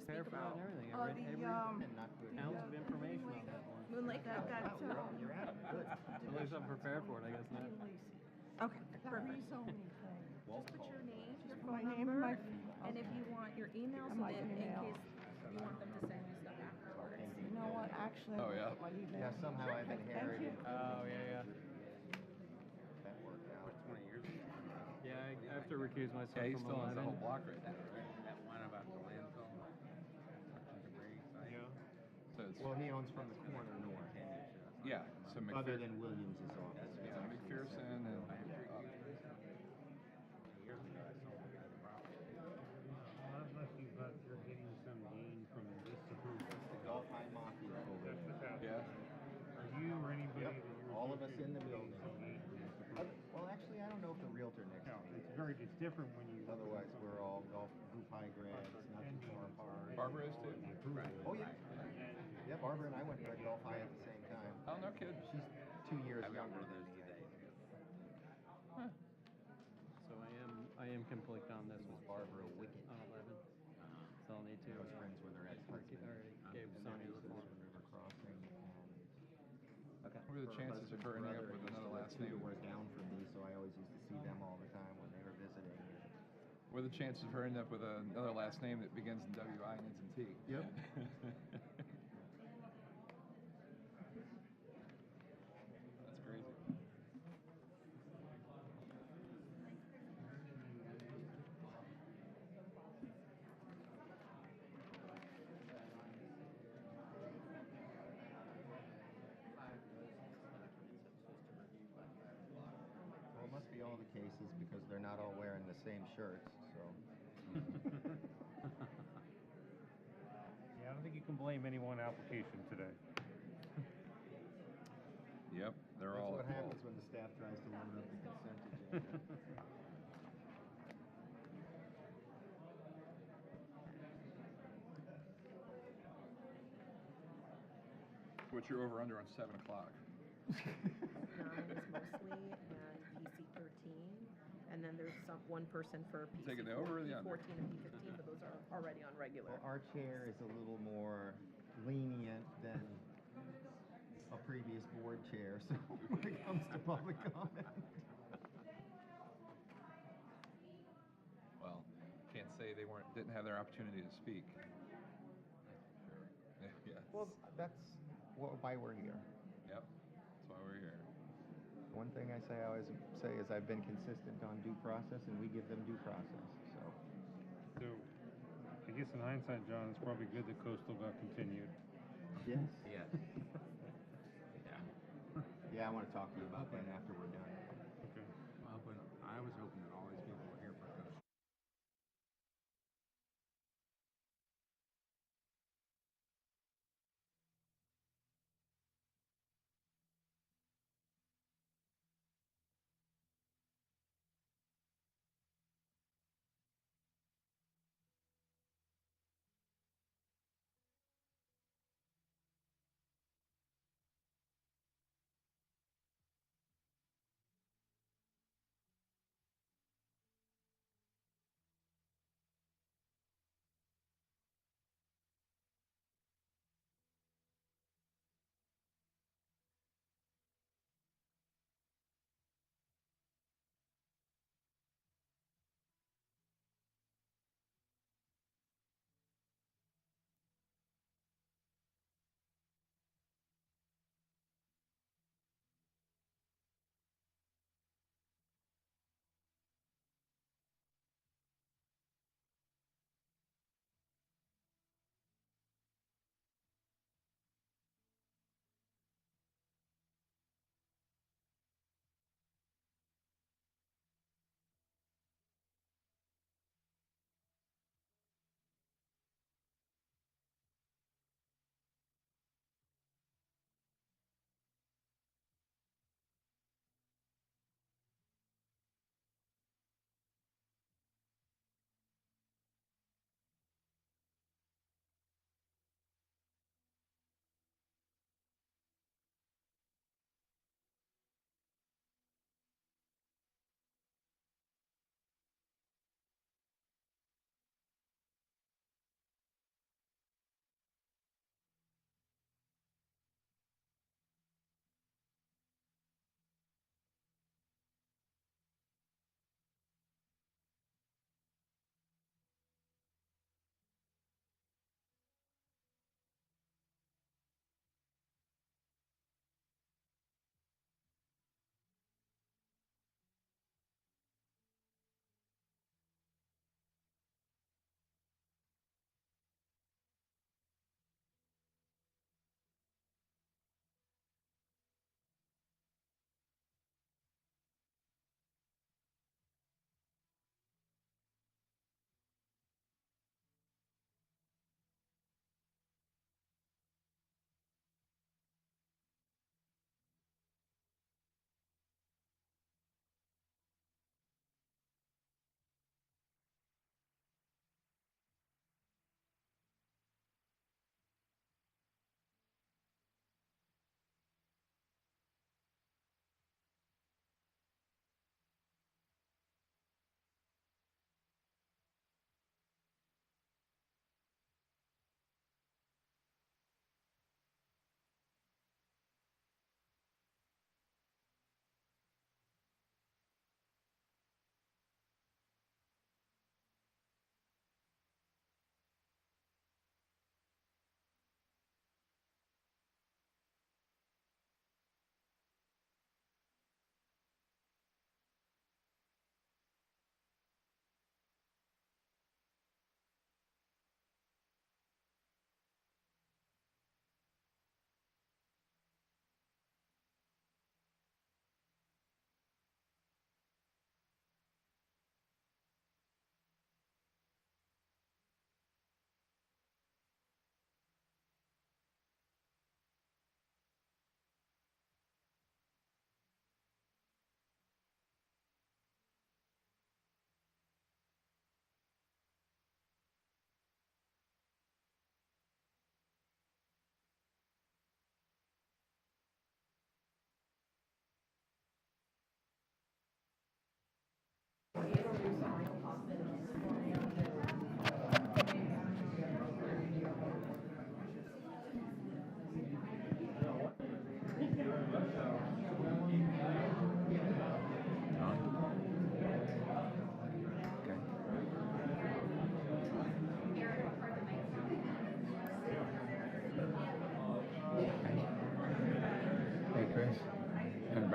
speak prepared for that about. and everything. I read every ounce of information on that one. Moonlight got that too. You're at it. Good. At least I'm prepared for it, I guess not. Okay, perfect. Rezoning thing. Just put your name, your My phone name and number, my. and if you want your email, so My that in email. case you want them to send you stuff afterwards. You know what? Actually, Oh, yeah. my email. Yeah, somehow I've inherited. Oh, yeah. That worked out. 20 years ago. Yeah, I have to recuse myself Yeah, he from still owns the 11. whole block right now, right? That one about the landfill. Debris site. Yeah. So it's, Well, he owns from the corner north. yeah, so Other than Williams's office. yeah, McPherson and Years ago, I sold the guy the property. Unless you're getting some gain from this approval. The Gulf High Mafia over That's there. what's happening. yeah. Are you or anybody Yep, that you're all of us in the getting building. some gain from this approval? Well, actually, I don't know if the realtor next No, to me it's is. different when you. Otherwise, we're all golf group high grads, not too far apart. Barbara is too? Oh, yeah. Yeah, Barbara and I went to Golf High at the same time. Oh, no kidding. She's 2 years younger than me. So I am complete on this This was one. Barbara Wickett. On 11. So I'll need to. I was friends with her ex-husband. Already gave Sonya the form. River Crossing. Okay. What are the chances of her ending up with another last name? Were down from me, so I always used to see them all the time when they were visiting. What are the chances of her ending up with another last name that begins in W-I and ends in T? Yep. That's crazy. Well, it must be all the cases because they're not all wearing the same shirts, so. Yeah, I don't think you can blame any one application today. Yep, they're That's all what at fault. happens when the staff tries to load up the consent agenda. What's your over-under on 7 o'clock? 9 is mostly, and PC 13, and then there's one person for PC Taking the over or the under? 14 and P15, but those are already on regular. Well, our chair is a little more lenient than a previous board chair, so when it comes to public comment. Well, can't say they didn't have their opportunity to speak. Yes. Well, that's why we're here. Yep, that's why we're here. One thing I always say is I've been consistent on due process, and we give them due process, so. So, I guess in hindsight, John, it's probably good that Coastal got continued. Yes. Yes. Yeah. Yeah, I want to talk to you about that after we're done. Okay. I was hoping that all these people were here for Coastal.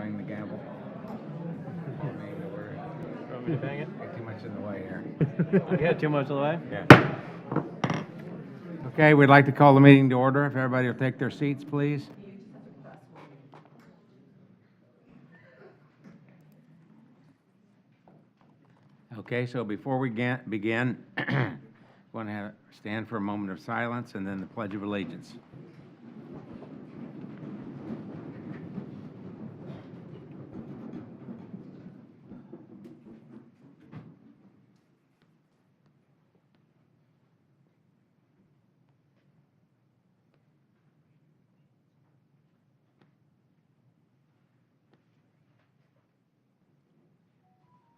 bang the gavel? Call me to order. Want me to bang it? Got too much in the way here. Yeah, too much of the way? Yeah. Okay, we'd like to call the meeting to order. If everybody will take their seats, please. Okay, so before we begin, we're going to stand for a moment of silence and then the Pledge of Allegiance.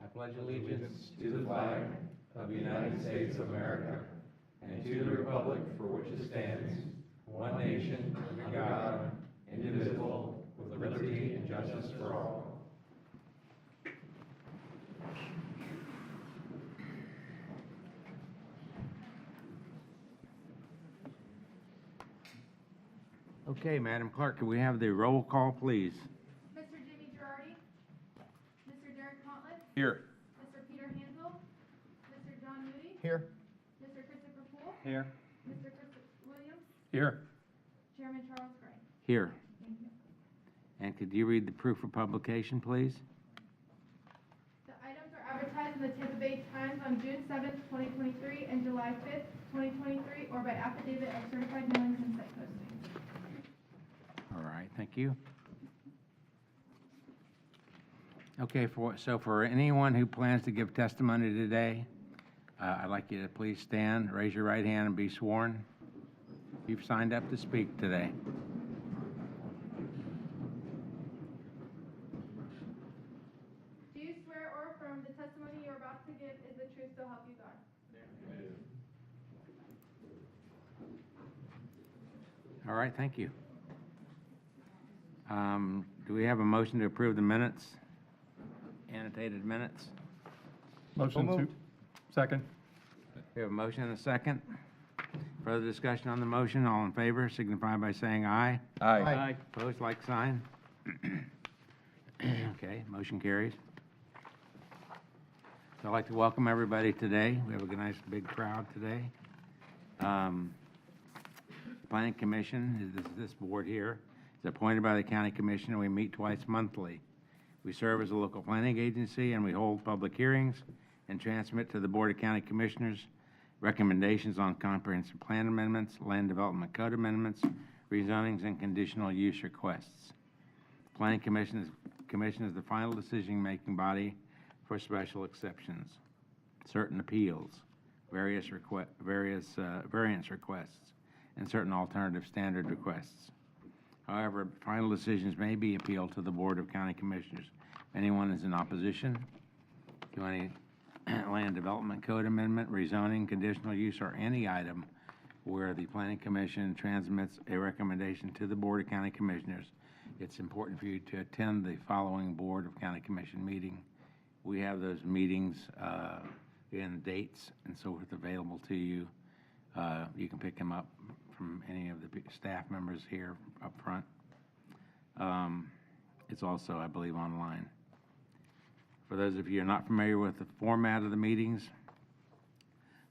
I pledge allegiance to the flag of the United States of America and to the republic for which it stands, one nation, under God, indivisible, with liberty and justice for all. Okay, Madam Clerk, can we have the roll call, please? Mr. Jimmy Girardi, Mr. Derek Contlett, Here. Mr. Peter Hansel, Mr. John Moody, Here. Mr. Christopher Poole, Here. Mr. Christopher Williams, Here. Chairman Charles Gray. Here. Thank you. And could you read the proof of publication, please? The items are advertised in the Tampa Bay Times on June 7th, 2023 and July 5th, 2023, or by affidavit of certified mailings and site posting. All right, thank you. Okay, so for anyone who plans to give testimony today, I'd like you to please stand, raise your right hand, and be sworn. You've signed up to speak today. Do you swear or affirm the testimony you're about to give is the truth, so help you God? All right, thank you. Do we have a motion to approve the minutes? Annotated minutes? Motion to. Second. We have a motion and a second. Further discussion on the motion, all in favor signify by saying aye. Aye. Opposed, like sign. Okay, motion carries. So I'd like to welcome everybody today. We have a nice big crowd today. Planning Commission, this board here, is appointed by the County Commission, and we meet twice monthly. We serve as a local planning agency, and we hold public hearings and transmit to the Board of County Commissioners recommendations on comprehensive plan amendments, land development code amendments, rezonings, and conditional use requests. Planning Commission is the final decision-making body for special exceptions, certain appeals, various variance requests, and certain alternative standard requests. However, final decisions may be appealed to the Board of County Commissioners. If anyone is in opposition to any land development code amendment, rezoning, conditional use, or any item where the Planning Commission transmits a recommendation to the Board of County Commissioners, it's important for you to attend the following Board of County Commission meeting. We have those meetings in dates and so forth available to you. You can pick them up from any of the staff members here up front. It's also, I believe, online. For those of you who are not familiar with the format of the meetings,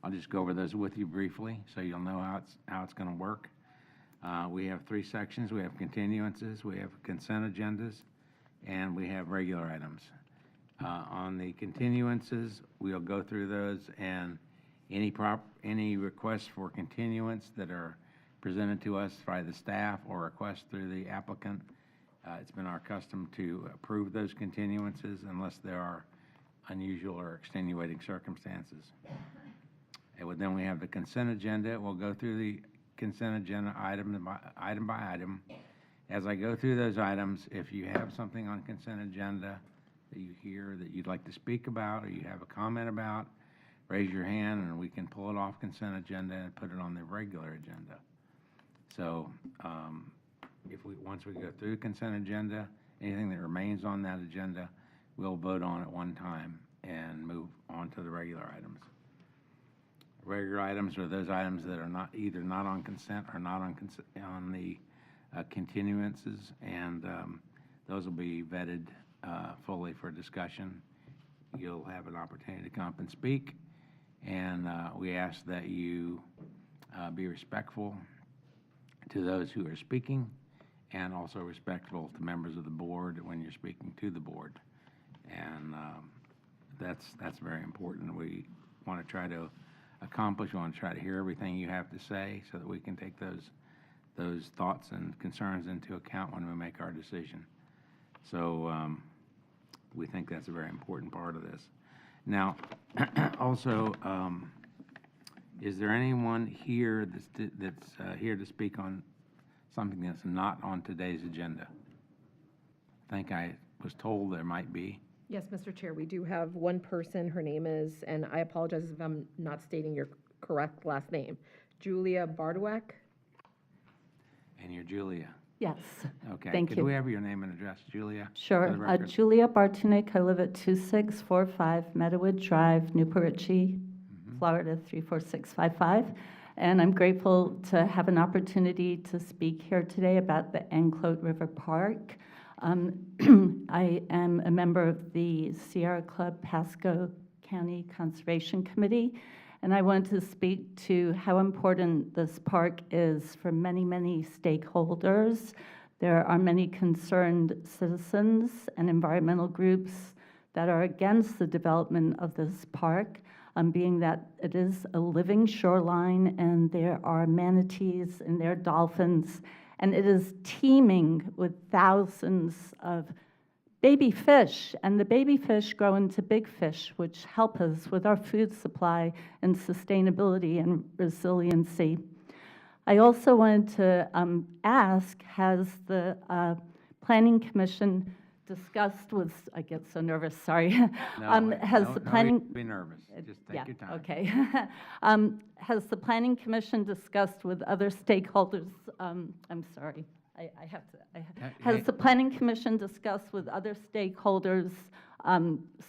I'll just go over those with you briefly so you'll know how it's going to work. We have three sections. We have continuances, we have consent agendas, and we have regular items. On the continuances, we'll go through those, and any requests for continuance that are presented to us by the staff or requests through the applicant, it's been our custom to approve those continuances unless there are unusual or extenuating circumstances. And then we have the consent agenda. We'll go through the consent agenda item by item. As I go through those items, if you have something on consent agenda that you hear that you'd like to speak about or you have a comment about, raise your hand and we can pull it off consent agenda and put it on the regular agenda. So once we go through the consent agenda, anything that remains on that agenda, we'll vote on at one time and move on to the regular items. Regular items are those items that are either not on consent or not on the continuances, and Those will be vetted fully for discussion. You'll have an opportunity to come up and speak, and we ask that you be respectful to those who are speaking, and also respectful to members of the board when you're speaking to the board. And that's very important. We want to try to accomplish, we want to try to hear everything you have to say so that we can take those thoughts and concerns into account when we make our decision. So we think that's a very important part of this. Now, also, is there anyone here that's here to speak on something that's not on today's agenda? I think I was told there might be. Yes, Mr. Chair, we do have one person. Her name is, and I apologize if I'm not stating your correct last name, Julia Bardwek. And you're Julia. Yes. Okay. Thank Could you. we have your name and address, Julia? for the Sure. record? Julia Bartunik. I live at 2645 Meadowood Drive, Newport Richey, Florida 34655. And I'm grateful to have an opportunity to speak here today about the Anclote River Park. I am a member of the Sierra Club Pasco County Conservation Committee, and I want to speak to how important this park is for many, many stakeholders. There are many concerned citizens and environmental groups that are against the development of this park, being that it is a living shoreline and there are manatees and there are dolphins, and it is teeming with thousands of baby fish, and the baby fish grow into big fish, which help us with our food supply and sustainability and resiliency. I also wanted to ask, has the Planning Commission discussed with, I get so nervous, sorry. Has the Planning... Don't be nervous. Just take your time. Okay. Has the Planning Commission discussed with other stakeholders, I'm sorry, I have to, has the Planning Commission discussed with other stakeholders,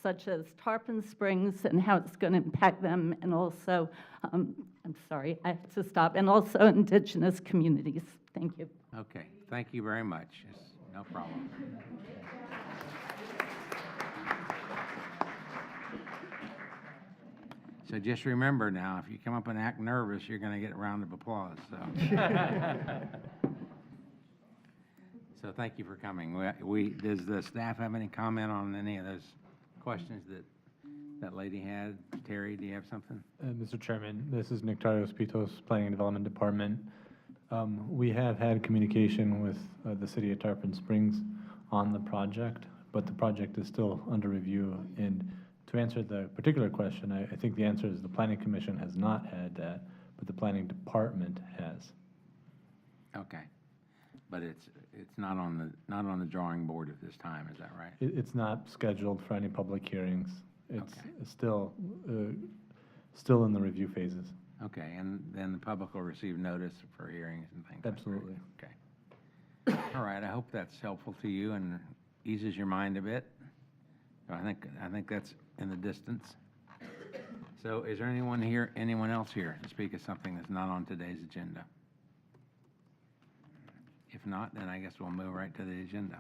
such as Tarpon Springs and how it's going to impact them, and also, I'm sorry, I have to stop, and also indigenous communities? Thank you. Okay. Thank you very much. It's no problem. So just remember now, if you come up and act nervous, you're going to get a round of applause. So thank you for coming. Does the staff have any comment on any of those questions that lady had? Terry, do you have something? Mr. Chairman, this is Nectarios Pitos, Planning and Development Department. We have had communication with the city of Tarpon Springs on the project, but the project is still under review. And to answer the particular question, I think the answer is the Planning Commission has not had that, but the Planning Department has. Okay. But it's not on the drawing board at this time, is that right? It's not scheduled for any public hearings. It's Okay. still in the review phases. Okay, and then the public will receive notice for hearings and things like that. Absolutely. Okay. All right, I hope that's helpful to you and eases your mind a bit. I think that's in the distance. So is there anyone else here to speak of something that's not on today's agenda? If not, then I guess we'll move right to the agenda.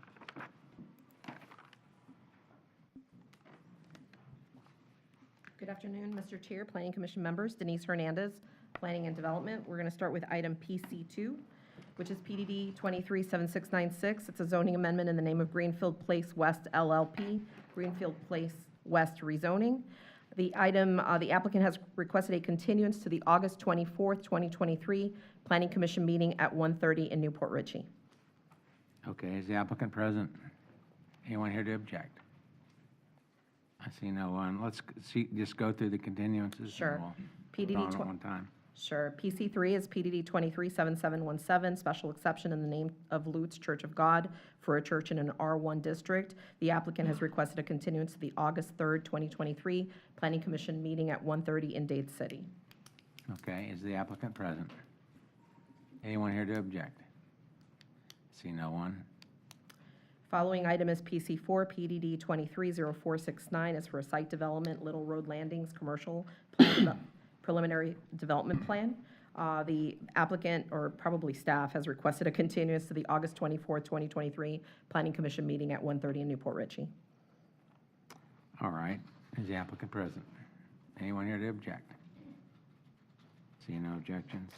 Good afternoon, Mr. Chair, Planning Commission members. Denise Hernandez, Planning and Development. We're going to start with item PC2, which is PDD 237696. It's a zoning amendment in the name of Greenfield Place West LLP, Greenfield Place West rezoning. The item, the applicant has requested a continuance to the August 24th, 2023 Planning Commission meeting at 1:30 in Newport Richey. Okay, is the applicant present? Anyone here to object? I see no one. Let's just go through the continuances. and Sure. we'll PDD put on at one time. Sure. PC3 is PDD 237717, special exception in the name of Lutz Church of God for a church in an R1 district. The applicant has requested a continuance to the August 3rd, 2023 Planning Commission meeting at 1:30 in Dade City. Okay, is the applicant present? Anyone here to object? See no one. Following item is PC4, PDD 230469. It's for a site development, Little Road Landings Commercial Preliminary Development Plan. The applicant, or probably staff, has requested a continuance to the August 24th, 2023 Planning Commission meeting at 1:30 in Newport Richey. All right. Is the applicant present? Anyone here to object? See no objections?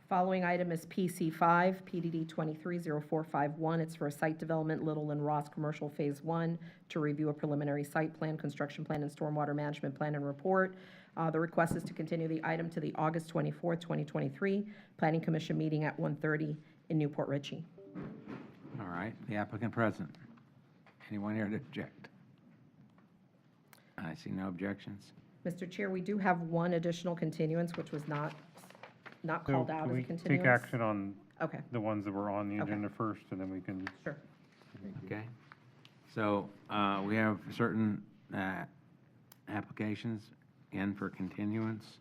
Following item is PC5, PDD 230451. It's for a site development, Little and Ross Commercial Phase 1, to review a preliminary site plan, construction plan, and stormwater management plan and report. The request is to continue the item to the August 24th, 2023 Planning Commission meeting at 1:30 in Newport Richey. All right. The applicant present? Anyone here to object? I see no objections. Mr. Chair, we do have one additional continuance, which was not So called out can as a we continuance. take action on Okay, the ones that were on the Okay. agenda first, and then we can, sure. Okay. So we have certain applications in for continuance.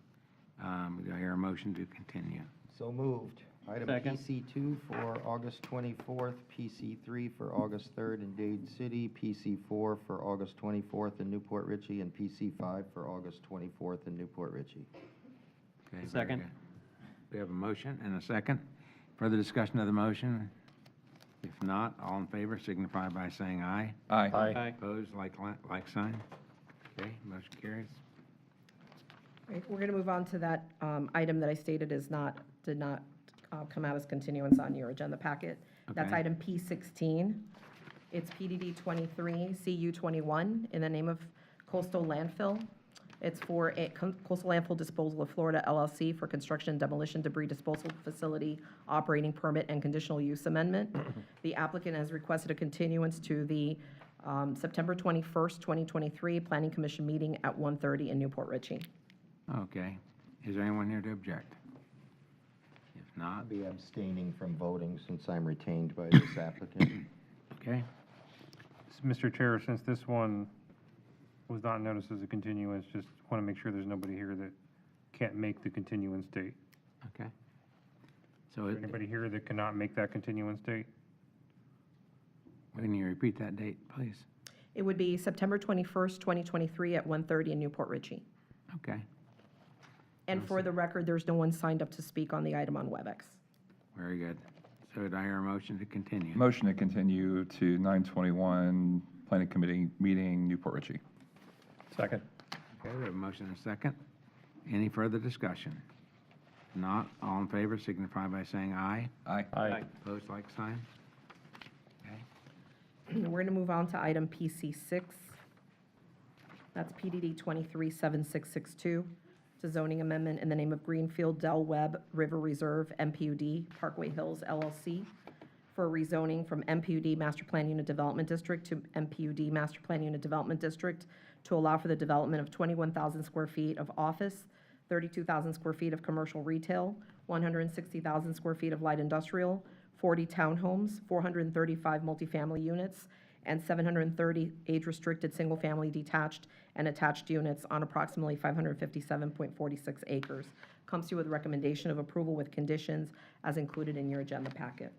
Do I hear a motion to continue? So moved. Item Second. PC2 for August 24th, PC3 for August 3rd in Dade City, PC4 for August 24th in Newport Richey, and PC5 for August 24th in Newport Richey. Okay, very Second. good. We have a motion and a second. Further discussion of the motion? If not, all in favor signify by saying aye. Aye. Aye. Opposed, like sign. Okay, motion carries. Right, we're going to move on to that item that I stated did not come out as continuance on your agenda packet. That's Okay. item P16. It's PDD 23, CU 21, in the name of Coastal Landfill. It's for a Coastal Landfill Disposal of Florida LLC for construction and demolition debris disposal facility operating permit and conditional use amendment. The applicant has requested a continuance to the September 21st, 2023 Planning Commission meeting at 1:30 in Newport Richey. Okay. Is there anyone here to object? If I'll not, be abstaining from voting since I'm retained by this applicant. okay. Mr. Chair, since this one was not noticed as a continuance, just want to make sure there's nobody here that can't make the continuance date. Okay. So Is there anybody here that cannot make that continuance date? can you repeat that date, please? It would be September 21st, 2023 at 1:30 in Newport Richey. Okay, And for the record, there's no one signed up to speak on the item on WebEx. very good. So do I hear a motion to continue? Motion to continue to 9/21 Planning Committee meeting, Newport Richey. Second. Okay, we have a motion and a second. Any further discussion? Not, all in favor signify by saying aye. Aye. Aye. Opposed, like sign. Okay. We're going to move on to item PC6. That's PDD 237662. It's a zoning amendment in the name of Greenfield Del Webb River Reserve, MPUD, Parkway Hills LLC, for rezoning from MPUD Master Plan Unit Development District to MPUD Master Plan Unit Development District to allow for the development of 21,000 square feet of office, 32,000 square feet of commercial retail, 160,000 square feet of light industrial, 40 townhomes, 435 multifamily units, and 730 age-restricted single-family detached and attached units on approximately 557.46 acres. Comes to you with a recommendation of approval with conditions as included in your agenda packet.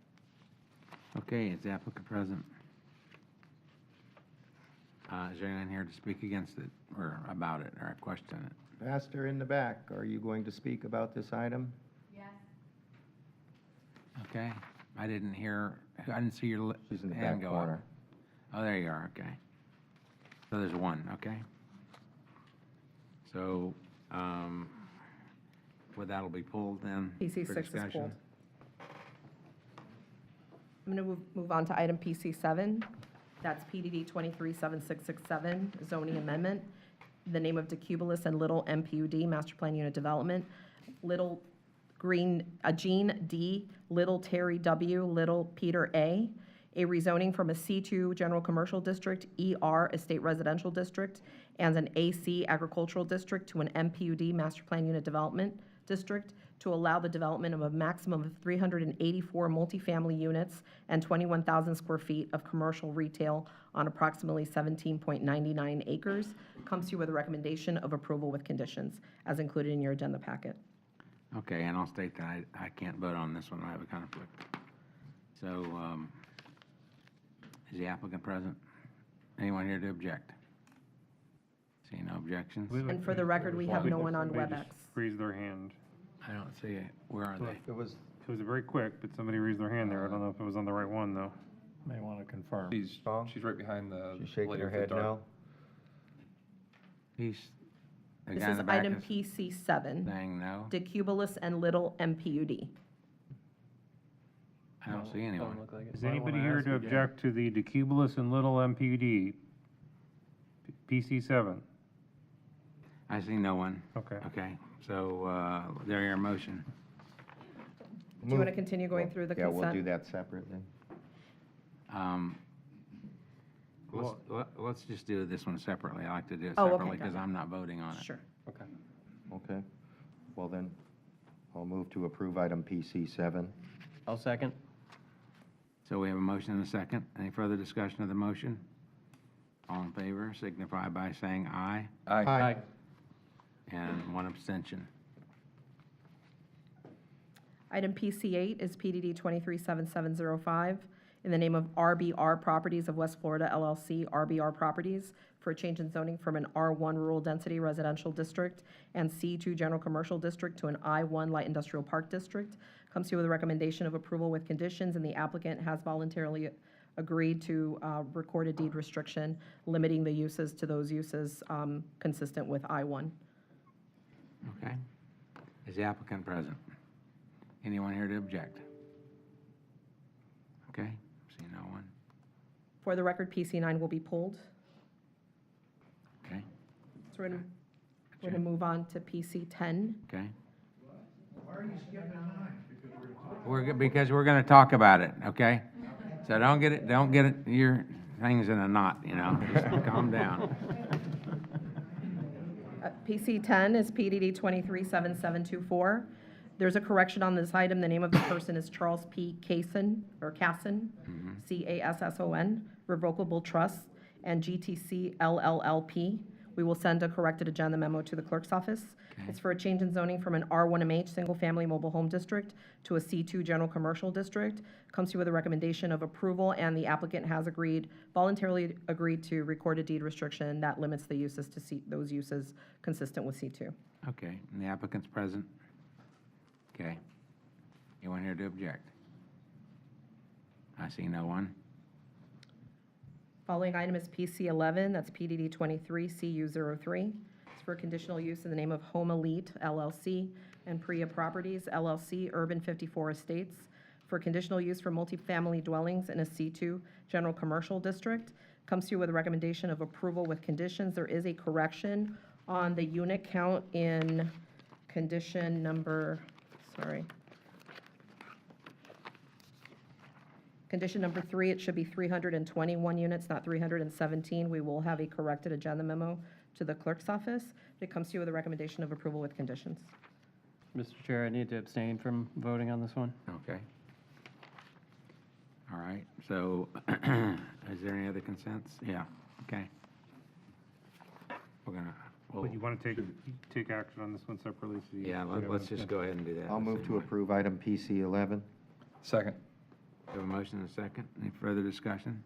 Okay, is the applicant present? Is there anyone here to speak against it, or about it, or question it? Pastor in the back, are you going to speak about this item? Yes. Okay, I didn't see your She's in the hand back go up. corner. Oh, there you are, okay. So there's one, okay. So, well, that'll be pulled then? PC for 6 is discussion? pulled. I'm going to move on to item PC7. That's PDD 237667, zoning amendment. The name of Decubulus and Little MPUD, Master Plan Unit Development. Little Jean D, Little Terry W, Little Peter A. A rezoning from a C2 General Commercial District, ER Estate Residential District, and an AC Agricultural District to an MPUD Master Plan Unit Development District to allow the development of a maximum of 384 multifamily units and 21,000 square feet of commercial retail on approximately 17.99 acres. Comes to you with a recommendation of approval with conditions, as included in your agenda packet. Okay, and I'll state that I can't vote on this one, I have a conflict. So, is the applicant present? Anyone here to object? See no objections? And for the record, we have no one on WebEx. Raise their hand. I don't see it. Where are they? It was, It was very quick, but somebody raised their hand there. I don't know if it was on the right one, though. May want to confirm. She's right behind the. she's shaking lady her with the head dark- no? He's, the This guy in is the back item is PC7, saying no. decubulus and little MPUD. I don't see anyone. Is anybody here to object to the decubulus and little MPUD? PC7? I see no one. Okay. Okay, so, there your motion. Do you want to continue going through the Yeah, consent? we'll do that separately. Let's just do this one separately. I like to do it Oh, okay, separately because got it. I'm not voting on it. Sure. Okay. Well then, I'll move to approve item PC7. I'll second. So we have a motion and a second. Any further discussion of the motion? All in favor signify by saying aye, Aye. and one abstention. Item PC8 is PDD 237705, in the name of RBR Properties of West Florida LLC, RBR Properties, for a change in zoning from an R1 Rural Density Residential District and C2 General Commercial District to an I1 Light Industrial Park District. Comes to you with a recommendation of approval with conditions, and the applicant has voluntarily agreed to record a deed restriction, limiting the uses to those uses consistent with I1. Okay? Is the applicant present? Anyone here to object? Okay, see no one. For the record, PC9 will be pulled. Okay, So we're going to move on to PC10. okay. Because we're gonna talk about it, okay? So don't get your things in a knot, you know? Just calm down. PC10 is PDD 237724. There's a correction on this item. The name of the person is Charles P. Casson, or Casson, Casson, Revocable Trust, and GTC LLLP. We will send a corrected agenda memo to the clerk's office. Okay. It's for a change in zoning from an R1MH, single-family mobile home district, to a C2 general commercial district. Comes to you with a recommendation of approval, and the applicant has voluntarily agreed to record a deed restriction that limits the uses to those uses consistent with C2. Okay, and the applicant's present? Okay. Anyone here to object? I see no one. Following item is PC11, that's PDD 23CU03. It's for conditional use in the name of Home Elite LLC and Priya Properties LLC, Urban 54 Estates, for conditional use for multifamily dwellings in a C2 general commercial district. Comes to you with a recommendation of approval with conditions. There is a correction on the unit count in condition number, Condition number 3, it should be 321 units, not 317. We will have a corrected agenda memo to the clerk's office. It comes to you with a recommendation of approval with conditions. Mr. Chair, I need to abstain from voting on this one. Okay. All right, so is there any other consents? Yeah, okay. But you want to take action on this one separately? So you Yeah, put it let's on- just go ahead and do that. I'll move to approve item PC11. Second. We have a motion and a second. Any further discussion?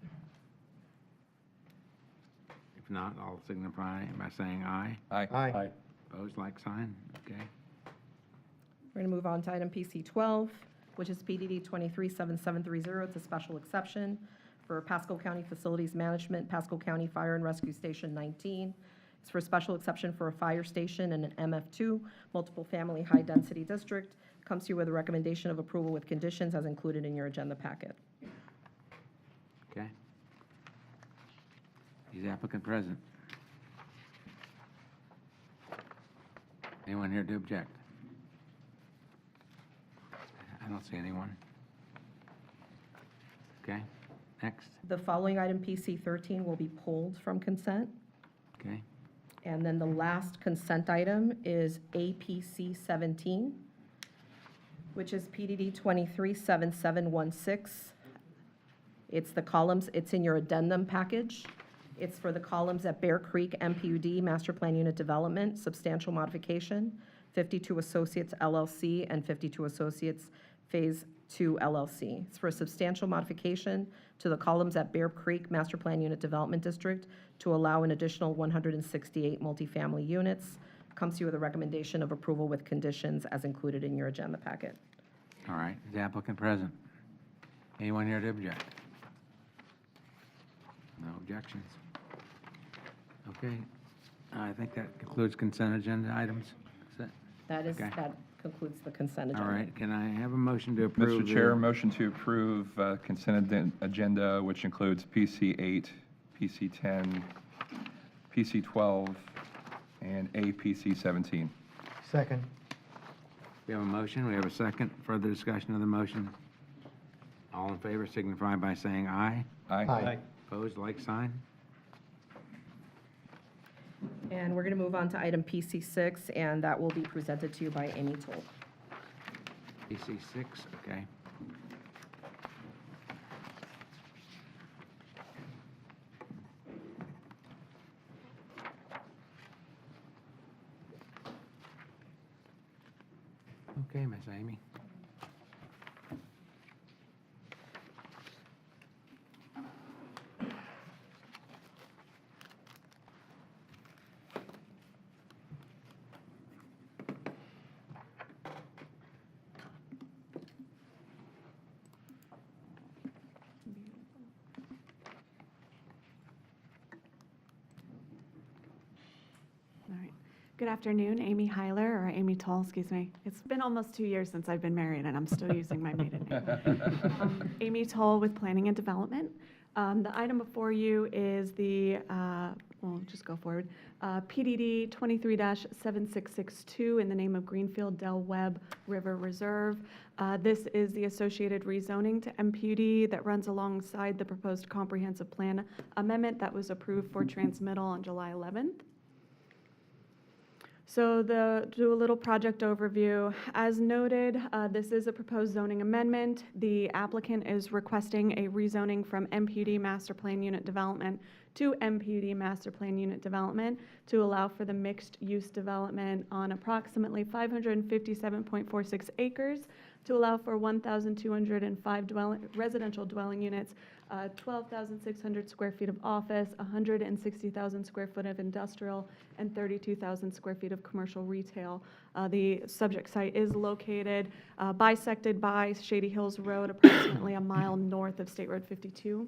If not, I'll signify by saying aye. Aye. Opposed, like sign. Okay. We're going to move on to item PC12, which is PDD 237730. It's a special exception for Pasco County Facilities Management, Pasco County Fire and Rescue Station 19. It's for a special exception for a fire station in an MF2, multiple family high-density district. Comes to you with a recommendation of approval with conditions as included in your agenda packet. Okay. Is the applicant present? Anyone here to object? I don't see anyone. Okay, next. The following item, PC13, will be pulled from consent. Okay, And then the last consent item is APC 17, which is PDD 237716. It's the columns, it's in your addendum package. It's for the columns at Bear Creek MPUD, Master Plan Unit Development, substantial modification, 52 Associates LLC, and 52 Associates Phase 2 LLC. It's for a substantial modification to the columns at Bear Creek Master Plan Unit Development District to allow an additional 168 multifamily units. comes to you with a recommendation of approval with conditions as included in your agenda packet. All right, is the applicant present? Anyone here to object? No objections. Okay, I think that concludes consent agenda items. Is that- Okay. That concludes the consent All agenda. right, can I have a motion to approve? Mr. Chair, motion to approve consent agenda, which includes PC 8, PC 10, PC 12, and APC 17. Second. We have a motion, we have a second. Further discussion of the motion? All in favor signify by saying aye. Aye. Opposed, like sign. And we're going to move on to item PC6, and that will be presented to you by Amy Toll. PC 6, okay. Okay, Miss Amy. All right. Good afternoon, Amy Heiler, or Amy Toll, excuse me. It's been almost 2 years since I've been married, and I'm still using my maiden name. Amy Toll with Planning and Development. The item before you is the, we'll just go forward, PDD 23-7662 in the name of Greenfield Del Webb River Reserve. This is the associated rezoning to MPUD that runs alongside the proposed comprehensive plan amendment that was approved for transmittal on July 11th. So do a little project overview. As noted, this is a proposed zoning amendment. The applicant is requesting a rezoning from MPUD Master Plan Unit Development to MPUD Master Plan Unit Development to allow for the mixed-use development on approximately 557.46 acres to allow for 1,205 residential dwelling units, 12,600 square feet of office, 160,000 square foot of industrial, and 32,000 square feet of commercial retail. The subject site is located bisected by Shady Hills Road, approximately a mile north of State Road 52.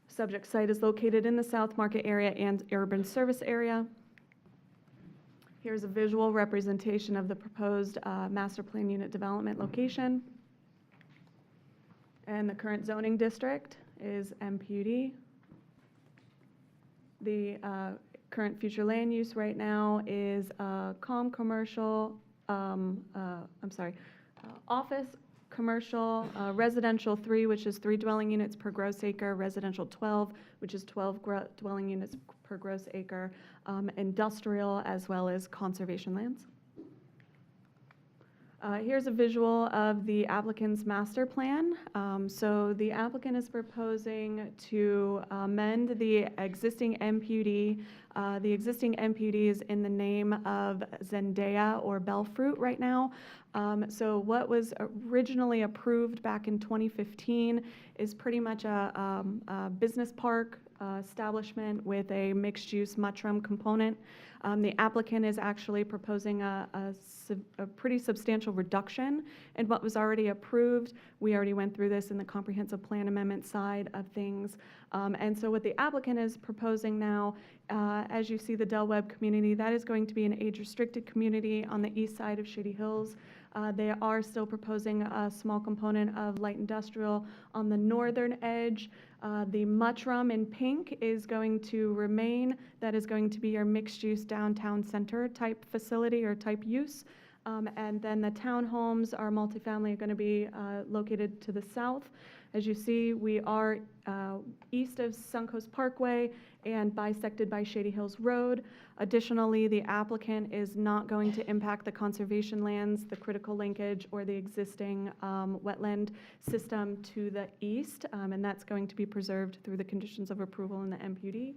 Subject site is located in the South Market area and urban service area. Here's a visual representation of the proposed master plan unit development location. And the current zoning district is MPUD. The current future land use right now is COM commercial, office, commercial, residential 3, which is 3 dwelling units per gross acre, residential 12, which is 12 dwelling units per gross acre, industrial, as well as conservation lands. Here's a visual of the applicant's master plan. So the applicant is proposing to amend the existing MPUD. The existing MPUD is in the name of Zendaya or Bellfruit right now. So what was originally approved back in 2015 is pretty much a business park establishment with a mixed-use mushroom component. The applicant is actually proposing a pretty substantial reduction in what was already approved. We already went through this in the comprehensive plan amendment side of things. And so what the applicant is proposing now, as you see the Del Webb community, that is going to be an age-restricted community on the east side of Shady Hills. They are still proposing a small component of light industrial on the northern edge. The mushroom in pink is going to remain. That is going to be your mixed-use downtown center type facility or type use. And then the townhomes, our multifamily, are going to be located to the south. As you see, we are east of Suncoast Parkway and bisected by Shady Hills Road. Additionally, the applicant is not going to impact the conservation lands, the critical linkage, or the existing wetland system to the east, and that's going to be preserved through the conditions of approval in the MPUD.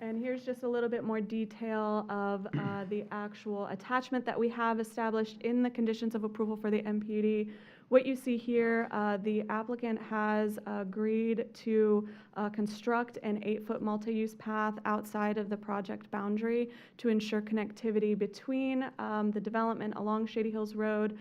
And here's just a little bit more detail of the actual attachment that we have established in the conditions of approval for the MPUD, what you see here, the applicant has agreed to construct an 8-foot multi-use path outside of the project boundary to ensure connectivity between the development along Shady Hills Road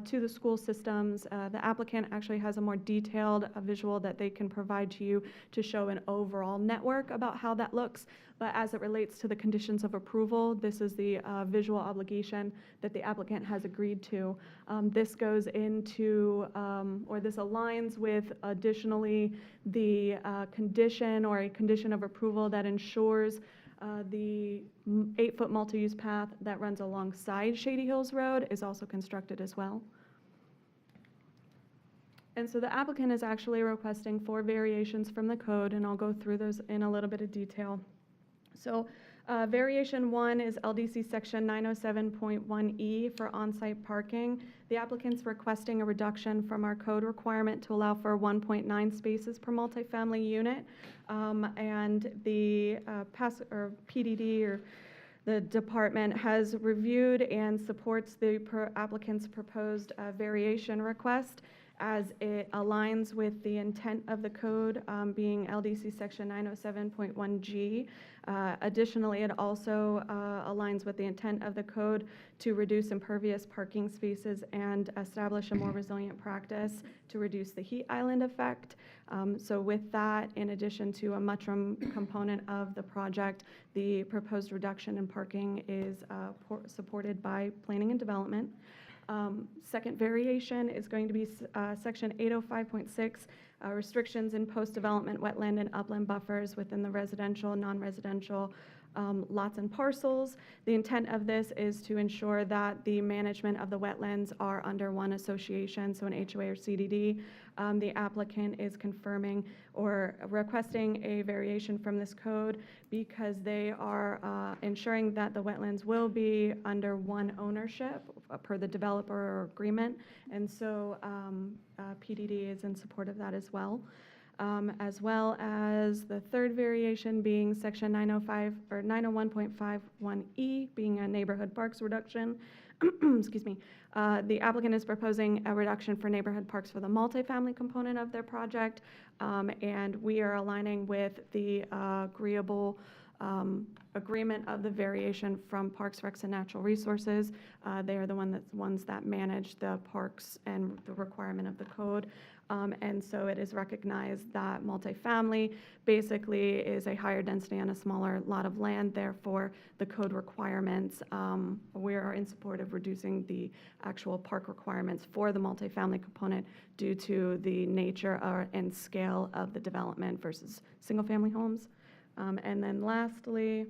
to the school systems. The applicant actually has a more detailed visual that they can provide to you to show an overall network about how that looks. But as it relates to the conditions of approval, this is the visual obligation that the applicant has agreed to. This goes into, or this aligns with additionally the condition or a condition of approval that ensures the 8-foot multi-use path that runs alongside Shady Hills Road is also constructed as well. And so the applicant is actually requesting 4 variations from the code, and I'll go through those in a little bit of detail. So variation 1 is LDC section 907.1E for on-site parking. The applicant's requesting a reduction from our code requirement to allow for 1.9 spaces per multifamily unit. And the PDD or the department has reviewed and supports the applicant's proposed variation request as it aligns with the intent of the code, being LDC section 907.1G. Additionally, it also aligns with the intent of the code to reduce impervious parking spaces and establish a more resilient practice to reduce the heat island effect. So with that, in addition to a mudroom component of the project, the proposed reduction in parking is supported by planning and development. Second variation is going to be section 805.6, restrictions in post-development wetland and upland buffers within the residential, non-residential lots and parcels. The intent of this is to ensure that the management of the wetlands are under one association, so an HOA or CDD. The applicant is confirming or requesting a variation from this code because they are ensuring that the wetlands will be under one ownership per the developer agreement, and so PDD is in support of that as well. As well as the third variation being section 905 or 901.51E, being a neighborhood parks reduction. Excuse me. The applicant is proposing a reduction for neighborhood parks for the multifamily component of their project, and we are aligning with the agreeable agreement of the variation from Parks, Recs, and Natural Resources. They are the ones that manage the parks and the requirement of the code. And so it is recognized that multifamily basically is a higher density on a smaller lot of land. Therefore, the code requirements, we are in support of reducing the actual park requirements for the multifamily component due to the nature and scale of the development versus single-family homes. And then lastly,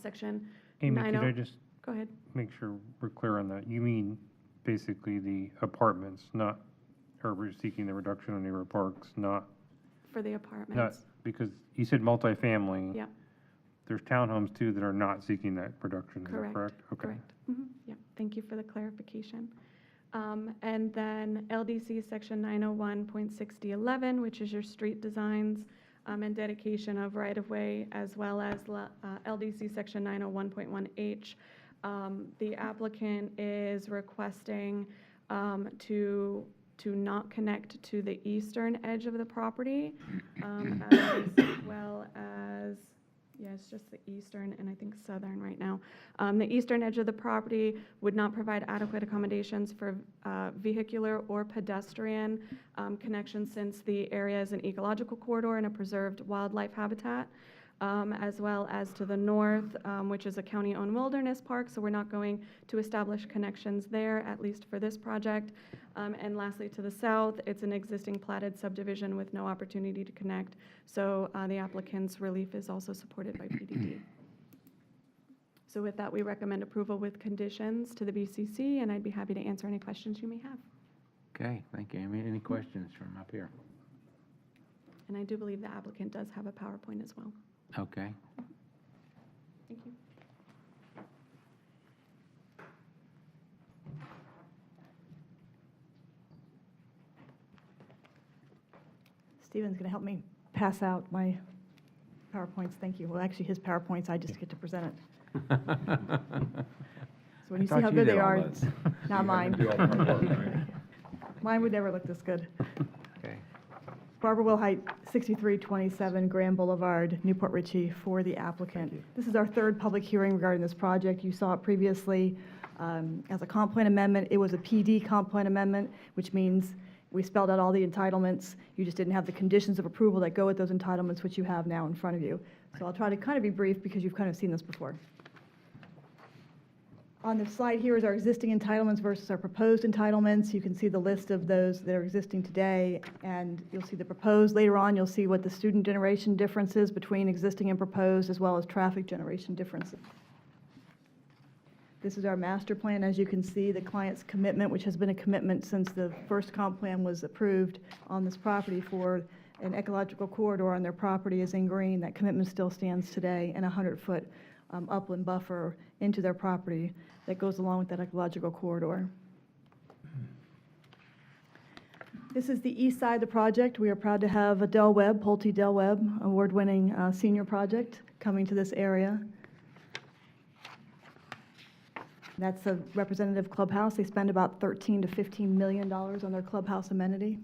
section Amy, 90. could I just Go ahead. make sure we're clear on that? You mean basically the apartments, not, or we're seeking the reduction on neighborhood parks, not, For the apartments. because you said multifamily. Yeah. There's townhomes too that are not seeking that reduction, is that Correct. correct? Okay. Correct. Yeah, thank you for the clarification. And then LDC section 901.6011, which is your street designs and dedication of right-of-way, as well as LDC section 901.1H. The applicant is requesting to not connect to the eastern edge of the property, as well as, yeah, it's just the eastern and I think southern right now. The eastern edge of the property would not provide adequate accommodations for vehicular or pedestrian connections, since the area is an ecological corridor and a preserved wildlife habitat. As well as to the north, which is a county-owned wilderness park, so we're not going to establish connections there, at least for this project. And lastly, to the south, it's an existing platted subdivision with no opportunity to connect, so the applicant's relief is also supported by PDD. So with that, we recommend approval with conditions to the BCC, and I'd be happy to answer any questions you may have. Okay, thank you, Amy. Any questions from up here? And I do believe the applicant does have a PowerPoint as well. Okay. Thank you. Stephen's going to help me pass out my PowerPoints. Thank you. Well, actually, his PowerPoints, I just get to present it. So when you see how good they are, it's not mine. Mine would never look this good. Okay. Barbara Wilhite, 6327 Grand Boulevard, Newport Richey, for the applicant. This is our third public hearing regarding this project. You saw it previously as a comp plan amendment. It was a PD comp plan amendment, which means we spelled out all the entitlements. You just didn't have the conditions of approval that go with those entitlements, which you have now in front of you. So I'll try to kind of be brief because you've kind of seen this before. On the slide here is our existing entitlements versus our proposed entitlements. You can see the list of those that are existing today, and you'll see the proposed. Later on, you'll see what the student generation difference is between existing and proposed, as well as traffic generation differences. This is our master plan. As you can see, the client's commitment, which has been a commitment since the first comp plan was approved on this property for an ecological corridor on their property, is in green. That commitment still stands today, and a 100-foot upland buffer into their property that goes along with that ecological corridor. This is the east side of the project. We are proud to have a Del Webb, Pulte Del Webb, award-winning senior project coming to this area. That's a representative clubhouse. They spend about $13 to $15 million on their clubhouse amenity.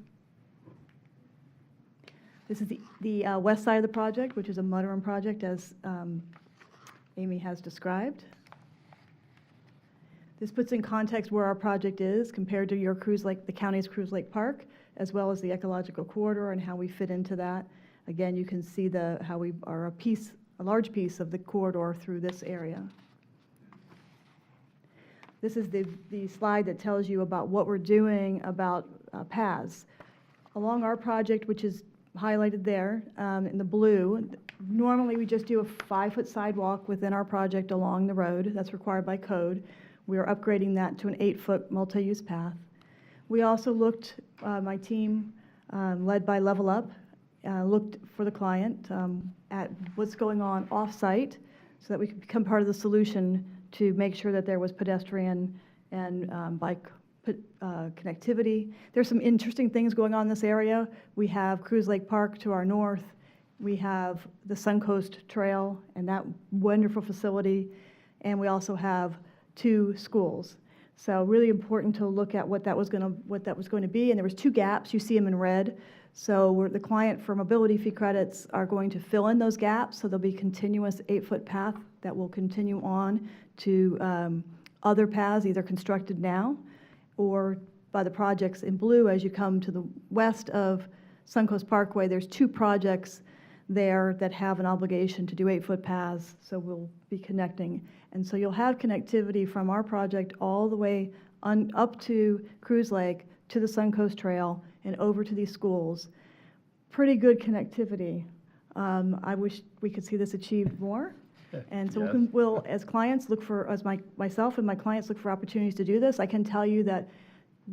This is the west side of the project, which is a mudroom project, as Amy has described. This puts in context where our project is compared to your the county's Cruise Lake Park, as well as the ecological corridor and how we fit into that. Again, you can see how we are a large piece of the corridor through this area. This is the slide that tells you about what we're doing about paths. Along our project, which is highlighted there in the blue, normally we just do a 5-foot sidewalk within our project along the road. That's required by code. We are upgrading that to an 8-foot multi-use path. We also looked, my team, led by Level Up, looked for the client at what's going on off-site so that we could become part of the solution to make sure that there was pedestrian and bike connectivity. There's some interesting things going on in this area. We have Cruise Lake Park to our north. We have the Suncoast Trail and that wonderful facility. And we also have 2 schools. So really important to look at what that was going to be. And there was 2 gaps. You see them in red. So the client for mobility fee credits are going to fill in those gaps. So there'll be continuous 8-foot path that will continue on to other paths, either constructed now or by the projects in blue. As you come to the west of Suncoast Parkway, there's 2 projects there that have an obligation to do 8-foot paths, so we'll be connecting. And so you'll have connectivity from our project all the way up to Cruise Lake, to the Suncoast Trail, and over to these schools. Pretty good connectivity. I wish we could see this achieved more. And so Yes. we'll, as clients, look for, myself and my clients look for opportunities to do this. I can tell you that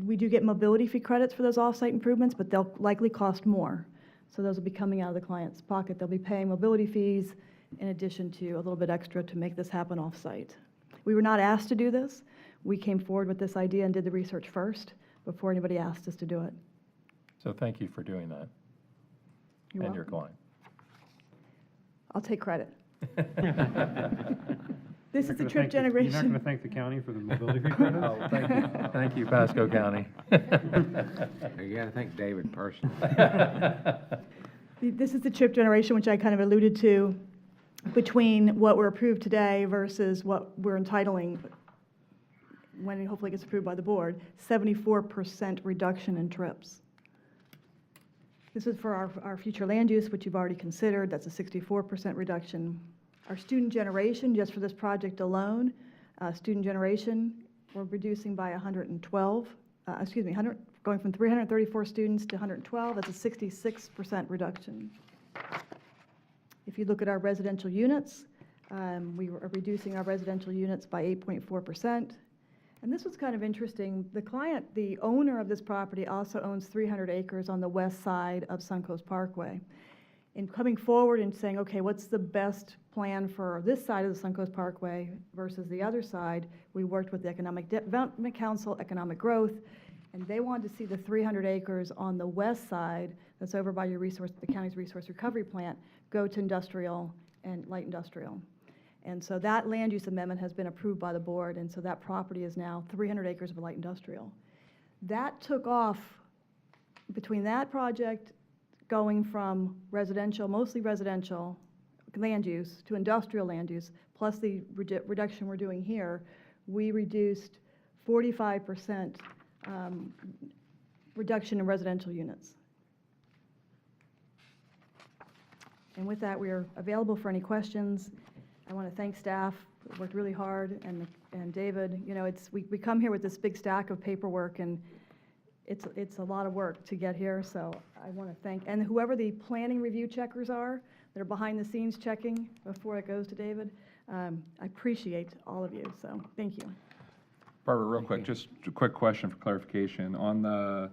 we do get mobility fee credits for those off-site improvements, but they'll likely cost more. So those will be coming out of the client's pocket. They'll be paying mobility fees in addition to a little bit extra to make this happen off-site. We were not asked to do this. We came forward with this idea and did the research first before anybody asked us to do it. So thank you for doing that. You're And your welcome. client. I'll take credit. You're This is not the gonna trip You're not going generation. to thank the county for the mobility fee credits? Oh, thank you. Thank you, Pasco County. You got to thank David personally. This is the chip generation, which I kind of alluded to, between what we're approved today versus what we're entitling when it hopefully gets approved by the board, 74% reduction in trips. This is for our future land use, which you've already considered. That's a 64% reduction. Our student generation, just for this project alone, student generation, we're reducing by 112, going from 334 students to 112. That's a 66% reduction. If you look at our residential units, we are reducing our residential units by 8.4%. And this was kind of interesting. The client, the owner of this property, also owns 300 acres on the west side of Suncoast Parkway. In coming forward and saying, okay, what's the best plan for this side of the Suncoast Parkway versus the other side, we worked with the Economic Development Council, Economic Growth, and they wanted to see the 300 acres on the west side that's over by the county's resource recovery plant go to industrial and light industrial. And so that land use amendment has been approved by the board, and so that property is now 300 acres of light industrial. That took off between that project going from residential, mostly residential land use to industrial land use, plus the reduction we're doing here, we reduced 45% reduction in residential units. And with that, we are available for any questions. I want to thank staff, who worked really hard, and David. You know, we come here with this big stack of paperwork, and it's a lot of work to get here, so I want to thank, and whoever the planning review checkers are, that are behind the scenes checking before it goes to David, I appreciate all of you, so thank you. Barbara, real quick, just a quick question for clarification. On the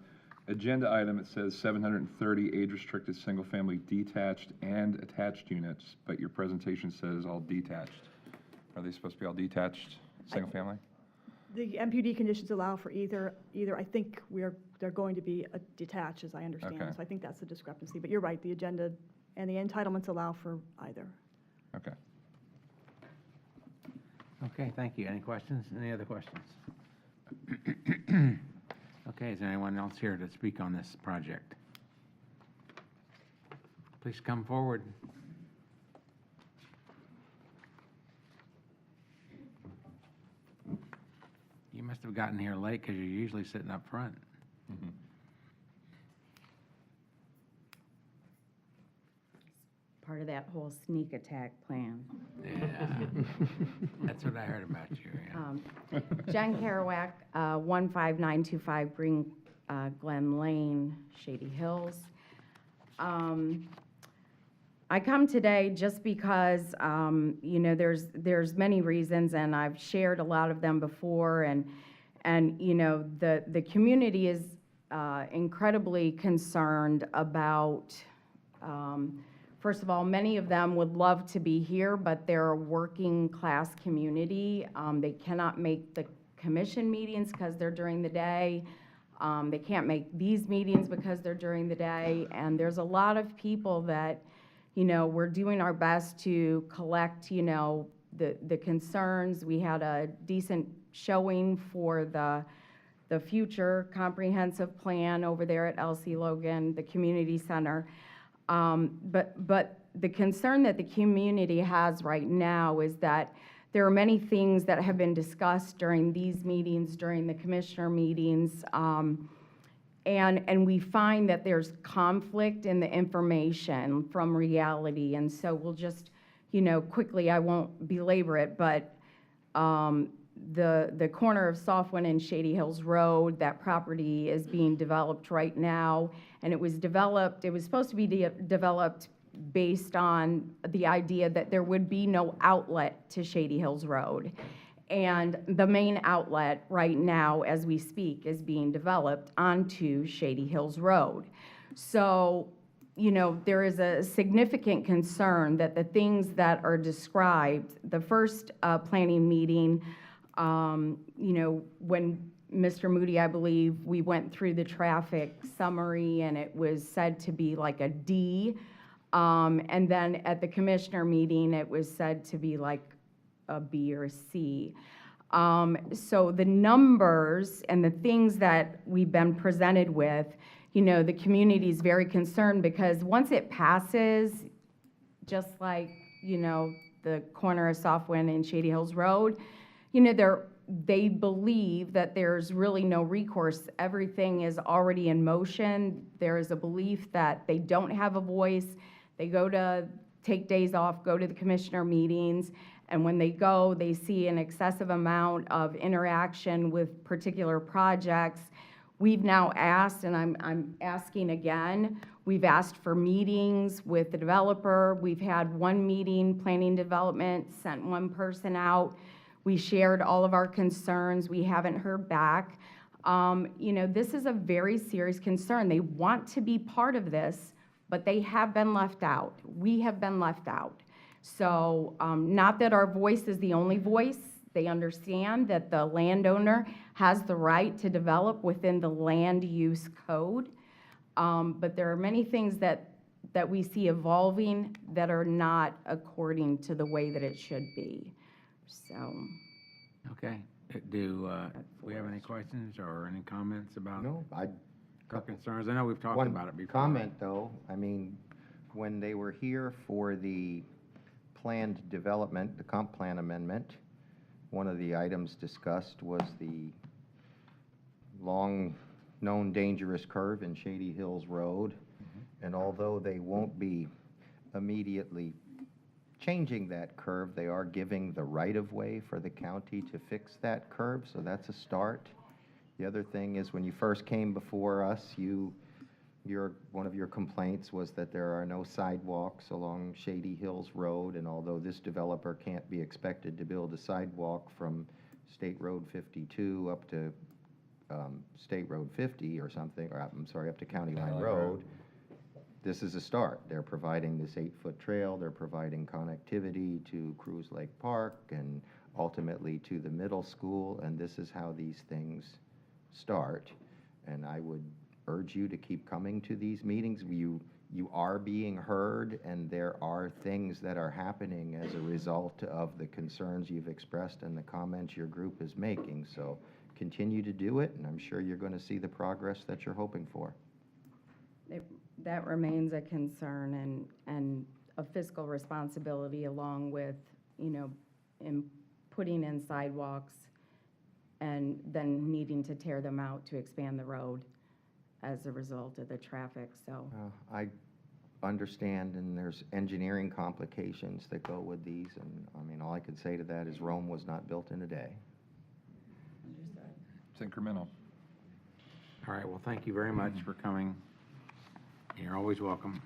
agenda item, it says 730 age-restricted, single-family detached and attached units, but your presentation says all detached. Are they supposed to be all detached, single-family? The MPD conditions allow for either, I think they're going to be detached, as I understand. Okay. So I think that's the discrepancy. But you're right, the agenda and the entitlements allow for either. Okay. Okay, thank you. Any questions? Any other questions? Okay, is there anyone else here to speak on this project? Please come forward. You must have gotten here late because you're usually sitting up front. Part of that whole sneak attack plan. Yeah, that's what I heard about you. Yeah. Jen Kerouac, 15925 Green Glen Lane, Shady Hills. I come today just because, you know, there's many reasons, and I've shared a lot of them before, and you know, the community is incredibly concerned about, first of all, many of them would love to be here, but they're a working class community. They cannot make the commission meetings because they're during the day. They can't make these meetings because they're during the day, and there's a lot of people that, you know, we're doing our best to collect, you know, the concerns. We had a decent showing for the future comprehensive plan over there at LC Logan, the community center. But the concern that the community has right now is that there are many things that have been discussed during these meetings, during the commissioner meetings, and we find that there's conflict in the information from reality. And so we'll just, you know, quickly, I won't belabor it, but the corner of Softwind and Shady Hills Road, that property is being developed right now. And it was supposed to be developed based on the idea that there would be no outlet to Shady Hills Road. And the main outlet right now, as we speak, is being developed onto Shady Hills Road. So, you know, there is a significant concern that the things that are described, the first planning meeting, you know, when Mr. Moody, I believe, we went through the traffic summary and it was said to be like a D. And then at the commissioner meeting, it was said to be like a B or a C. So the numbers and the things that we've been presented with, you know, the community is very concerned because once it passes, just like, you know, the corner of Softwind and Shady Hills Road, you know, they believe that there's really no recourse. Everything is already in motion. There is a belief that they don't have a voice. They go to take days off, go to the commissioner meetings, and when they go, they see an excessive amount of interaction with particular projects. We've now asked, and I'm asking again, we've asked for meetings with the developer. We've had one meeting, planning development, sent one person out. We shared all of our concerns. We haven't heard back. You know, this is a very serious concern. They want to be part of this, but they have been left out. We have been left out. So not that our voice is the only voice. They understand that the landowner has the right to develop within the land use code. But there are many things that we see evolving that are not according to the way that it should be. So. Okay, Do we have any questions or any comments about No, or concerns? I know we've talked one about it before. comment, though, I mean, when they were here for the planned development, the comp plan amendment, one of the items discussed was the long-known dangerous curve in Shady Hills Road. And although they won't be immediately changing that curve, they are giving the right-of-way for the county to fix that curve, so that's a start. The other thing is, when you first came before us, one of your complaints was that there are no sidewalks along Shady Hills Road, and although this developer can't be expected to build a sidewalk from State Road 52 up to State Road 50 or something, or I'm sorry, up to County Line Road, this is a start. They're providing this 8-foot trail, they're providing connectivity to Cruise Lake Park and ultimately to the middle school, and this is how these things start. And I would urge you to keep coming to these meetings. You are being heard, and there are things that are happening as a result of the concerns you've expressed and the comments your group is making. So continue to do it, and I'm sure you're going to see the progress that you're hoping for. That remains a concern and a fiscal responsibility, along with, in putting in sidewalks and then needing to tear them out to expand the road as a result of the traffic, so. I understand, and there's engineering complications that go with these, and I mean, all I could say to that is Rome was not built in a day. It's incremental. All right, well, thank you very much for coming. You're always welcome.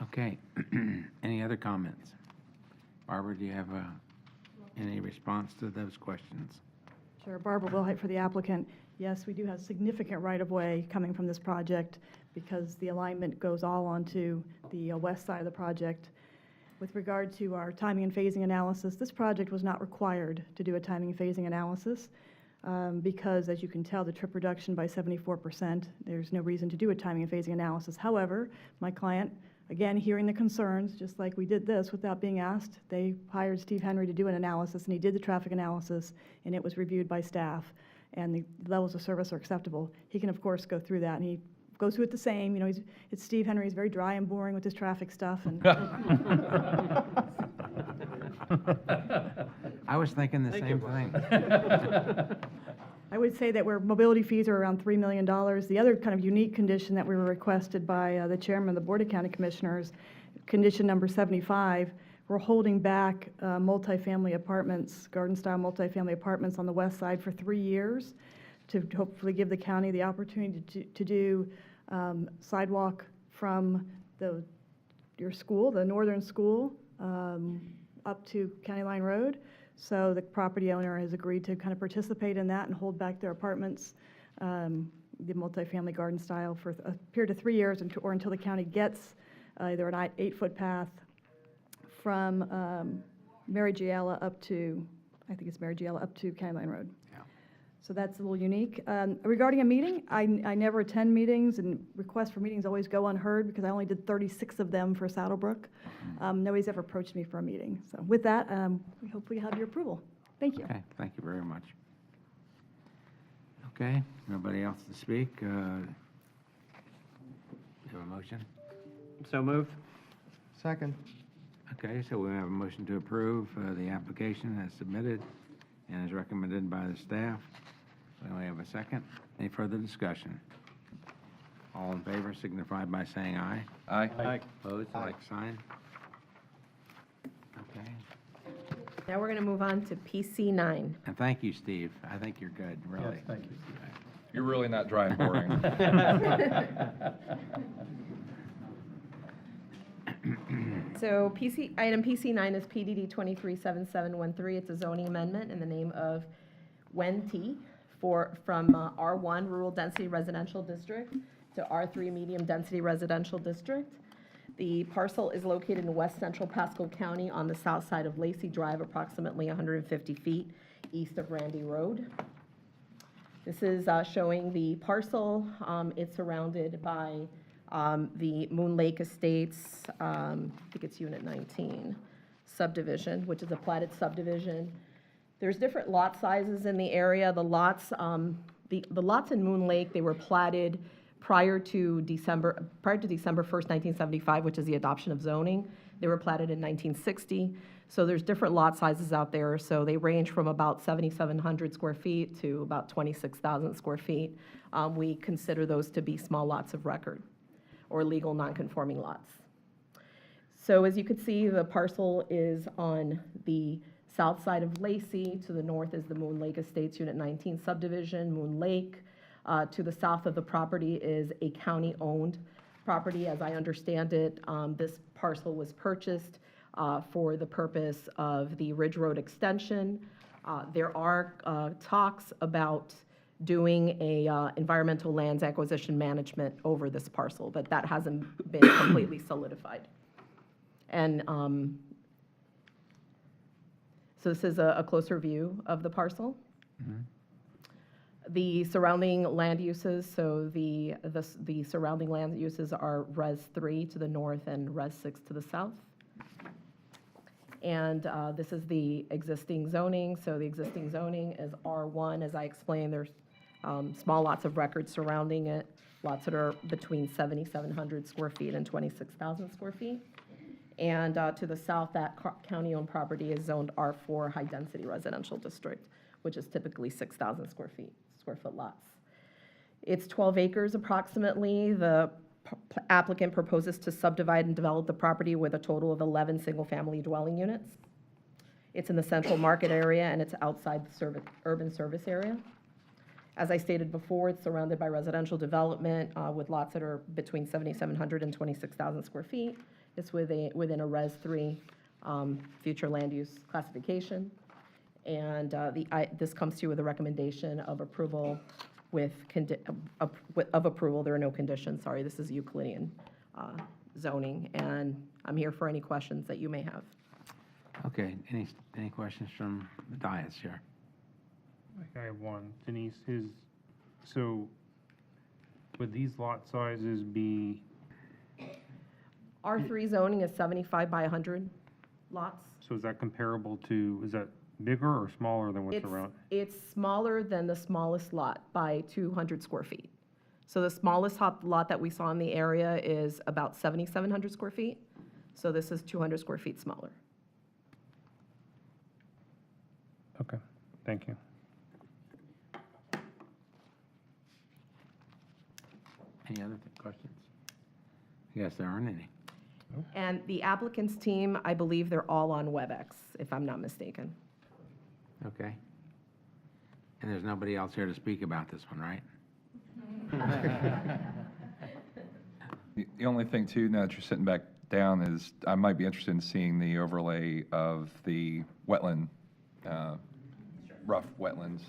Okay, any other comments? Barbara, do you have any response to those questions? Sure, Barbara Wilhite for the applicant. Yes, we do have significant right-of-way coming from this project because the alignment goes all onto the west side of the project. With regard to our timing and phasing analysis, this project was not required to do a timing and phasing analysis because, as you can tell, the trip reduction by 74%, there's no reason to do a timing and phasing analysis. However, my client, again, hearing the concerns, just like we did this without being asked, they hired Steve Henry to do an analysis, and he did the traffic analysis, and it was reviewed by staff, and the levels of service are acceptable. He can, of course, go through that, and he goes through it the same. It's Steve Henry. He's very dry and boring with his traffic stuff. And I was thinking the same thing. I would say that where mobility fees are around $3 million, the other kind of unique condition that we were requested by the chairman of the Board of County Commissioners, condition number 75, we're holding back multifamily apartments, garden-style multifamily apartments on the west side for 3 years to hopefully give the county the opportunity to do sidewalk from your school, the northern school, up to County Line Road. So the property owner has agreed to kind of participate in that and hold back their apartments, the multifamily garden style, for a period of 3 years or until the county gets either an 8-foot path from Mary Giella up to, I think it's Mary Giella up to County Line Road. Yeah. So that's a little unique. Regarding a meeting, I never attend meetings, and requests for meetings always go unheard because I only did 36 of them for Saddlebrook. Nobody's ever approached me for a meeting. So with that, we hopefully have your approval. Thank you. Okay, thank you very much. Okay, nobody else to speak? You have a motion? So moved. Second. Okay, so we have a motion to approve the application as submitted and as recommended by the staff. We only have a second. Any further discussion? All in favor signify by saying aye. Aye. Aye. Opposed, Aye. like sign. Okay. Now we're going to move on to PC 9. And thank you, Steve. I think you're good, really. Yes, thank you. You're really not dry and boring. So item PC 9 is PDD 237713. It's a zoning amendment in the name of Wen T from R1 Rural Density Residential District to R3 Medium Density Residential District. The parcel is located in west central Pasco County on the south side of Lacey Drive, approximately 150 feet east of Randy Road. This is showing the parcel. It's surrounded by the Moon Lake Estates, I think it's Unit 19. subdivision, which is a platted subdivision. There's different lot sizes in the area. The lots in Moon Lake, they were platted prior to December 1st, 1975, which is the adoption of zoning. They were platted in 1960. So there's different lot sizes out there. So they range from about 7,700 square feet to about 26,000 square feet. We consider those to be small lots of record or legal non-conforming lots. So as you can see, the parcel is on the south side of Lacey. To the north is the Moon Lake Estates Unit 19 subdivision, Moon Lake. To the south of the property is a county-owned property. As I understand it, this parcel was purchased for the purpose of the Ridge Road extension. There are talks about doing a environmental lands acquisition management over this parcel, but that hasn't been completely solidified. And so this is a closer view of the parcel. The surrounding land uses, so the surrounding land uses are Res 3 to the north and Res 6 to the south. And this is the existing zoning. So the existing zoning is R1. As I explained, there's small lots of record surrounding it, lots that are between 7,700 square feet and 26,000 square feet. And to the south, that county-owned property is zoned R4 high-density residential district, which is typically 6,000 square foot lots. It's 12 acres approximately. The applicant proposes to subdivide and develop the property with a total of 11 single-family dwelling units. It's in the central market area, and it's outside the urban service area. As I stated before, it's surrounded by residential development with lots that are between 7,700 and 26,000 square feet. It's within a Res 3 future land use classification. And this comes to you with a recommendation of approval of approval. There are no conditions, sorry. This is Euclidean zoning, and I'm here for any questions that you may have. Okay, any questions from the dais here? I have one. Denise, so would these lot sizes be, R3 zoning is 75 by 100 lots. so is that comparable to, is that bigger or smaller than what's around? It's smaller than the smallest lot by 200 square feet. So the smallest lot that we saw in the area is about 7,700 square feet. So this is 200 square feet smaller. Okay, thank you. Any other questions? I guess there aren't any. And the applicant's team, I believe they're all on WebEx, if I'm not mistaken. Okay. And there's nobody else here to speak about this one, right? The only thing too, now that you're sitting back down, is I might be interested in seeing the overlay of the wetland, rough wetlands.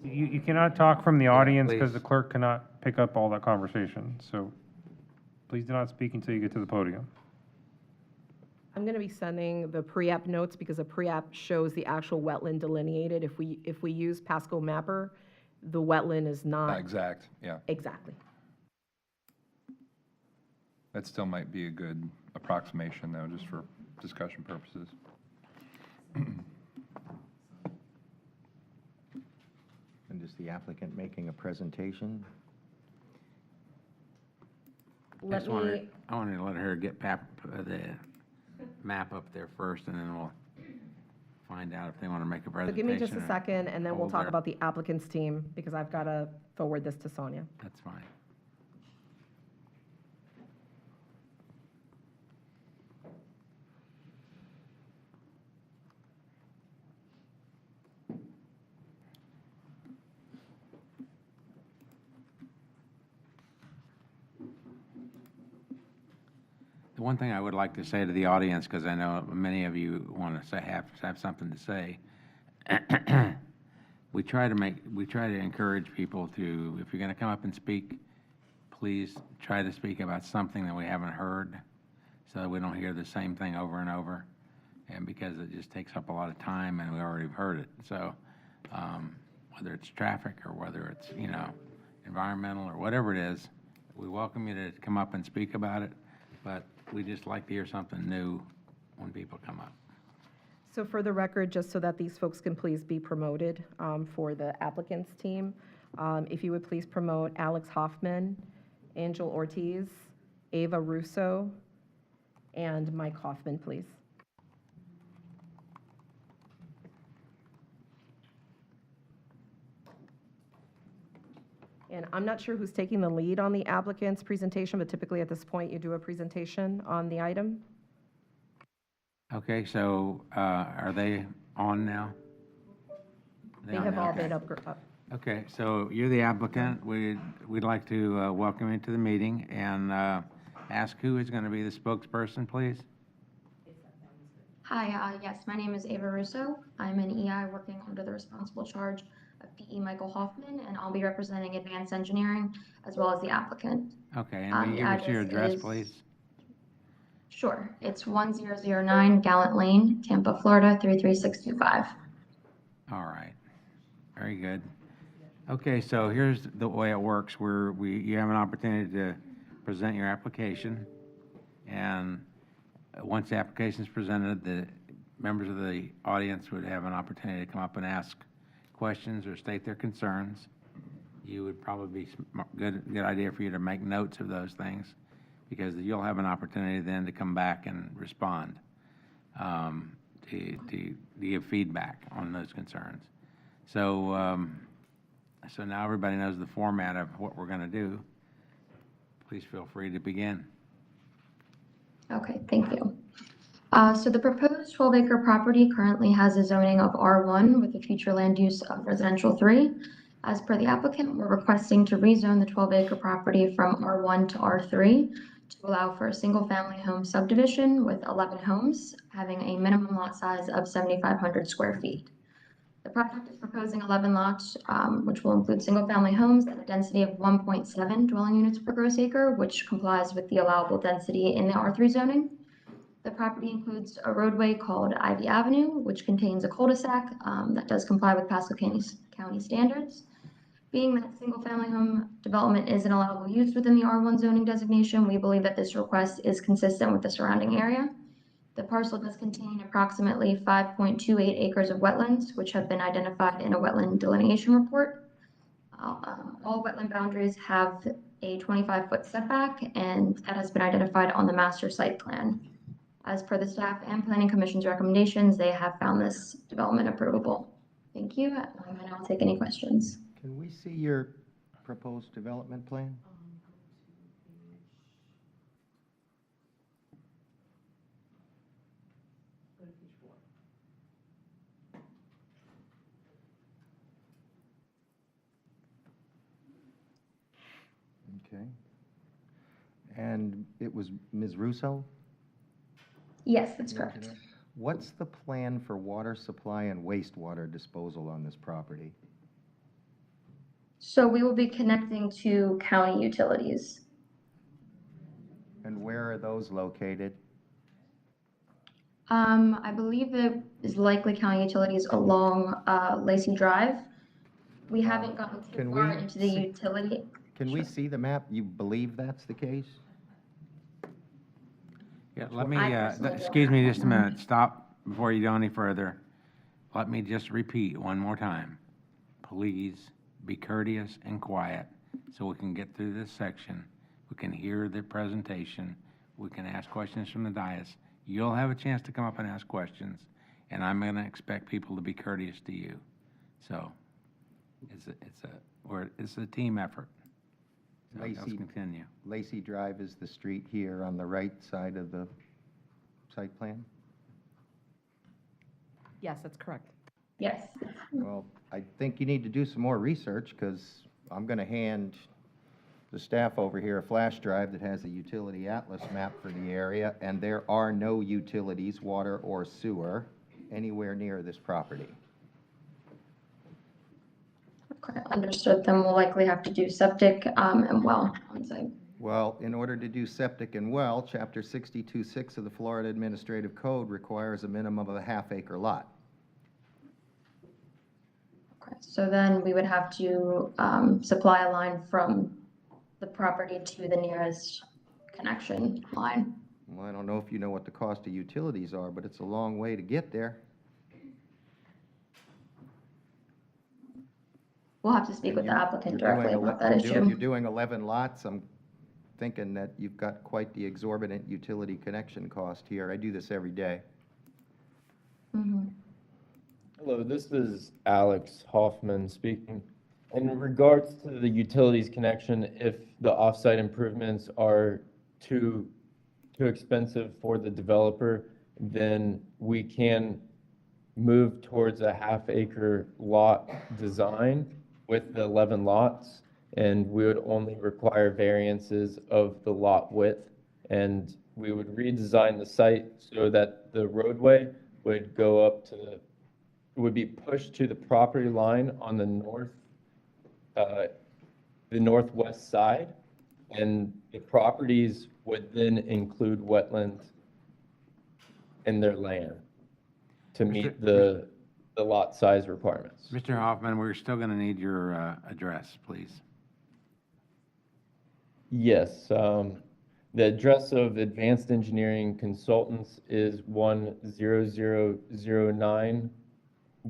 You cannot talk from the audience because please. the clerk cannot pick up all that conversation. So please do not speak until you get to the podium. I'm going to be sending the pre-app notes because the pre-app shows the actual wetland delineated. If we use Pasco Mapper, the wetland is not Exact, yeah. exactly. That still might be a good approximation though, just for discussion purposes. And is the applicant making a presentation? Let me, I wanted to let her get the map up there first, and then we'll find out if they want to make a so presentation. give me just a or second, and then we'll hold talk their- about the applicant's team because I've got to forward this to Sonia. That's fine. The one thing I would like to say to the audience, because I know many of you want to have something to say, we try to encourage people to, if you're going to come up and speak, please try to speak about something that we haven't heard, so that we don't hear the same thing over and over, and because it just takes up a lot of time, and we already heard it. So whether it's traffic or whether it's, environmental, or whatever it is, we welcome you to come up and speak about it, but we just like to hear something new when people come up. So for the record, just so that these folks can please be promoted for the applicants team, if you would please promote Alex Hoffman, Angel Ortiz, Ava Russo, and Mike Hoffman, please. And I'm not sure who's taking the lead on the applicant's presentation, but typically at this point, you do a presentation on the item. Okay, so are they on now? They have all Okay. been up. Okay, so you're the applicant. We'd like to welcome you to the meeting and ask who is going to be the spokesperson, please? Hi, yes, my name is Ava Russo. I'm an EI working under the responsible charge of PE Michael Hoffman, and I'll be representing Advanced Engineering as well as the applicant. Okay, and will you The give us your address address, is- please? Sure, it's 1009 Gallant Lane, Tampa, Florida, 33625. All right, very good. Okay, so here's the way it works, where you have an opportunity to present your application, and once the application is presented, the members of the audience would have an opportunity to come up and ask questions or state their concerns. You would probably be good idea for you to make notes of those things, because you'll have an opportunity then to come back and respond, to give feedback on those concerns. So, so now everybody knows the format of what we're going to do. Please feel free to begin. Okay, thank you. So the proposed 12-acre property currently has a zoning of R1 with a future land use of residential 3. As per the applicant, we're requesting to rezone the 12-acre property from R1 to R3 to allow for a single-family home subdivision with 11 homes, having a minimum lot size of 7,500 square feet. The project is proposing 11 lots, which will include single-family homes at a density of 1.7 dwelling units per gross acre, which complies with the allowable density in the R3 zoning. The property includes a roadway called Ivy Avenue, which contains a cul-de-sac that does comply with Pasco County standards. Being that single-family home development is an allowable use within the R1 zoning designation, we believe that this request is consistent with the surrounding area. The parcel does contain approximately 5.28 acres of wetlands, which have been identified in a wetland delineation report. All wetland boundaries have a 25-foot setback, and that has been identified on the master site plan. As per the staff and planning commission's recommendations, they have found this development approvable. Thank you, and I'll take any questions. Can we see your proposed development plan? Okay. And it was Ms. Russo? Yes, that's correct. What's the plan for water supply and wastewater disposal on this property? So we will be connecting to county utilities. And where are those located? I believe it is likely county utilities along Lacey Drive. We haven't gotten too Can far we into the see- utility. Can we see the map? You believe that's the case? Yeah, let me, I personally excuse don't. me just a minute, stop before you go any further. Let me just repeat one more time. Please be courteous and quiet so we can get through this section. We can hear the presentation. We can ask questions from the dais. You'll have a chance to come up and ask questions, and I'm going to expect people to be courteous to you. So it's a team effort. So let's continue. Lacey Drive is the street here on the right side of the site plan? Yes, that's correct. Yes. Well, I think you need to do some more research, because I'm going to hand the staff over here a flash drive that has a utility atlas map for the area, and there are no utilities, water or sewer, anywhere near this property. Okay, understood. Then we'll likely have to do septic and well on site. Well, in order to do septic and well, Chapter 62.6 of the Florida Administrative Code requires a minimum of a half-acre lot. Okay. So then we would have to supply a line from the property to the nearest connection line. Well, I don't know if you know what the cost of utilities are, but it's a long way to get there. We'll have to speak And with the applicant you're doing directly about that you're issue. doing 11 lots. I'm thinking that you've got quite the exorbitant utility connection cost here. I do this every day. Mhm. Hello, this is Alex Hoffman speaking. In regards to the utilities connection, if the off-site improvements are too expensive for the developer, then we can move towards a half-acre lot design with the 11 lots, and we would only require variances of the lot width, and we would redesign the site so that the roadway would go up to would be pushed to the property line on the northwest side, and the properties would then include wetlands in their land to meet the lot size requirements. Mr. Hoffman, we're still going to need your address, please. Yes, the address of Advanced Engineering Consultants is 10009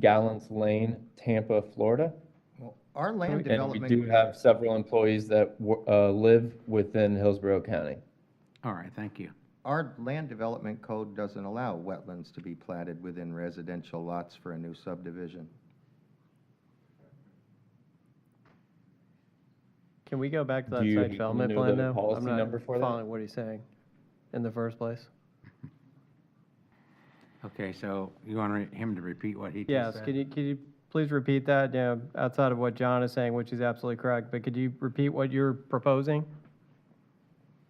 Gallants Lane, Tampa, Florida. Well, our land And we development. do have several employees that live within Hillsborough County. All right, thank you. Our land development code doesn't allow wetlands to be platted within residential lots for a new subdivision. Can we go back to that Do you site development know plan the now? policy I'm not number for that? following what he's saying in the first place. Okay, so you want him to repeat what he just Yes, said? could you please repeat that, outside of what John is saying, which is absolutely correct, but could you repeat what you're proposing?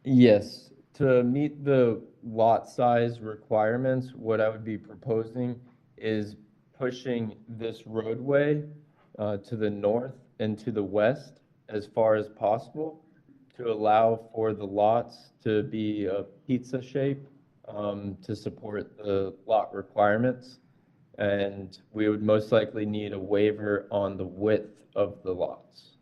Yes, to meet the lot size requirements, what I would be proposing is pushing this roadway to the north and to the west as far as possible to allow for the lots to be a pizza shape to support the lot requirements. And we would most likely need a waiver on the width of the lots.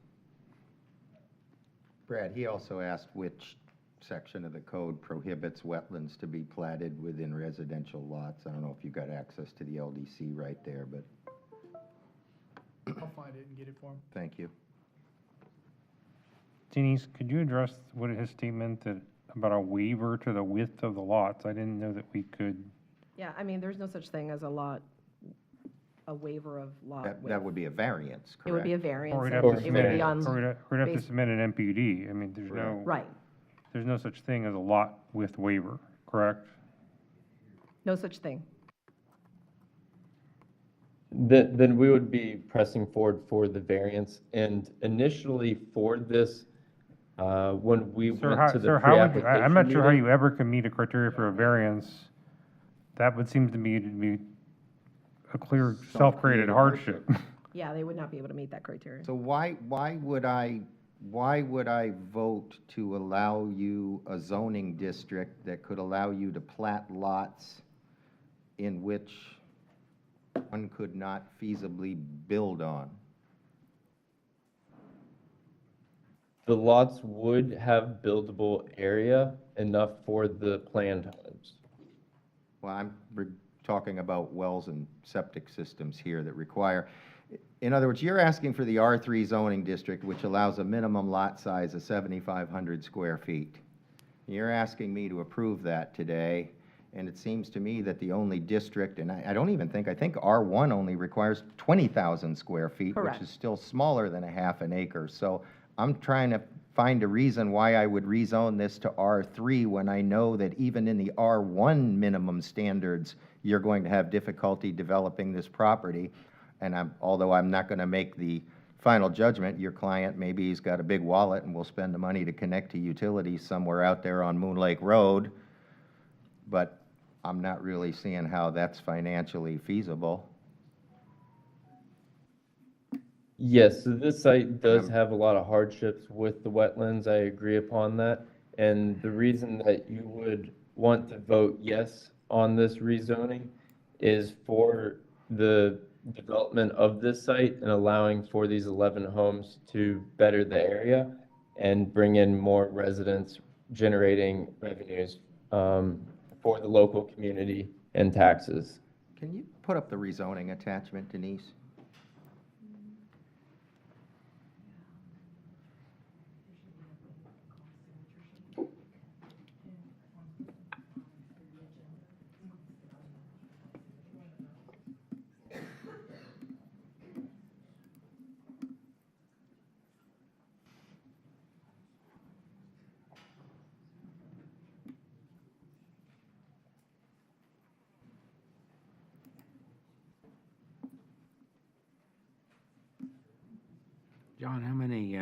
Brad, he also asked which section of the code prohibits wetlands to be platted within residential lots. I don't know if you got access to the LDC right there, but I'll find it and get it for him. thank you. Denise, could you address what his statement that about a waiver to the width of the lots? I didn't know that we could. Yeah, I mean, there's no such thing as a waiver of lot width. That would be a variance, correct? It would be a variance. Or we'd and have to it submit would be on we'd have to base- submit an MPUD. I mean, there's no. Right. There's no such thing as a lot width waiver, correct? No such thing. Then we would be pressing forward for the variance. And initially for this, when we Sir, went to the how would you, pre-application I'm not sure how meeting- you ever can meet a criteria for a variance. That would seem to me to be a clear self-created hardship. Yeah, they would not be able to meet that criteria. So why would I vote to allow you a zoning district that could allow you to plat lots in which one could not feasibly build on? The lots would have buildable area enough for the planned homes. Well, we're talking about wells and septic systems here that require, in other words, you're asking for the R3 zoning district, which allows a minimum lot size of 7,500 square feet. You're asking me to approve that today, and it seems to me that the only district, and I think R1 only requires 20,000 square feet, Correct. which is still smaller than a half an acre. So I'm trying to find a reason why I would rezone this to R3 when I know that even in the R1 minimum standards, you're going to have difficulty developing this property. And although I'm not going to make the final judgment, your client, maybe he's got a big wallet and will spend the money to connect to utilities somewhere out there on Moon Lake Road. But I'm not really seeing how that's financially feasible. Yes, so this site does have a lot of hardships with the wetlands. I agree upon that. And the reason that you would want to vote yes on this rezoning is for the development of this site and allowing for these 11 homes to better the area and bring in more residents, generating revenues for the local community and taxes. Can you put up the rezoning attachment, Denise? John, how many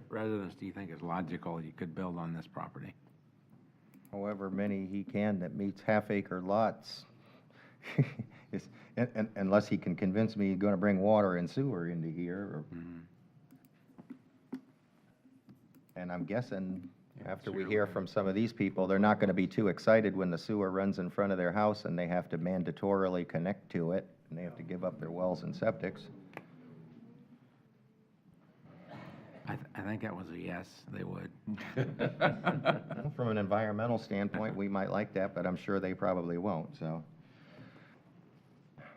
residents do you think is logical you could build on this property? However many he can that meets half-acre lots. Unless he can convince me he's going to bring water and sewer into here. And I'm guessing, after we hear from some of these people, they're not going to be too excited when the sewer runs in front of their house and they have to mandatorily connect to it, and they have to give up their wells and septics. I think that was a yes, they would. From an environmental standpoint, we might like that, but I'm sure they probably won't, so.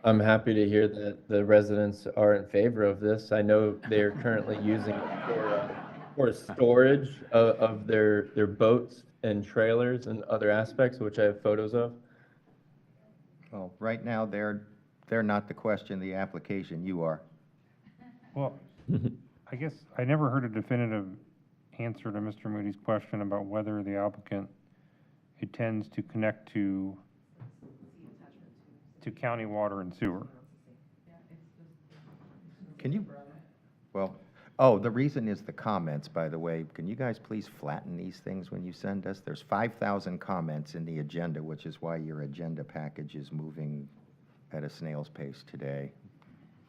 I'm happy to hear that the residents are in favor of this. I know they're currently using it for storage of their boats and trailers and other aspects, which I have photos of. Well, right now, they're not the question, the application, you are. Well, I guess I never heard a definitive answer to Mr. Moody's question about whether the applicant intends to connect to county water and sewer. Can you, well, oh, the reason is the comments, by the way. Can you guys please flatten these things when you send us? There's 5,000 comments in the agenda, which is why your agenda package is moving at a snail's pace today.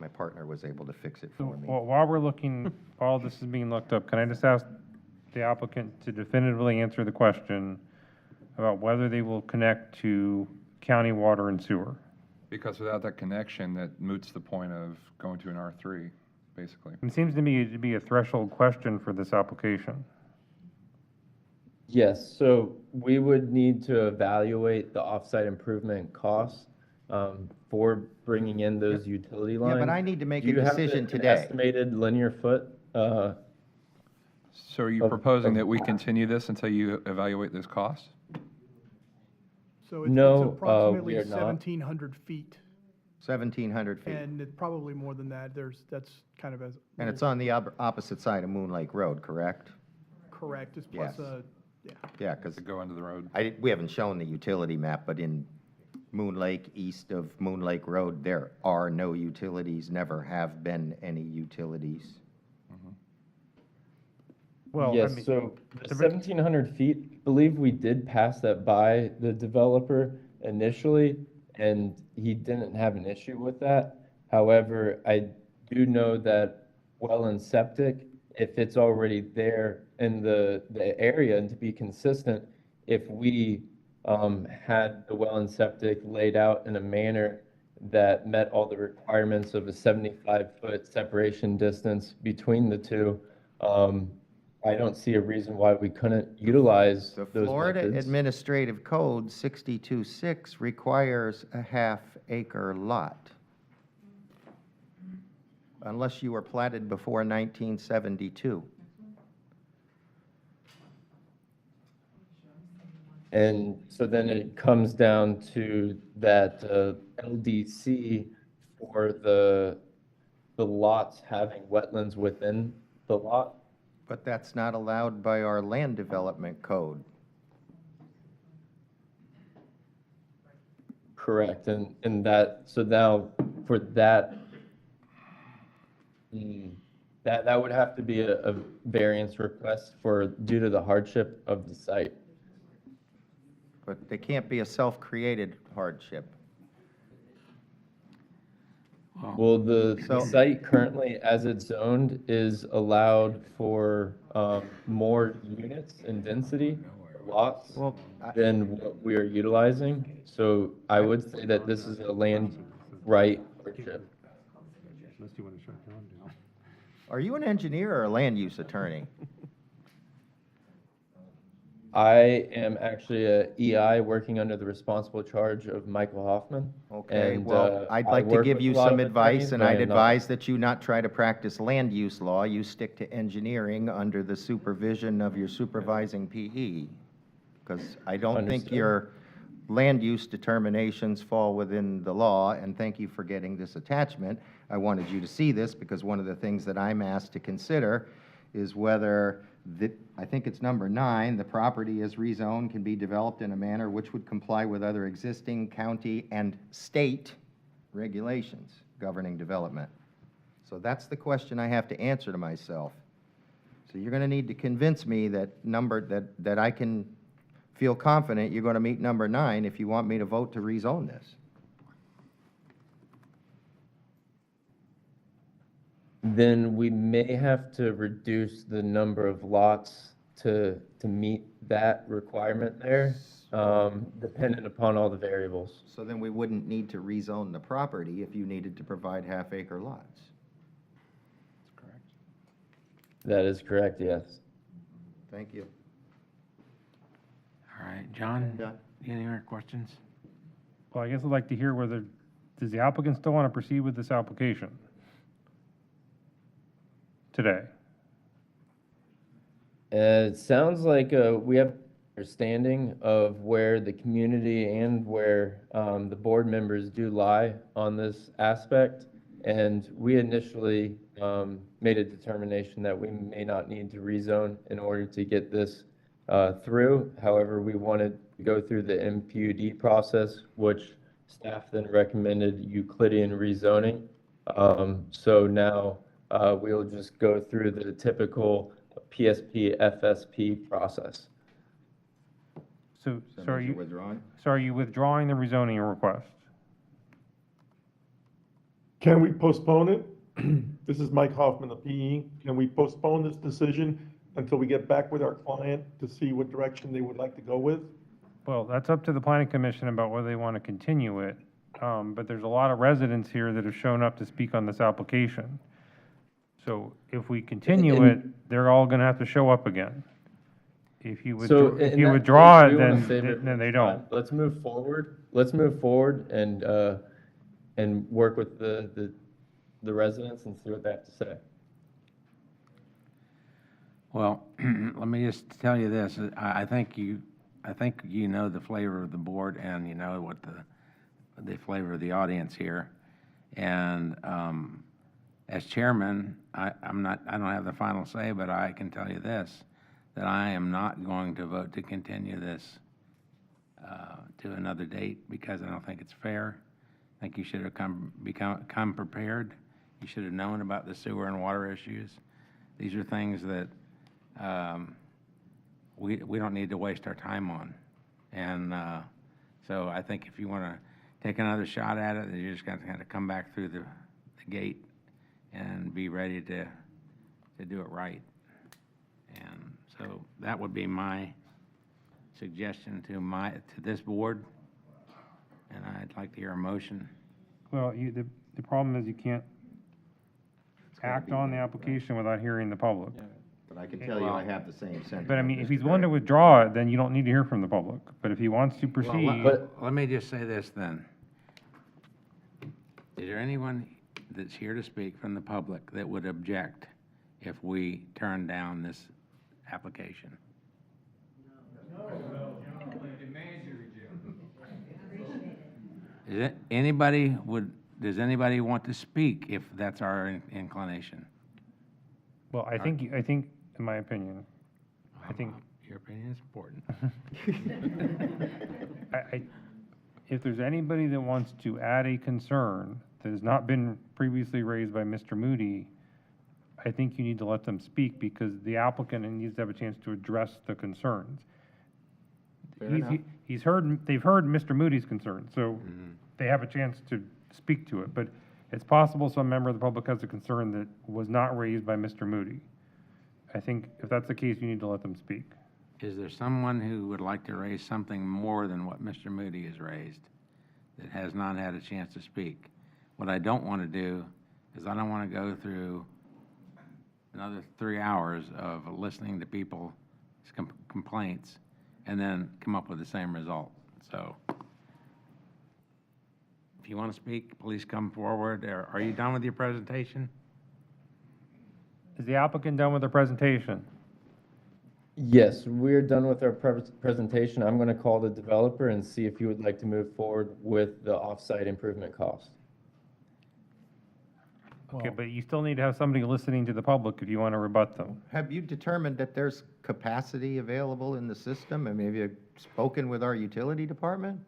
My partner was able to fix it for me. Well, while we're looking, while this is being looked up, can I just ask the applicant to definitively answer the question about whether they will connect to county water and sewer? Because without that connection, that moots the point of going to an R3, basically. It seems to me to be a threshold question for this application. Yes, so we would need to evaluate the offsite improvement costs for bringing in those utility lines. Yeah, but I need to make Do a you have decision an today. estimated linear foot? So are you proposing that we continue this until you evaluate those costs? So No, it's approximately we are not. 1,700 feet, 1,700 feet. and it's probably more than that. That's kind of as. And it's on the opposite side of Moon Lake Road, correct? Correct, it's plus Yes. yeah. Yeah, because To go under the road? we haven't shown the utility map, but in Moon Lake, east of Moon Lake Road, there are no utilities, never have been any utilities. Well, I Yes, mean, so the 1,700 feet, believe we did pass that by the developer initially, and he didn't have an issue with that. However, I do know that well and septic, if it's already there in the area, and to be consistent, if we had the well and septic laid out in a manner that met all the requirements of a 75-foot separation distance between the two, I don't see a reason why we couldn't utilize The those Florida methods. Administrative Code 62.6 requires a half-acre lot, unless you were platted before 1972. And so then it comes down to that LDC for the lots having wetlands within the lot. But that's not allowed by our land development code. Correct, and that, so now for that, that would have to be a variance request due to the hardship of the site. But they can't be a self-created hardship. Well, the So- site currently, as it's zoned, is allowed for more units and density, lots, Well, than what we are utilizing. So I would say that this is a land right hardship. you want to shut your own down. Are you an engineer or a land use attorney? I am actually a EI working under the responsible charge of Michael Hoffman. Okay, and, well, I'd I like to work give with you a lot some of advice, attorneys, and but I I'd am not- advise that you not try to practice land use law. You stick to engineering under the supervision of your supervising PE. Because I don't think Understood. your land use determinations fall within the law, and thank you for getting this attachment. I wanted you to see this because one of the things that I'm asked to consider is whether, I think it's number 9, the property as rezoned can be developed in a manner which would comply with other existing county and state regulations governing development. So that's the question I have to answer to myself. So you're going to need to convince me that I can feel confident you're going to meet number 9 if you want me to vote to rezone this. Then we may have to reduce the number of lots to meet that requirement there, dependent upon all the variables. So then we wouldn't need to rezone the property if you needed to provide half-acre lots. That is correct, yes. Thank you. All right, John, Done. any other questions? Well, I guess I'd like to hear whether, does the applicant still want to proceed with this application today? It sounds like we have understanding of where the community and where the board members do lie on this aspect. And we initially made a determination that we may not need to rezone in order to get this through. However, we wanted to go through the MPUD process, which staff then recommended Euclidean rezoning. So now we'll just go through the typical PSP, FSP process. So That are means you're you, withdrawing? so are you withdrawing the rezoning request? Can we postpone it? This is Mike Hoffman, the PE. Can we postpone this decision until we get back with our client to see what direction they would like to go with? Well, that's up to the planning commission about whether they want to continue it. But there's a lot of residents here that have shown up to speak on this application. So if we continue it, they're all going to have to show up again. If you So if in you that withdraw case, it, we wanna then, save it then they for don't. time. Let's move forward. Let's move forward and work with the residents and see what they have to say. Well, let me just tell you this, I think you know the flavor of the board and you know what the flavor of the audience here. And as chairman, I don't have the final say, but I can tell you this, that I am not going to vote to continue this to another date because I don't think it's fair. I think you should have come prepared. You should have known about the sewer and water issues. These are things that we don't need to waste our time on. And so I think if you want to take another shot at it, then you just got to kind of come back through the gate and be ready to do it right. And so that would be my suggestion to this board. And I'd like to hear a motion. Well, the problem is you can't act on the application without hearing the public. But I can tell you I have the same sentiment. But I mean, if Mr. he's willing to Gregg. withdraw it, then you don't need to hear from the public. But if he wants to proceed, Well, let me just say this then. Is there anyone that's here to speak from the public that would object if we turn down this application? Does anybody want to speak if that's our inclination? well, I think, in my opinion, I think Your opinion is important. if there's anybody that wants to add a concern that has not been previously raised by Mr. Moody, I think you need to let them speak because the applicant needs to have a chance to address the concerns. Fair enough. They've heard Mr. Moody's concerns, so they have a chance to speak to it. But it's possible some member of the public has a concern that was not raised by Mr. Moody. I think if that's the case, you need to let them speak. Is there someone who would like to raise something more than what Mr. Moody has raised that has not had a chance to speak? What I don't want to do because I don't want to go through another 3 hours of listening to people's complaints and then come up with the same result. So if you want to speak, please come forward. Are you done with your presentation? Is the applicant done with the presentation? Yes, we're done with our presentation. I'm going to call the developer and see if you would like to move forward with the off-site improvement cost. Okay, but you still need to have somebody listening to the public if you want to rebut them. Have you determined that there's capacity available in the system? I mean, have you spoken with our utility department?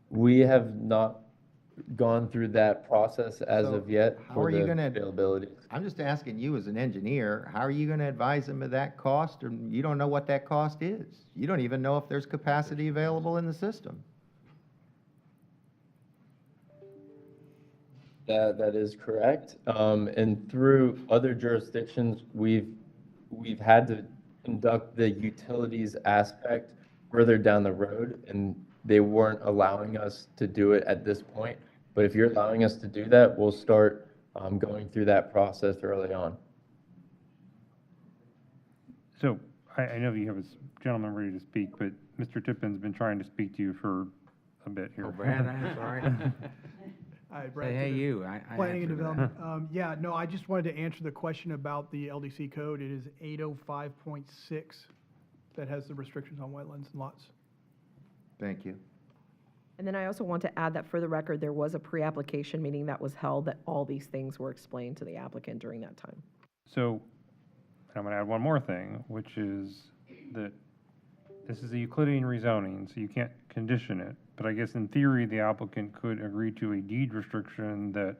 We have not gone through that process as So of yet how for are you the gonna- availability. I'm just asking you as an engineer, how are you going to advise them of that cost? Or you don't know what that cost is. You don't even know if there's capacity available in the system. That is correct. And through other jurisdictions, we've had to conduct the utilities aspect further down the road, and they weren't allowing us to do it at this point. But if you're allowing us to do that, we'll start going through that process early on. So I know you have a gentleman ready to speak, but Mr. Tippin's been trying to speak to you for a bit here. Oh, Brad, I'm sorry. Hi, Brad Say, hey, Tippett, you. Planning and answered that. Development. Yeah, no, I just wanted to answer the question about the LDC code. It is 805.6 that has the restrictions on wetlands and lots. Thank you. And then I also want to add that for the record, there was a pre-application meeting that was held that all these things were explained to the applicant during that time. So I'm going to add one more thing, which is that this is a Euclidean rezoning, so you can't condition it. But I guess in theory, the applicant could agree to a deed restriction that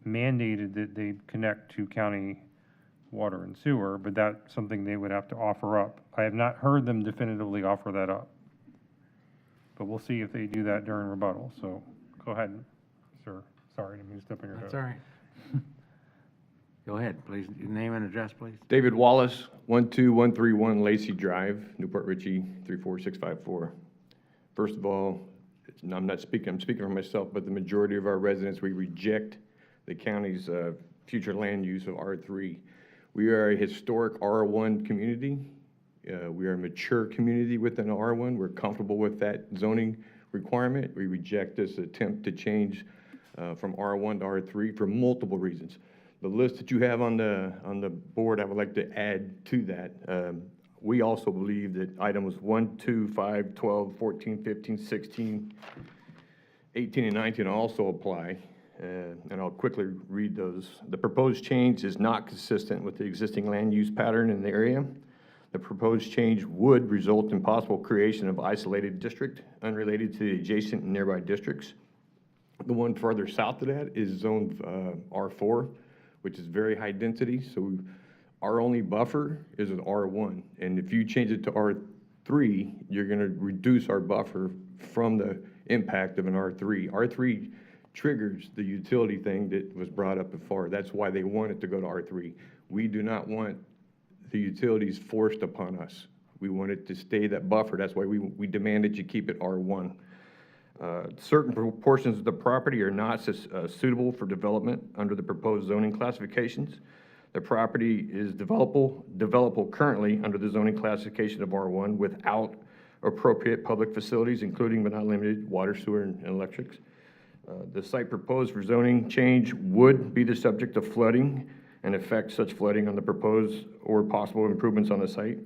mandated that they connect to county water and sewer, but that's something they would have to offer up. I have not heard them definitively offer that up. But we'll see if they do that during rebuttal. So go ahead, sir. Sorry, I didn't mean to step on your toes. That's all right. Go ahead, please. Your name and address, please. David Wallace, 12131 Lacey Drive, Newport Richey, 34654. First of all, I'm speaking for myself, but the majority of our residents, we reject the county's future land use of R3. We are a historic R1 community. We are a mature community within R1. We're comfortable with that zoning requirement. We reject this attempt to change from R1 to R3 for multiple reasons. The list that you have on the board, I would like to add to that. We also believe that items 1, 2, 5, 12, 14, 15, 16, 18, and 19 also apply. And I'll quickly read those. The proposed change is not consistent with the existing land use pattern in the area. The proposed change would result in possible creation of isolated district unrelated to the adjacent and nearby districts. The one farther south of that is zoned R4, which is very high density. So our only buffer is an R1. And if you change it to R3, you're going to reduce our buffer from the impact of an R3. R3 triggers the utility thing that was brought up before. That's why they want it to go to R3. We do not want the utilities forced upon us. We want it to stay that buffer. That's why we demand that you keep it R1. Certain portions of the property are not suitable for development under the proposed zoning classifications. The property is developable currently under the zoning classification of R1 without appropriate public facilities, including but not limited water, sewer, and electrics. The site proposed for zoning change would be the subject of flooding and affect such flooding on the proposed or possible improvements on the site.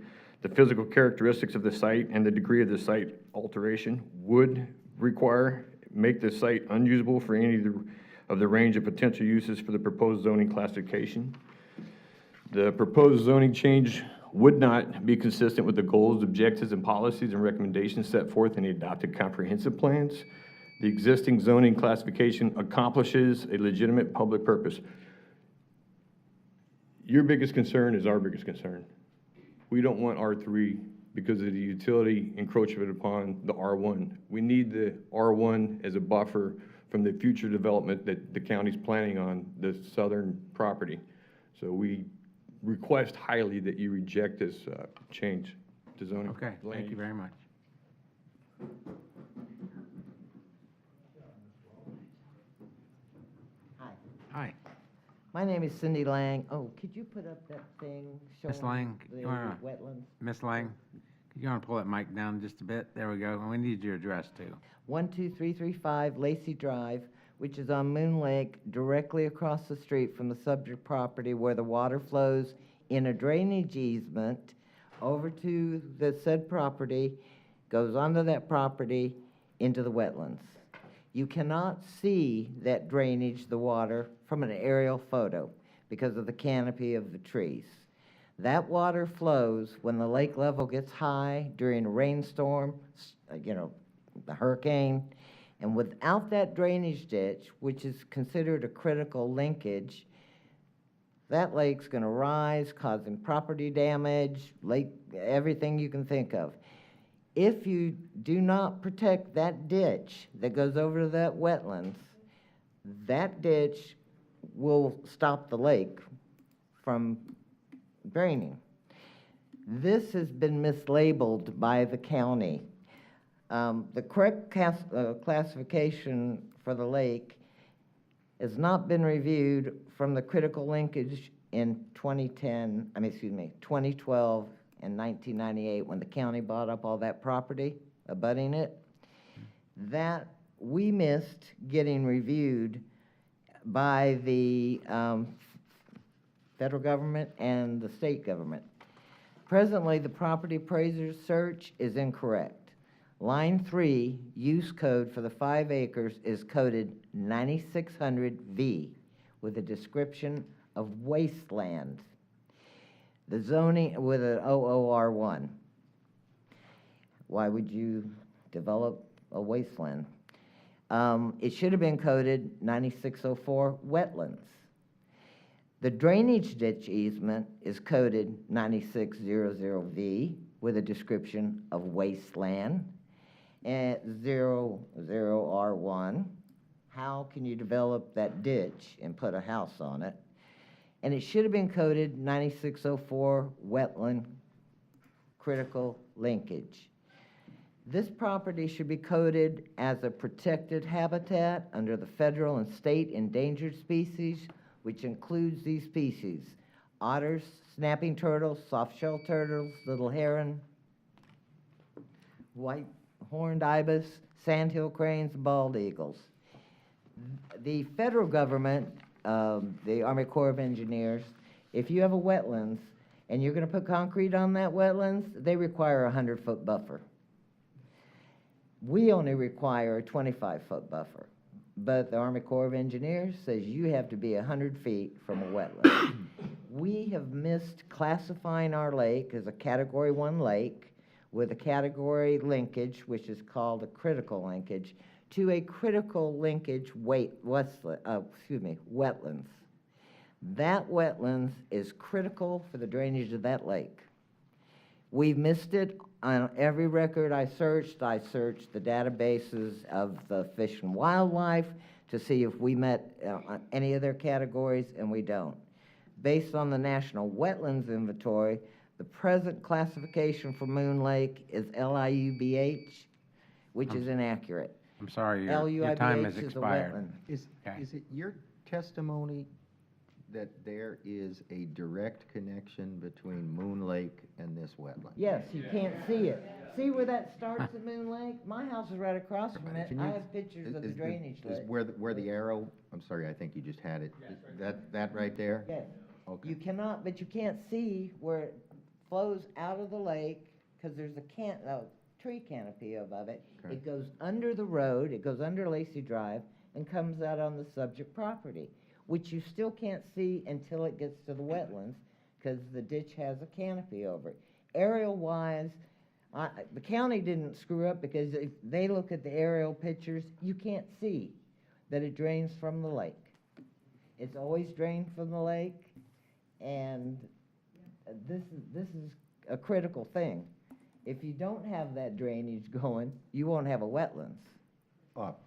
The physical characteristics of the site and the degree of the site alteration would make the site unusable for any of the range of potential uses for the proposed zoning classification. The proposed zoning change would not be consistent with the goals, objectives, and policies and recommendations set forth in the adopted comprehensive plans. The existing zoning classification accomplishes a legitimate public purpose. Your biggest concern is our biggest concern. We don't want R3 because of the utility encroachment upon the R1. We need the R1 as a buffer from the future development that the county's planning on the southern property. So we request highly that you reject this change to zoning. Okay, thank you very much. Hi. My name is Cindy Lang. Oh, could you put up that thing showing Ms. Lang, the you wanna- wetlands? Ms. Lang, could you want to pull that mic down just a bit? There we go. And we need your address too. 12335 Lacey Drive, which is on Moon Lake, directly across the street from the subject property where the water flows in a drainage easement over to the said property, goes onto that property into the wetlands. You cannot see that drainage, the water, from an aerial photo because of the canopy of the trees. That water flows when the lake level gets high during a rainstorm, the hurricane, and without that drainage ditch, which is considered a critical linkage, that lake's going to rise, causing property damage, everything you can think of. If you do not protect that ditch that goes over to that wetlands, that ditch will stop the lake from draining. This has been mislabeled by the county. The correct classification for the lake has not been reviewed from the critical linkage in 2012 and 1998, when the county bought up all that property abutting it. That we missed getting reviewed by the federal government and the state government. Presently, the property appraiser's search is incorrect. Line 3, use code for the 5 acres is coded 9600V with a description of wasteland. The zoning with an OOR1. Why would you develop a wasteland? It should have been coded 9604 wetlands. The drainage ditch easement is coded 9600V with a description of wasteland. At 00R1, how can you develop that ditch and put a house on it? And it should have been coded 9604 wetland critical linkage. This property should be coded as a protected habitat under the federal and state endangered species, which includes these species: otters, snapping turtles, soft-shell turtles, little heron, white horned ibis, sandhill cranes, bald eagles. The federal government, the Army Corps of Engineers, if you have a wetlands and you're going to put concrete on that wetlands, they require a 100-foot buffer. We only require a 25-foot buffer, but the Army Corps of Engineers says you have to be 100 feet from a wetland. We have missed classifying our lake as a Category 1 lake with a category linkage, which is called a critical linkage, to a critical linkage wetlands. That wetlands is critical for the drainage of that lake. We've missed it on every record I searched. I searched the databases of the Fish and Wildlife to see if we met any of their categories, and we don't. Based on the National Wetlands Inventory, the present classification for Moon Lake is LIUBH, which is inaccurate. I'm sorry, your time has expired. Is it your testimony that there is a direct connection between Moon Lake and this wetland? Yes, you can't see it. See where that starts at Moon Lake? My house is right across from it. I have pictures of the drainage Is lake. where the arrow, I'm sorry, I think you just had it. That right there? Yes. Okay. You cannot, but you can't see where it flows out of the lake, because there's a tree canopy above it. Okay. It goes under the road, it goes under Lacey Drive, and comes out on the subject property, which you still can't see until it gets to the wetlands, because the ditch has a canopy over it. Aerial-wise, the county didn't screw up, because if they look at the aerial pictures, you can't see that it drains from the lake. It's always drained from the lake, and this is a critical thing. If you don't have that drainage going, you won't have a wetlands.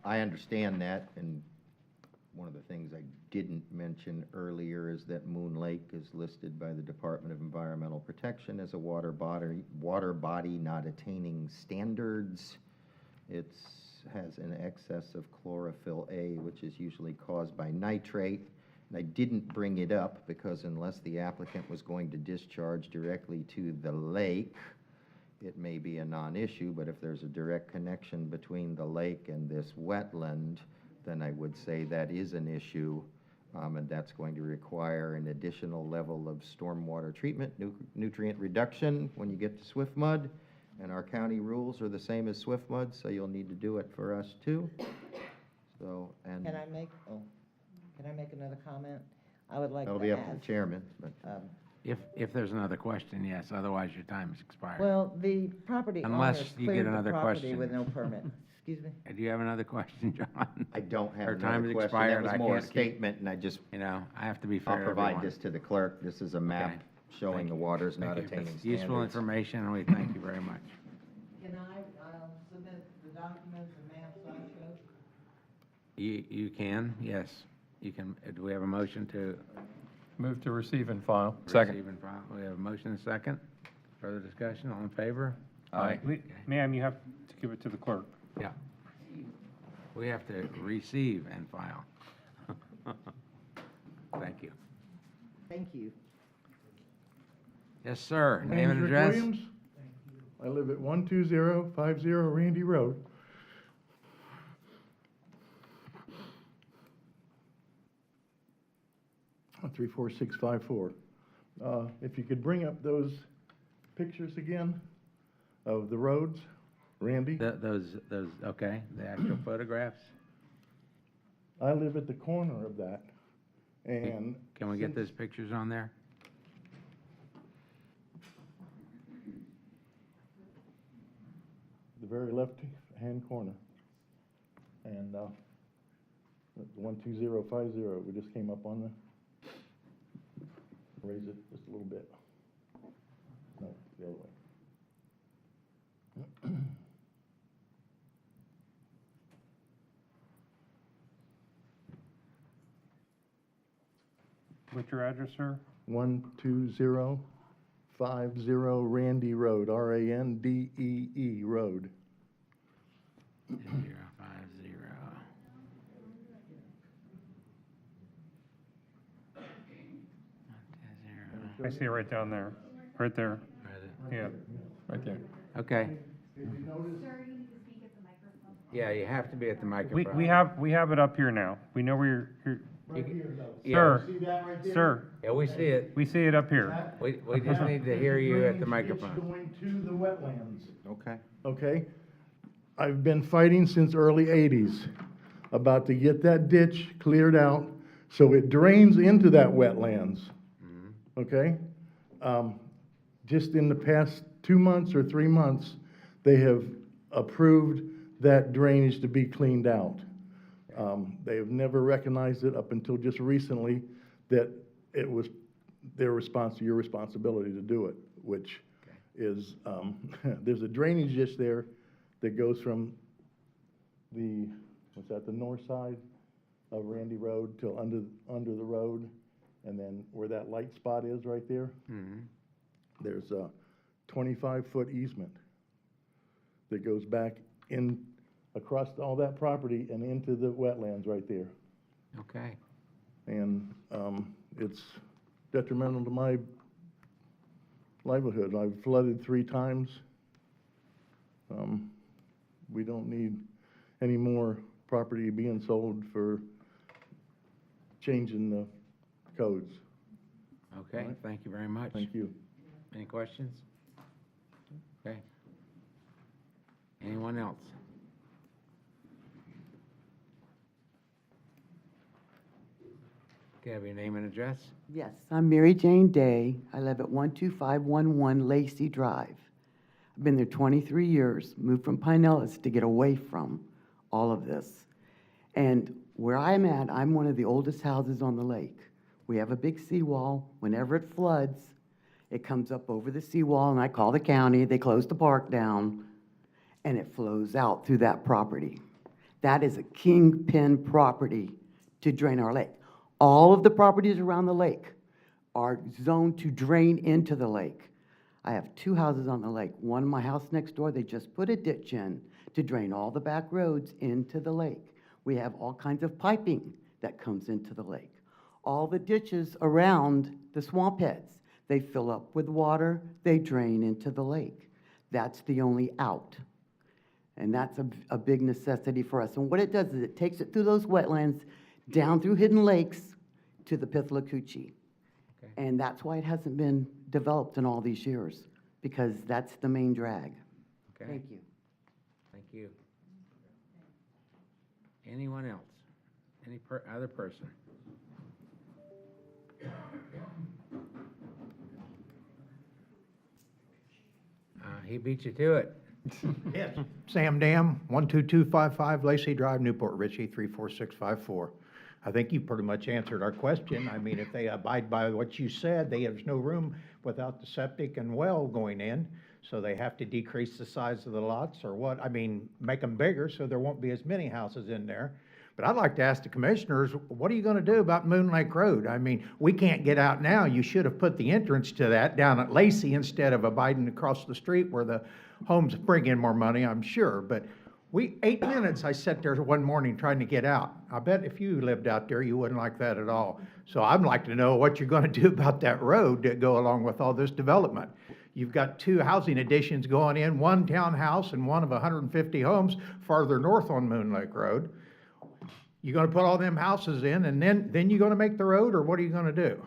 I understand that, and one of the things I didn't mention earlier is that Moon Lake is listed by the Department of Environmental Protection as a water body not attaining standards. It has an excess of chlorophyll A, which is usually caused by nitrate, I didn't bring it up because unless the applicant was going to discharge directly to the lake, it may be a non-issue, but if there's a direct connection between the lake and this wetland, then I would say that is an issue, and that's going to require an additional level of stormwater treatment, nutrient reduction when you get to swift mud, and our county rules are the same as swift mud, so you'll need to do it for us too. So, and Can I make another comment? I would like to that'll ask. be up to the chairman, but. If there's another question, yes, otherwise your time has expired. Well, the property Unless owners you get cleared the another property question. with no permit. Excuse me? Do you have another question, John? I don't have Our another time has question. expired. That I was more a can't keep- statement, and I just, You know, I have to be fair I'll to provide everyone. this to the clerk. This is a map Okay. showing Thank the you. water's not Thank you. attaining That's standards. useful information, and we thank you very much. Can I submit the documents and maps I showed? You can, yes. You can, do we have a motion to Move to receive and file. receive and file? We have a motion and a second. Further discussion, all in favor? Aye. Ma'am, you have to give it to the clerk. Yeah. We have to receive and file. Thank you. Thank you. Yes, sir. My Name and name's Rick address? Williams. I live at 12050 Randy Road. Oh, 34654. If you could bring up those pictures again of the roads, Randy. Those, okay, the actual photographs? I live at the corner of that, and. Can we get since- those pictures on there? The very left-hand corner. And 12050, we just came up on the, raise it just a little bit. No, the other way. What's your address, sir? 12050 Randy Road, Randee Road. 050. I see it right down there, right there. Yeah. Right there. Okay. Sir, you need to speak at the microphone. Yeah, you have to be at the We microphone. we have it up here now. We know where you're, Right here, though. Yeah. sir, See that right there? sir, Yeah, we see it. we see it up here. We just need to hear you at the microphone. It's going to the wetlands. Okay. Okay? I've been fighting since early 80s about to get that ditch cleared out so it drains into that wetlands. Okay? Just in the past 2 months or 3 months, they have approved that drainage to be cleaned out. They have never recognized it up until just recently that it was your responsibility to do it, which is, there's a drainage ditch there that goes from the north side of Randy Road till under the road, and then where that light spot is right there, there's a 25-foot easement that goes back in, across all that property and into the wetlands right there. Okay. And it's detrimental to my livelihood. I've flooded 3 times. We don't need any more property being sold for changing the codes. Okay, thank you very much. Thank you. Any questions? Okay. Anyone else? Okay, have your name and address? Yes, I'm Mary Jane Day. I live at 12511 Lacey Drive. I've been there 23 years, moved from Pinellas to get away from all of this. And where I'm at, I'm one of the oldest houses on the lake. We have a big seawall. Whenever it floods, it comes up over the seawall, and I call the county. They close the park down, and it flows out through that property. That is a kingpin property to drain our lake. All of the properties around the lake are zoned to drain into the lake. I have 2 houses on the lake. One in my house next door, they just put a ditch in to drain all the back roads into the lake. We have all kinds of piping that comes into the lake. all the ditches around the swamp heads, they fill up with water, they drain into the lake. That's the only out. And that's a big necessity for us. And what it does is it takes it through those wetlands, down through hidden lakes to the Pithlakuchi. And that's why it hasn't been developed in all these years, because that's the main drag. Okay. Thank you. Thank you. Anyone else? Any other person? He beat you to it. Yes, Sam Dam, 12255 Lacey Drive, Newport Richey, 34654. I think you pretty much answered our question. I mean, if they abide by what you said, there's no room without the septic and well going in, so they have to decrease the size of the lots or what? I mean, make them bigger so there won't be as many houses in there. But I'd like to ask the commissioners, what are you going to do about Moon Lake Road? I mean, we can't get out now. You should have put the entrance to that down at Lacey instead of abiding across the street where the homes bring in more money, I'm sure. But 8 minutes I sat there one morning trying to get out. I bet if you lived out there, you wouldn't like that at all. So I'd like to know what you're going to do about that road that go along with all this development. You've got 2 housing additions going in, one townhouse and one of 150 homes farther north on Moon Lake Road. You gonna put all them houses in and then you're gonna make the road, or what are you gonna do?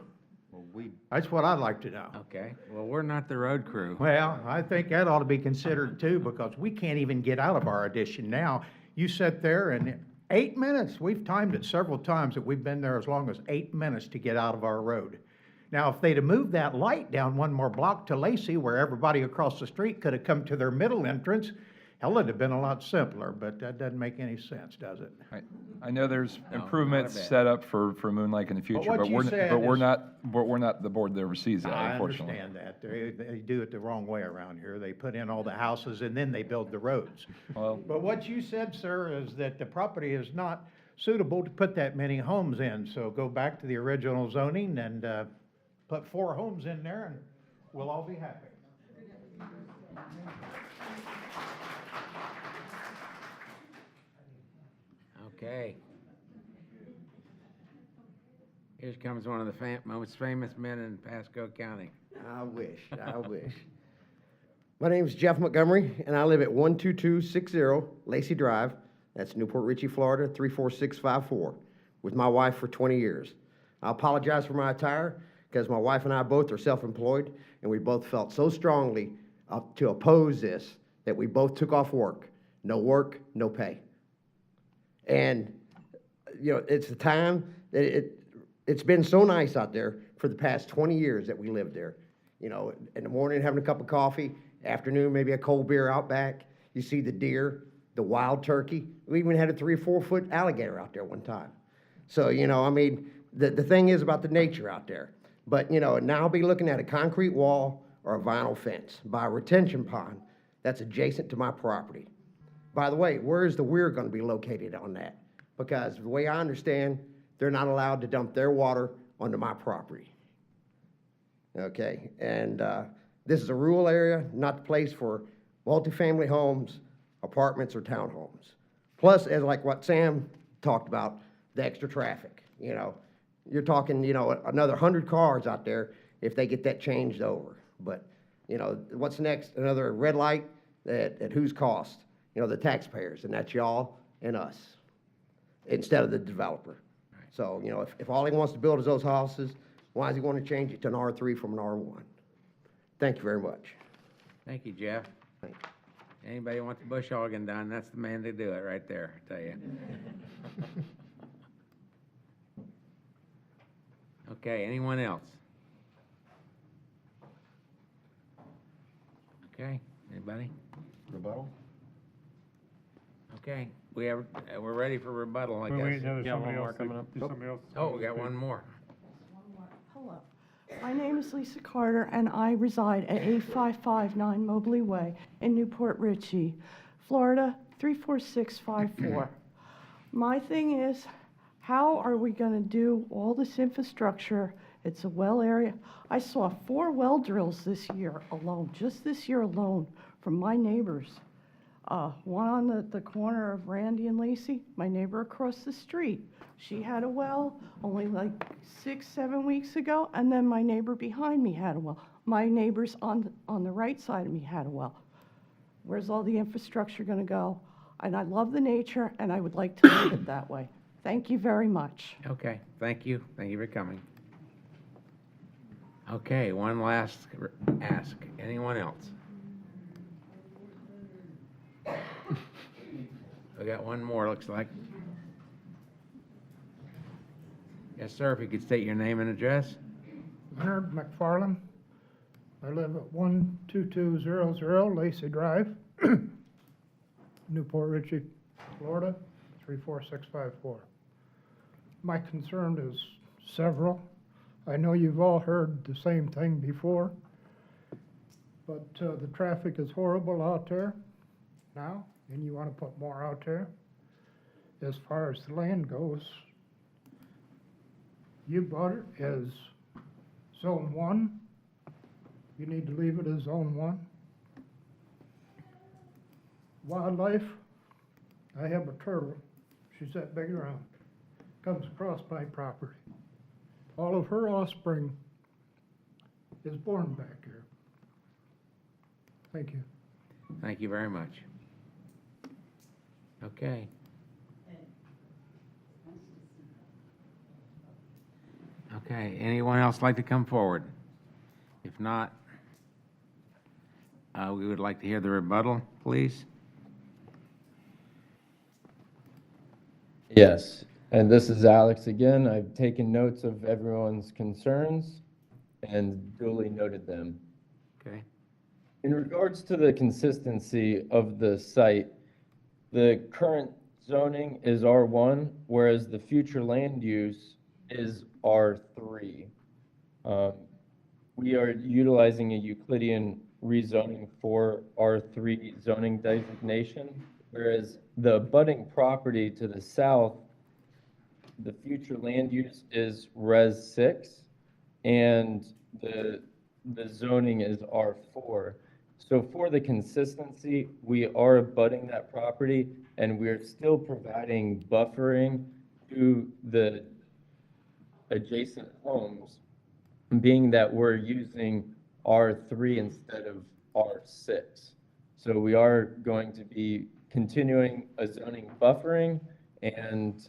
That's what I'd like to know. Okay, well, we're not the road crew. Well, I think that ought to be considered too, because we can't even get out of our addition now. You sit there and 8 minutes, we've timed it several times that we've been there as long as 8 minutes to get out of our road. Now, if they'd have moved that light down one more block to Lacey, where everybody across the street could have come to their middle entrance, hell, it'd have been a lot simpler, but that doesn't make any sense, does it? I know there's No, improvements not a bit. set up for Moon Lake in the future, what but you we're, said but we're is- not the board that oversees that, I unfortunately. understand that. They do it the wrong way around here. They put in all the houses and then they build the roads. Well, But what you said, sir, is that the property is not suitable to put that many homes in. So go back to the original zoning and put 4 homes in there and we'll all be happy. Okay. Here comes one of the most famous men in Pasco County. I wish, I wish. My name's Jeff Montgomery, and I live at 12260 Lacey Drive. That's Newport Richey, Florida, 34654, with my wife for 20 years. I apologize for my attire, because my wife and I both are self-employed, and we both felt so strongly to oppose this that we both took off work. No work, no pay. And, you know, it's the time that it's been so nice out there for the past 20 years that we lived there. You know, in the morning having a cup of coffee, afternoon maybe a cold beer out back. You see the deer, the wild turkey. We even had a 3 or 4 foot alligator out there one time. So, you know, I mean, the thing is about the nature out there. But, you know, now I'll be looking at a concrete wall or a vinyl fence by a retention pond that's adjacent to my property. By the way, where is the weir going to be located on that? Because the way I understand, they're not allowed to dump their water onto my property. Okay, and this is a rural area, not the place for multifamily homes, apartments, or townhomes. Plus, as like what Sam talked about, the extra traffic. You know, you're talking, you know, another 100 cars out there if they get that changed over. But, you know, what's next? Another red light at whose cost? You know, the taxpayers, and that's y'all and us, instead of the developer. So, you know, if all he wants to build is those houses, why is he going to change it to an R3 from an R1? Thank you very much. Thank you, Jeff. Anybody wants the bush hogging done, that's the man to do it right there, I tell you. Okay, anyone else? Okay, anybody? Rebuttal? Okay, we're ready for rebuttal, I guess. Wait, no, there's Yeah, one somebody more else. coming up. There's somebody else. Oh, we got one more. Hello. My name is Lisa Carter, and I reside at 8559 Mobley Way in Newport Richey, Florida, 34654. My thing is, how are we going to do all this infrastructure? It's a well area. I saw 4 well drills this year alone, just this year alone, from my neighbors. One on the corner of Randy and Lacey, my neighbor across the street. She had a well only like 6, 7 weeks ago, and then my neighbor behind me had a well. My neighbors on the right side of me had a well. Where's all the infrastructure going to go? And I love the nature, and I would like to leave it that way. Thank you very much. Okay, thank you. Thank you for coming. Okay, one last ask. Anyone else? We got one more, looks like. Yes, sir, if you could state your name and address. Leonard McFarland. I live at 12200 Lacey Drive, Newport Richey, Florida, 34654. My concern is several. I know you've all heard the same thing before, but the traffic is horrible out there now, and you want to put more out there. As far as the land goes, you bought it as Zone 1. You need to leave it as Zone 1. Wildlife, I have a turtle. She's that big around. Comes across my property. All of her offspring is born back here. Thank you. Thank you very much. Okay. Okay, anyone else like to come forward? If not, we would like to hear the rebuttal, please. Yes, and this is Alex again. I've taken notes of everyone's concerns and duly noted them. Okay. In regards to the consistency of the site, the current zoning is R1, whereas the future land use is R3. We are utilizing a Euclidean rezoning for R3 zoning designation, whereas the abutting property to the south, the future land use is Res 6, and the zoning is R4. So for the consistency, we are abutting that property, and we're still providing buffering to the adjacent homes, being that we're using R3 instead of R6. So we are going to be continuing a zoning buffering and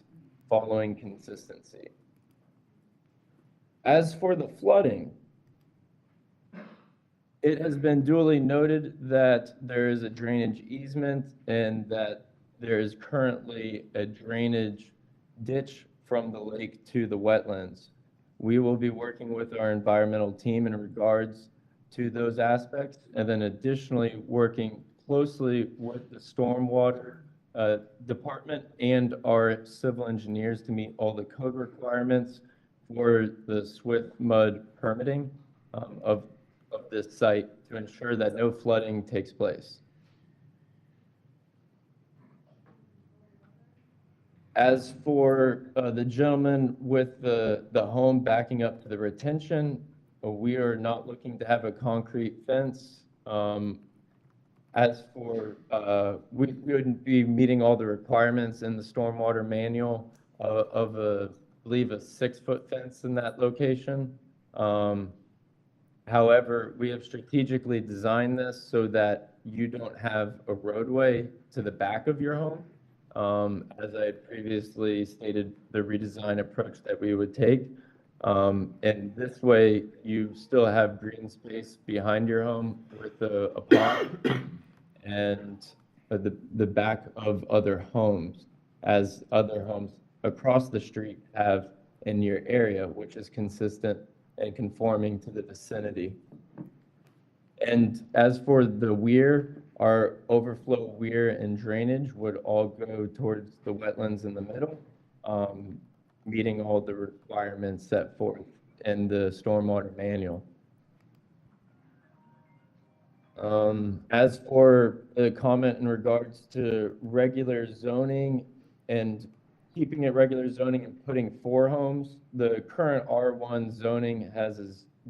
following consistency. As for the flooding, it has been duly noted that there is a drainage easement and that there is currently a drainage ditch from the lake to the wetlands. We will be working with our environmental team in regards to those aspects, and then additionally working closely with the stormwater department and our civil engineers to meet all the code requirements for the swift mud permitting of this site to ensure that no flooding takes place. As for the gentleman with the home backing up to the retention, we are not looking to have a concrete fence. As for, we would be meeting all the requirements in the stormwater manual of I believe, a 6-foot fence in that location. However, we have strategically designed this so that you don't have a roadway to the back of your home. As I had previously stated, the redesign approach that we would take. And this way, you still have green space behind your home with a pond and the back of other homes, as other homes across the street have in your area, which is consistent and conforming to the vicinity. And as for the weir, our overflow weir and drainage would all go towards the wetlands in the middle, meeting all the requirements set forth in the stormwater manual. As for the comment in regards to regular zoning and keeping it regular zoning and putting 4 homes, the current R1 zoning has a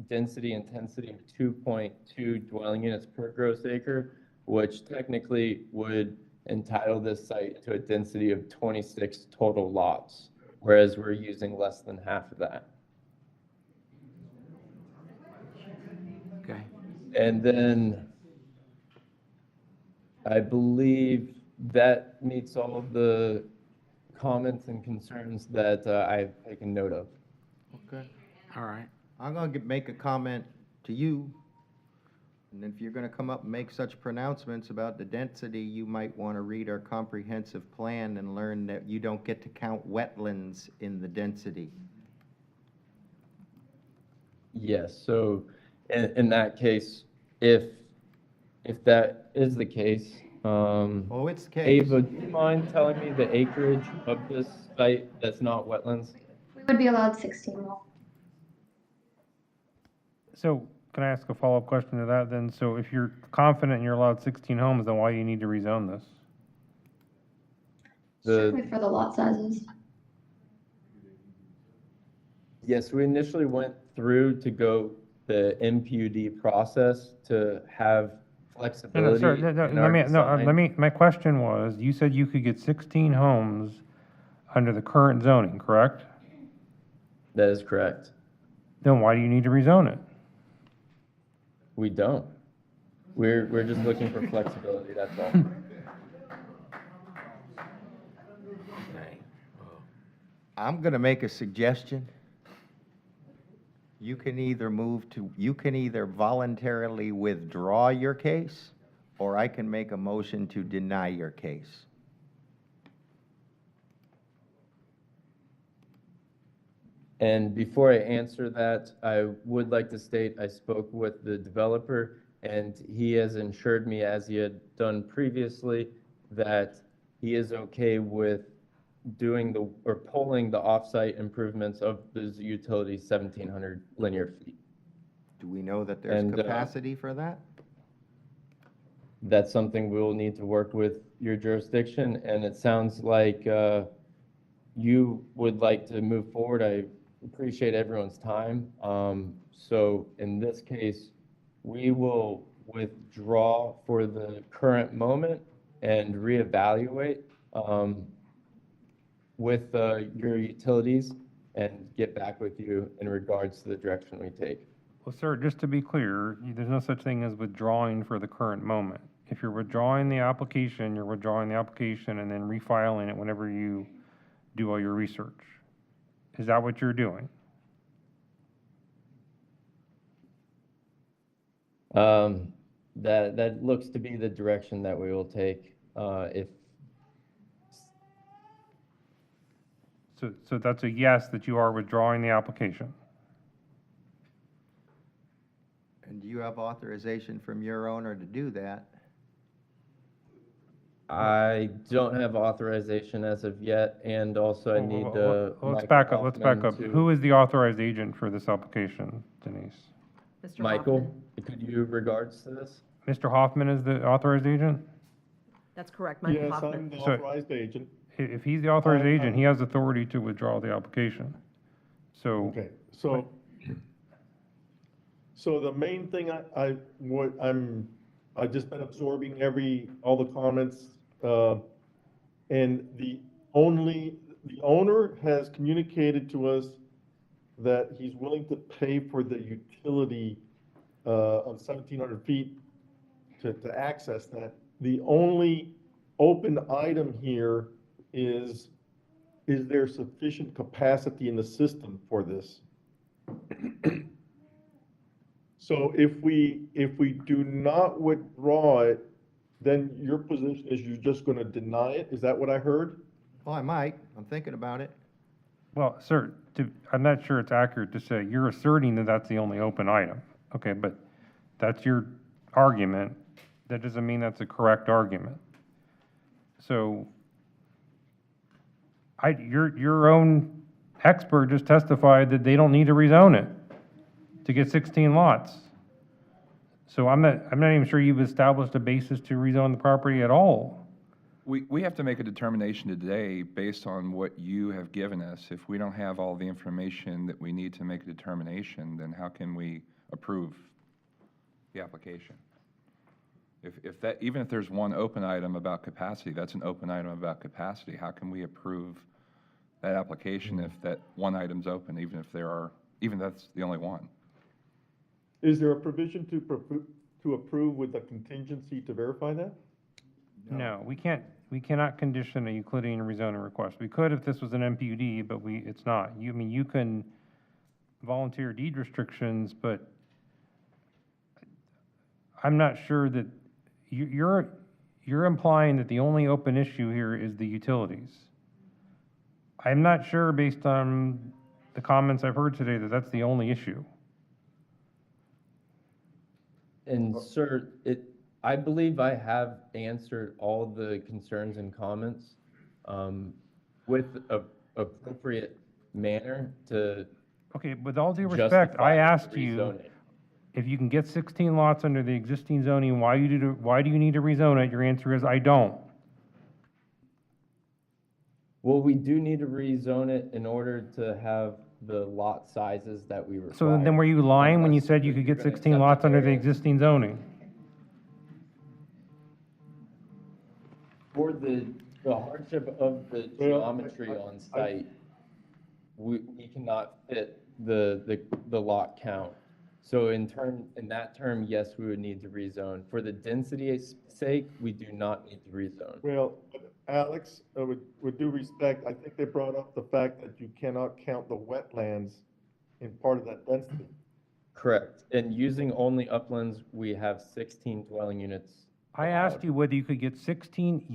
density intensity of 2.2 dwelling units per gross acre, which technically would entitle this site to a density of 26 total lots, whereas we're using less than half of that. Okay. And then I believe that meets all of the comments and concerns that I've taken note of. Okay. All right. I'm going to make a comment to you, and if you're going to come up and make such pronouncements about the density, you might want to read our comprehensive plan and learn that you don't get to count wetlands in the density. Yes, so in that case, if that is the case, Oh, it's the case. Ava, do you mind telling me the acreage of this site that's not wetlands? We would be allowed 16 more. So can I ask a follow-up question to that then? So if you're confident you're allowed 16 homes, then why do you need to rezone this? Strictly for the lot sizes. Yes, we initially went through to go the MPUD process to have flexibility. Sir, in our design. my question was, you said you could get 16 homes under the current zoning, correct? That is correct. Then why do you need to rezone it? We don't. We're just looking for flexibility, that's all. I'm going to make a suggestion. You can either voluntarily withdraw your case, or I can make a motion to deny your case. And before I answer that, I would like to state I spoke with the developer, and he has assured me, as he had done previously, that he is okay with doing pulling the off-site improvements of those utilities 1,700 linear feet. Do we know that there's And, capacity for that? That's something we will need to work with your jurisdiction, and it sounds like you would like to move forward. I appreciate everyone's time. So in this case, we will withdraw for the current moment and reevaluate with your utilities and get back with you in regards to the direction we take. Well, sir, just to be clear, there's no such thing as withdrawing for the current moment. If you're withdrawing the application, you're withdrawing the application and then refiling it whenever you do all your research. Is that what you're doing? That looks to be the direction that we will take if. So that's a yes, that you are withdrawing the application? And do you have authorization from your owner to do that? I don't have authorization as of yet, and also I need Let's back up. Who is the authorized agent for this application, Denise? Mr. Michael, Hoffman? could you regards to this? Mr. Hoffman is the authorized agent? That's correct, Michael Yes, Hoffman. I'm the So- authorized agent. If he's the authorized agent, he has authority to withdraw the application. So. Okay, so the main thing I've just been absorbing all the comments, and the owner has communicated to us that he's willing to pay for the utility of 1,700 feet to access that. The only open item here is there sufficient capacity in the system for this? So if we do not withdraw it, then your position is you're just going to deny it? Is that what I heard? Well, I might. I'm thinking about it. Well, sir, I'm not sure it's accurate to say, you're asserting that that's the only open item. Okay, but that's your argument. That doesn't mean that's a correct argument. So, your own expert just testified that they don't need to rezone it to get 16 lots. So I'm not even sure you've established a basis to rezone the property at all. We have to make a determination today based on what you have given us. If we don't have all the information that we need to make a determination, then how can we approve the application? If that, even if there's one open item about capacity, that's an open item about capacity. How can we approve that application if that one item's open, even that's the only one? Is there a provision to approve with a contingency to verify that? No, we cannot condition a Euclidean rezoning request. We could if this was an MPUD, but it's not. You can volunteer deed restrictions, but I'm not sure that, you're implying that the only open issue here is the utilities. I'm not sure, based on the comments I've heard today, that that's the only issue. And sir, I believe I have answered all the concerns and comments with a appropriate manner to. Okay, with all due respect, I asked you rezoning. if you can get 16 lots under the existing zoning, why do you need to rezone it? Your answer is, I don't. Well, we do need to rezone it in order to have the lot sizes that we require. So then were you lying when you said you could get You're gonna 16 accept lots under the variance. existing zoning? For the hardship of the geometry on site, we cannot fit the lot count. So in that term, yes, we would need to rezone. For the density's sake, we do not need to rezone. Well, Alex, with due respect, I think they brought up the fact that you cannot count the wetlands in part of that density. Correct. And using only uplands, we have 16 dwelling units. I asked you whether you could get 16,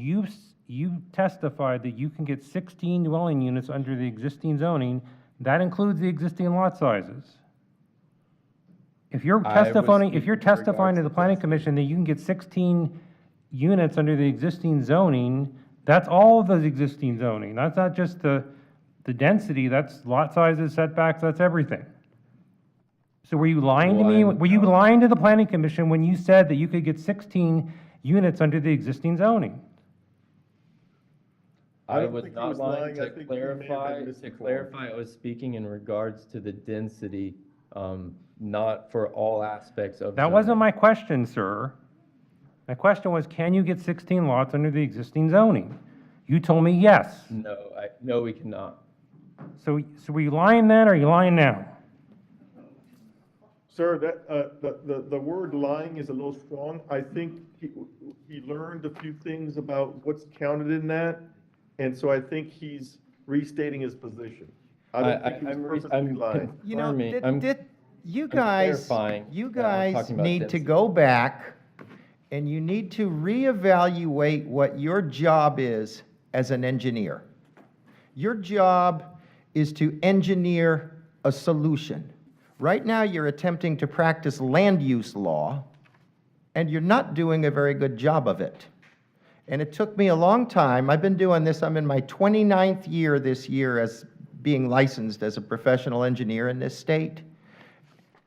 you testified that you can get 16 dwelling units under the existing zoning. That includes the existing lot sizes. If you're testifying to the planning commission that you can get 16 units under the existing zoning, that's all of the existing zoning. That's not just the density, that's lot sizes, setbacks, that's everything. So were you lying to me? Were you lying to the planning commission when you said that you could get 16 units under the existing zoning? I was not lying. To clarify, I was speaking in regards to the density, not for all aspects of. That wasn't my question, sir. My question was, can you get 16 lots under the existing zoning? You told me yes. No, we cannot. So were you lying then, or are you lying now? Sir, the word lying is a little strong. I think he learned a few things about what's counted in that, and so I think he's restating his position. I don't think he was purposely lying. You know, you clarifying guys need to go back and you need to reevaluate what your job is as an engineer. Your job is to engineer a solution. Right now, you're attempting to practice land use law, and you're not doing a very good job of it. And it took me a long time. I've been doing this, I'm in my 29th year this year as being licensed as a professional engineer in this state.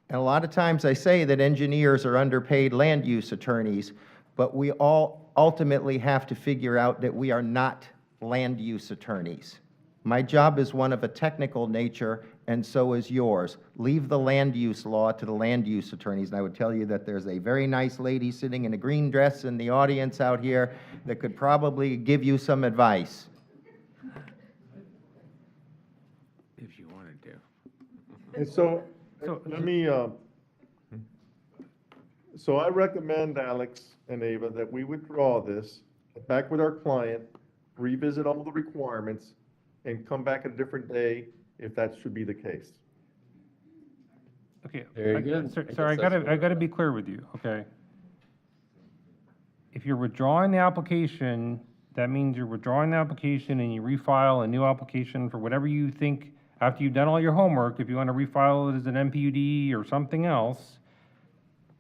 And a lot of times I say that engineers are underpaid land use attorneys, but we all ultimately have to figure out that we are not land use attorneys. My job is one of a technical nature, and so is yours. Leave the land use law to the land use attorneys. And I would tell you that there's a very nice lady sitting in a green dress in the audience out here that could probably give you some advice. If you wanted to. And so, let me, so I recommend, Alex and Ava, that we withdraw this, back with our client, revisit all the requirements, and come back at a different day if that should be the case. Okay. Very good. Sir, I gotta be clear with you, okay? If you're withdrawing the application, that means you're withdrawing the application and you refile a new application for whatever you think, after you've done all your homework, if you want to refile it as an MPUD or something else,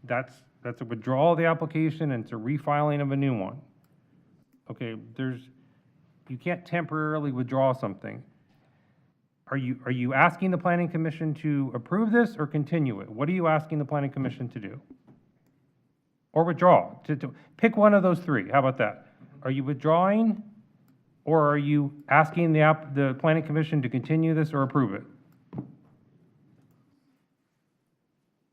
that's a withdrawal of the application and it's a refiling of a new one. Okay, you can't temporarily withdraw something. Are you asking the planning commission to approve this or continue it? What are you asking the planning commission to do? Or withdraw? To pick one of those three. How about that? Are you withdrawing, or are you asking the planning commission to continue this or approve it?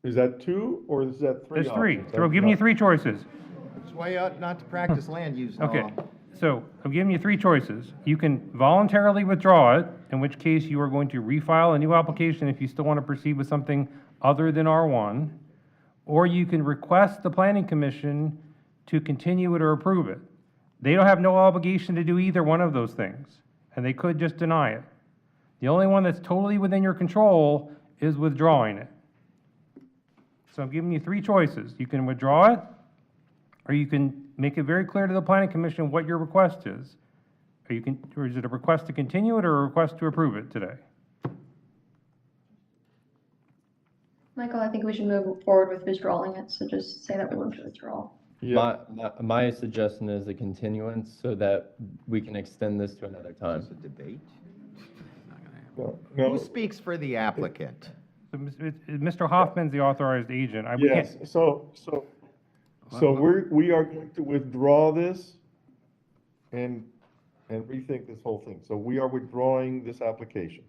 Is that two, or is that three There's three. options? So I'm giving you three choices. why you ought not to practice land use law. Okay, so I'm giving you three choices. You can voluntarily withdraw it, in which case you are going to refile a new application if you still want to proceed with something other than R1, or you can request the planning commission to continue it or approve it. They don't have no obligation to do either one of those things, and they could just deny it. The only one that's totally within your control is withdrawing it. So I'm giving you three choices. You can withdraw it, or you can make it very clear to the planning commission what your request is. Or is it a request to continue it or a request to approve it today? Michael, I think we should move forward with withdrawing it, so just say that we want to withdraw. My suggestion is a continuance so that we can extend this to another time. Is this a debate? No. Who speaks for the applicant? So, Mr. Hoffman's the authorized agent. We Yes, can't- so we are going to withdraw this and rethink this whole thing. So we are withdrawing this application.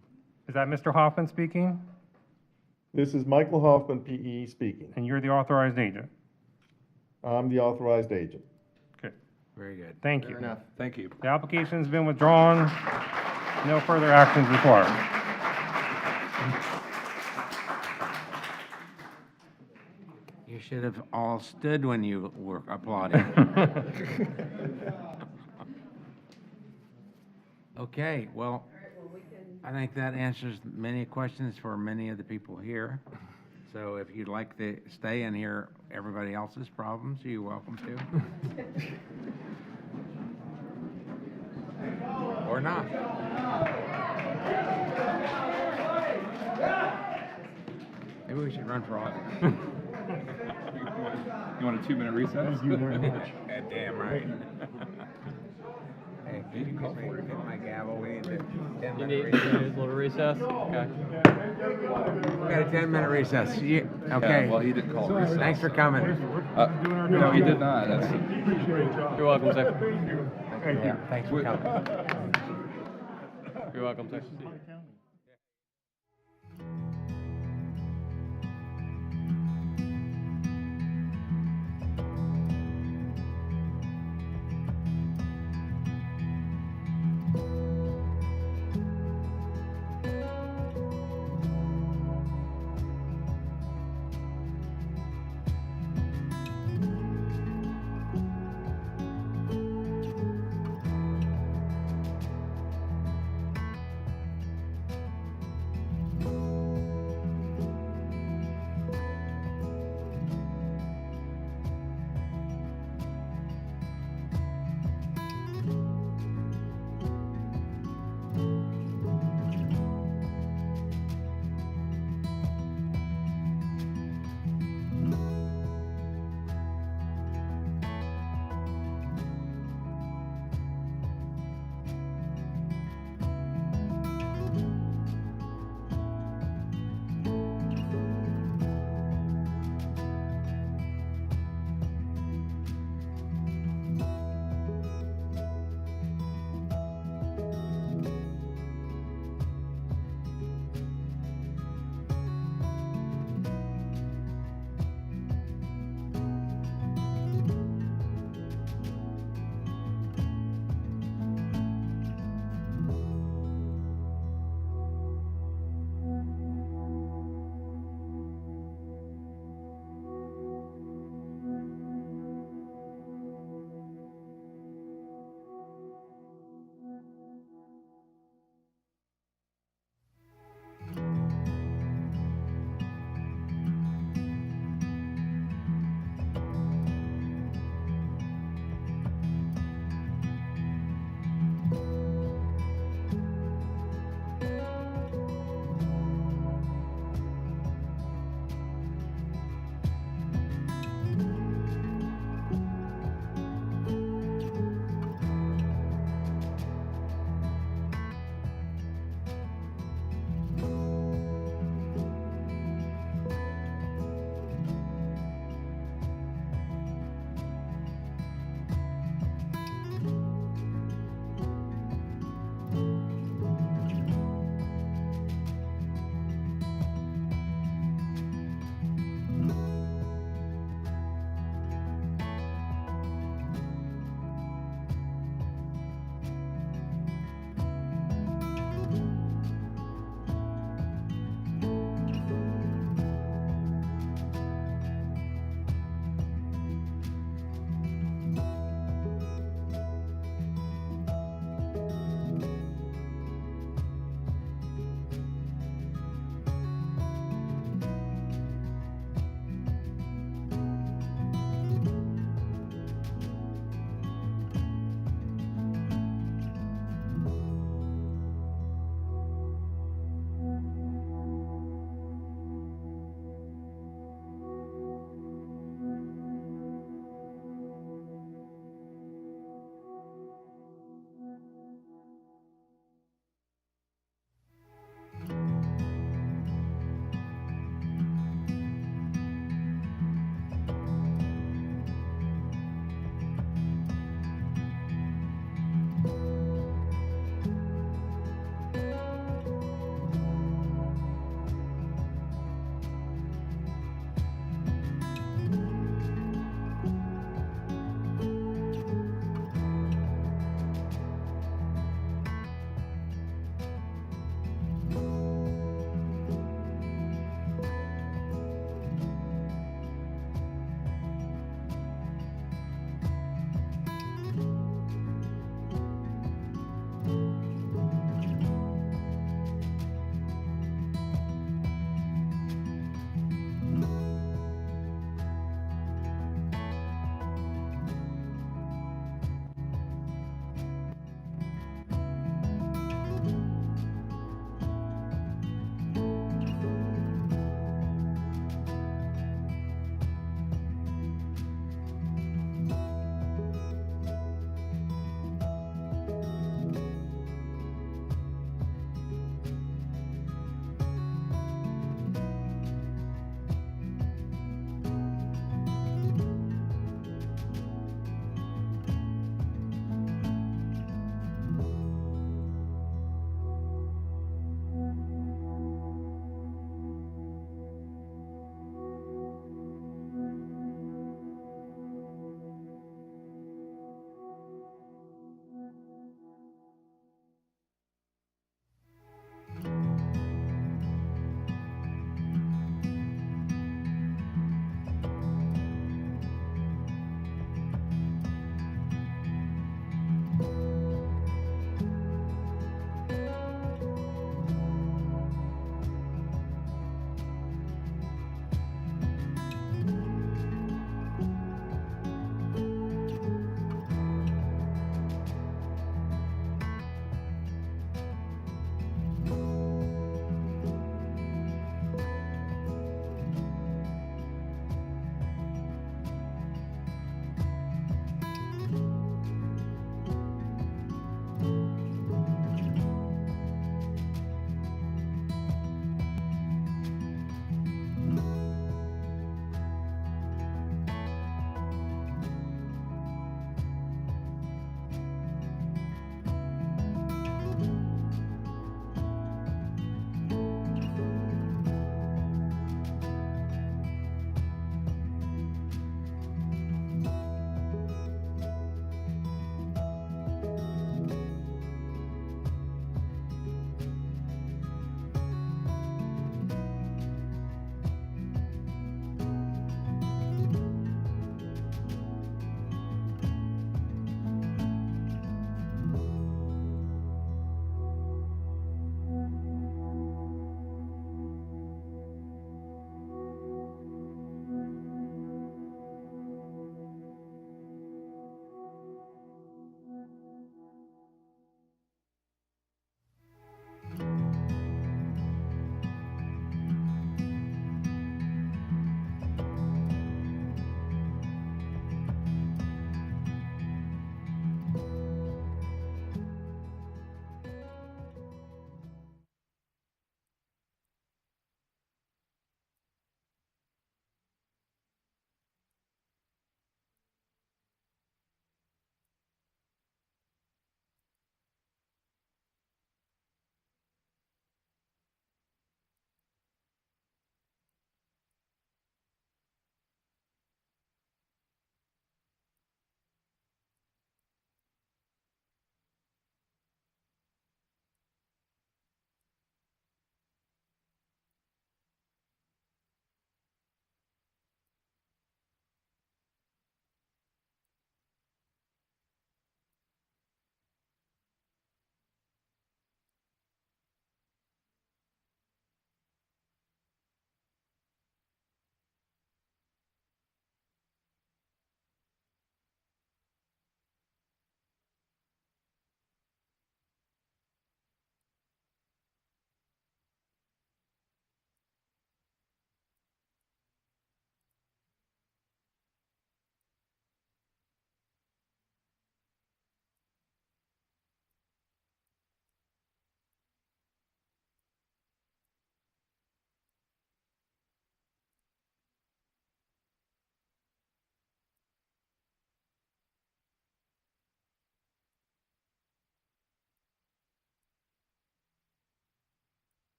Is that Mr. Hoffman speaking? This is Michael Hoffman, PE, speaking. And you're the authorized agent? I'm the authorized agent. Okay, Very good. thank you. Fair enough. Thank you. The application's been withdrawn. No further actions required. You should have all stood when you were applauding. Okay, well, I think that answers many questions for many of the people here. So if you'd like to stay and hear everybody else's problems, you're welcome to. Or not. Maybe we should run for office. You want a 2-minute recess? Thank you very much. Damn right. Hey, You can call for it. hit my gavel, we need the 10-minute You need recess. a little recess? Okay. We got a 10-minute recess. Okay. Yeah, well, he didn't call a recess. Thanks for coming. No, he did not. That's You're welcome, sir. Yeah, thanks for coming. You're welcome, sir.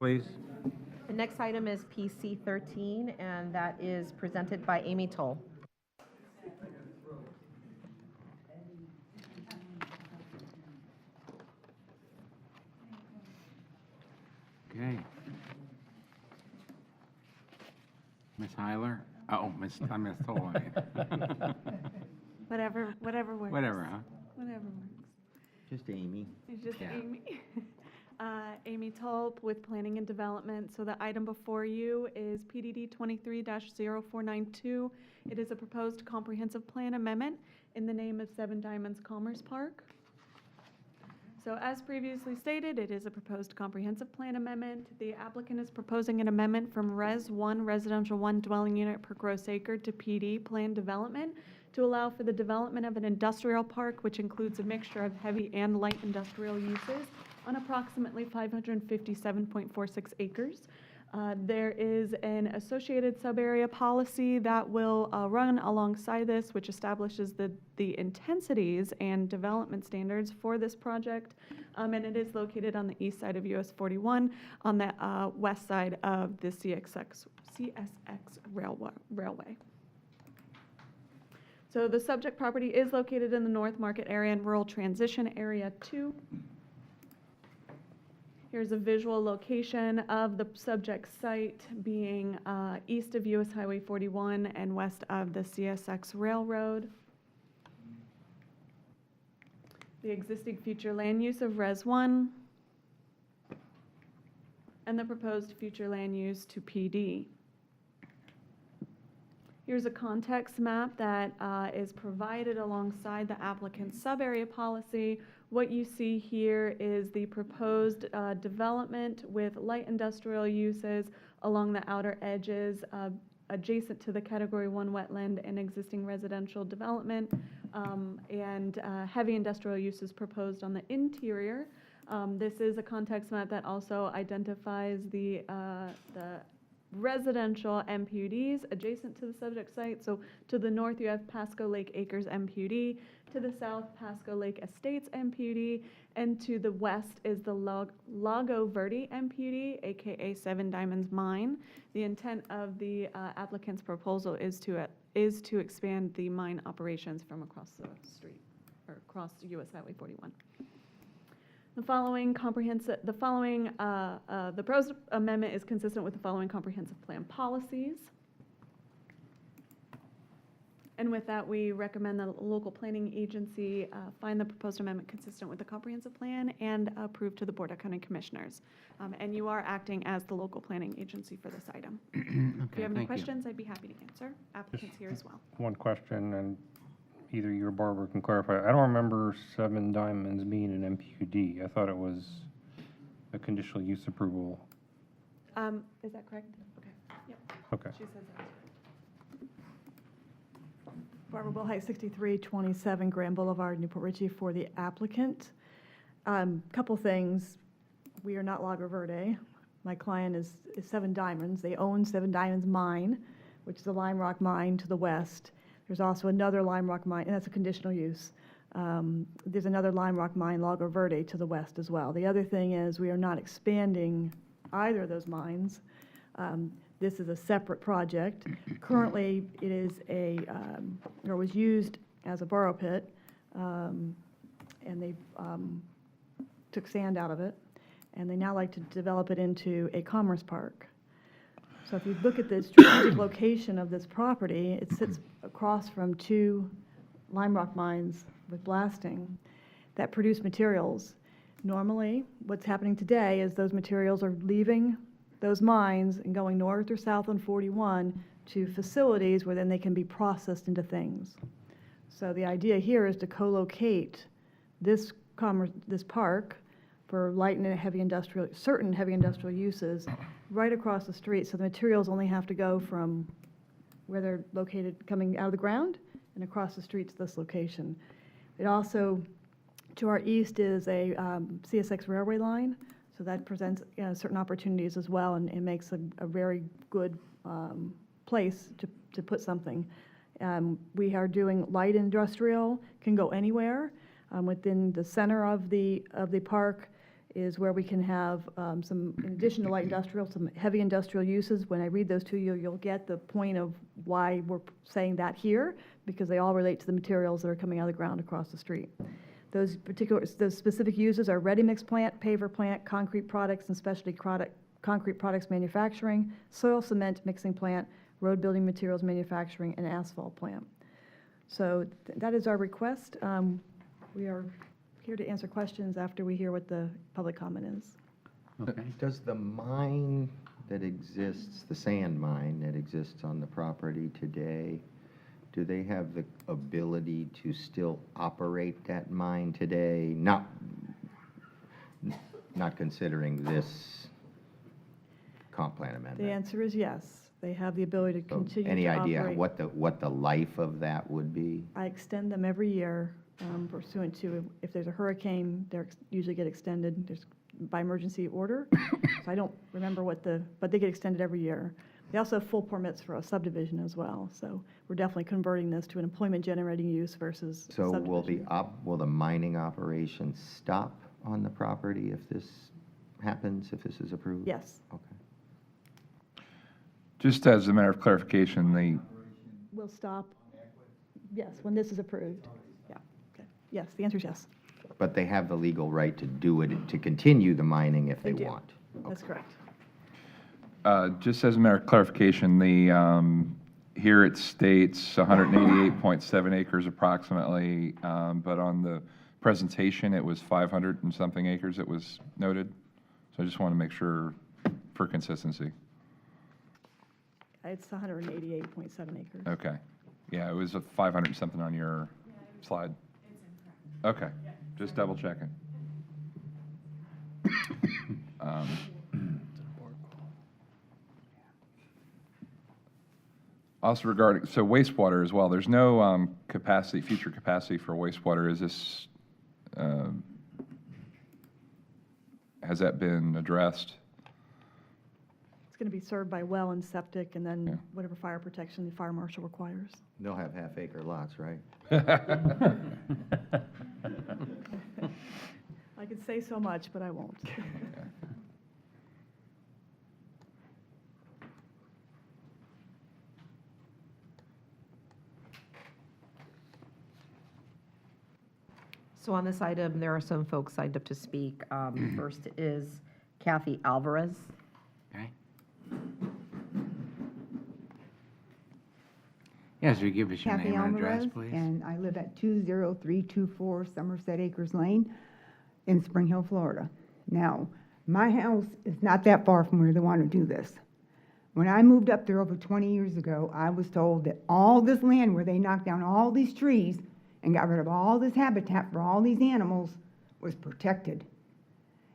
Please. The next item is PC 13, and that is presented by Amy Toll. Okay. Ms. Hyler? Oh, I Ms. Toll. Whatever works. Whatever, huh? Whatever works. Just Amy. It's just Yeah. Amy. Amy Tulp with Planning and Development. So the item before you is PDD 23-0492. It is a proposed comprehensive plan amendment in the name of Seven Diamonds Commerce Park. So as previously stated, it is a proposed comprehensive plan amendment. The applicant is proposing an amendment from Res 1, Residential 1 dwelling unit per gross acre to PD, Plan Development, to allow for the development of an industrial park, which includes a mixture of heavy and light industrial uses on approximately 557.46 acres. There is an associated sub-area policy that will run alongside this, which establishes the intensities and development standards for this project. And it is located on the east side of US 41 on the west side of the CSX railway. So the subject property is located in the North Market area and Rural Transition Area 2. Here's a visual location of the subject site being east of US Highway 41 and west of the CSX Railroad. The existing future land use of Res 1 and the proposed future land use to PD. Here's a context map that is provided alongside the applicant's sub-area policy. What you see here is the proposed development with light industrial uses along the outer edges adjacent to the Category 1 wetland and existing residential development, and heavy industrial uses proposed on the interior. This is a context map that also identifies the residential MPUDs adjacent to the subject site. So to the north, you have Pasco Lake Acres MPUD. To the south, Pasco Lake Estates MPUD. And to the west is the Lago Verde MPUD, aka Seven Diamonds Mine. The intent of the applicant's proposal is to expand the mine operations from across the street, or across US Highway 41. The proposed amendment is consistent with the following comprehensive plan policies. And with that, we recommend the local planning agency find the proposed amendment consistent with the comprehensive plan and approve to the Board of County Commissioners. And you are acting as the local planning agency for this item. If you have any questions, I'd be happy to answer. Applicants here as well. One question, and either you or Barbara can clarify. I don't remember Seven Diamonds being an MPUD. I thought it was a conditional use approval. Is that correct? Okay. Yep. Okay. She says that. Barbara Wilhite, 6327 Grand Boulevard, Newport Richey, for the applicant. Couple things. We are not Lago Verde. My client is Seven Diamonds. They own Seven Diamonds Mine, which is a lime rock mine to the west. There's also another lime rock mine, and that's a conditional use. There's another lime rock mine, Lago Verde, to the west as well. The other thing is we are not expanding either of those mines. This is a separate project. Currently, it is or was used as a borrow pit, and they took sand out of it, and they now like to develop it into a commerce park. So if you look at the strategic location of this property, it sits across from two lime rock mines with blasting that produce materials. Normally, what's happening today is those materials are leaving those mines and going north or south on 41 to facilities where then they can be processed into things. So the idea here is to co-locate this park for light and heavy industrial, certain heavy industrial uses right across the street. So the materials only have to go from where they're located coming out of the ground and across the street to this location. It also, to our east is a CSX railway line. So that presents certain opportunities as well, and it makes a very good place to put something. We are doing light industrial, can go anywhere. Within the center of the park is where we can have some, in addition to light industrial, some heavy industrial uses. When I read those to you, you'll get the point of why we're saying that here, because they all relate to the materials that are coming out of the ground across the street. Those specific uses are ready-mix plant, paver plant, concrete products and specialty concrete products manufacturing, soil cement mixing plant, road building materials manufacturing, and asphalt plant. So that is our request. We are here to answer questions after we hear what the public comment is. Okay. Does the mine that exists, the sand mine that exists on the property today, do they have the ability to still operate that mine today? Not considering this comp plan amendment. The answer is yes. They have the ability to So continue to any operate. idea what the life of that would be? I extend them every year pursuant to, if there's a hurricane, they usually get extended. There's by emergency order. So I don't remember but they get extended every year. They also have full permits for a subdivision as well. So we're definitely converting this to an employment generating use versus So subdivision. will the mining operation stop on the property if this happens, if this is approved? Yes. Okay. Just as a matter of clarification, We'll stop, yes, when this is approved. Yeah, okay. Yes, the answer is yes. But they have the legal right to do it, to continue the mining if they do. want? That's correct. just as a matter of clarification, here it states 188.7 acres approximately, but on the presentation, it was 500 and something acres it was noted. So I just want to make sure for consistency. It's 188.7 acres. Okay. Yeah, it was a 500 and something on your slide. Okay, just double checking. Also regarding, so wastewater as well, there's no capacity, future capacity for wastewater. Is this, has that been addressed? It's going to be served by well and septic, and then whatever fire protection the fire marshal requires. They'll have half-acre lots, right? I could say so much, but I won't. So on this item, there are some folks signed up to speak. First is Kathy Alvarez. Okay. Yes, will you give us your Kathy name and address, Alvarez, please? and I live at 20324 Somerset Acres Lane in Spring Hill, Florida. Now, my house is not that far from where they want to do this. When I moved up there over 20 years ago, I was told that all this land where they knocked down all these trees and got rid of all this habitat for all these animals was protected.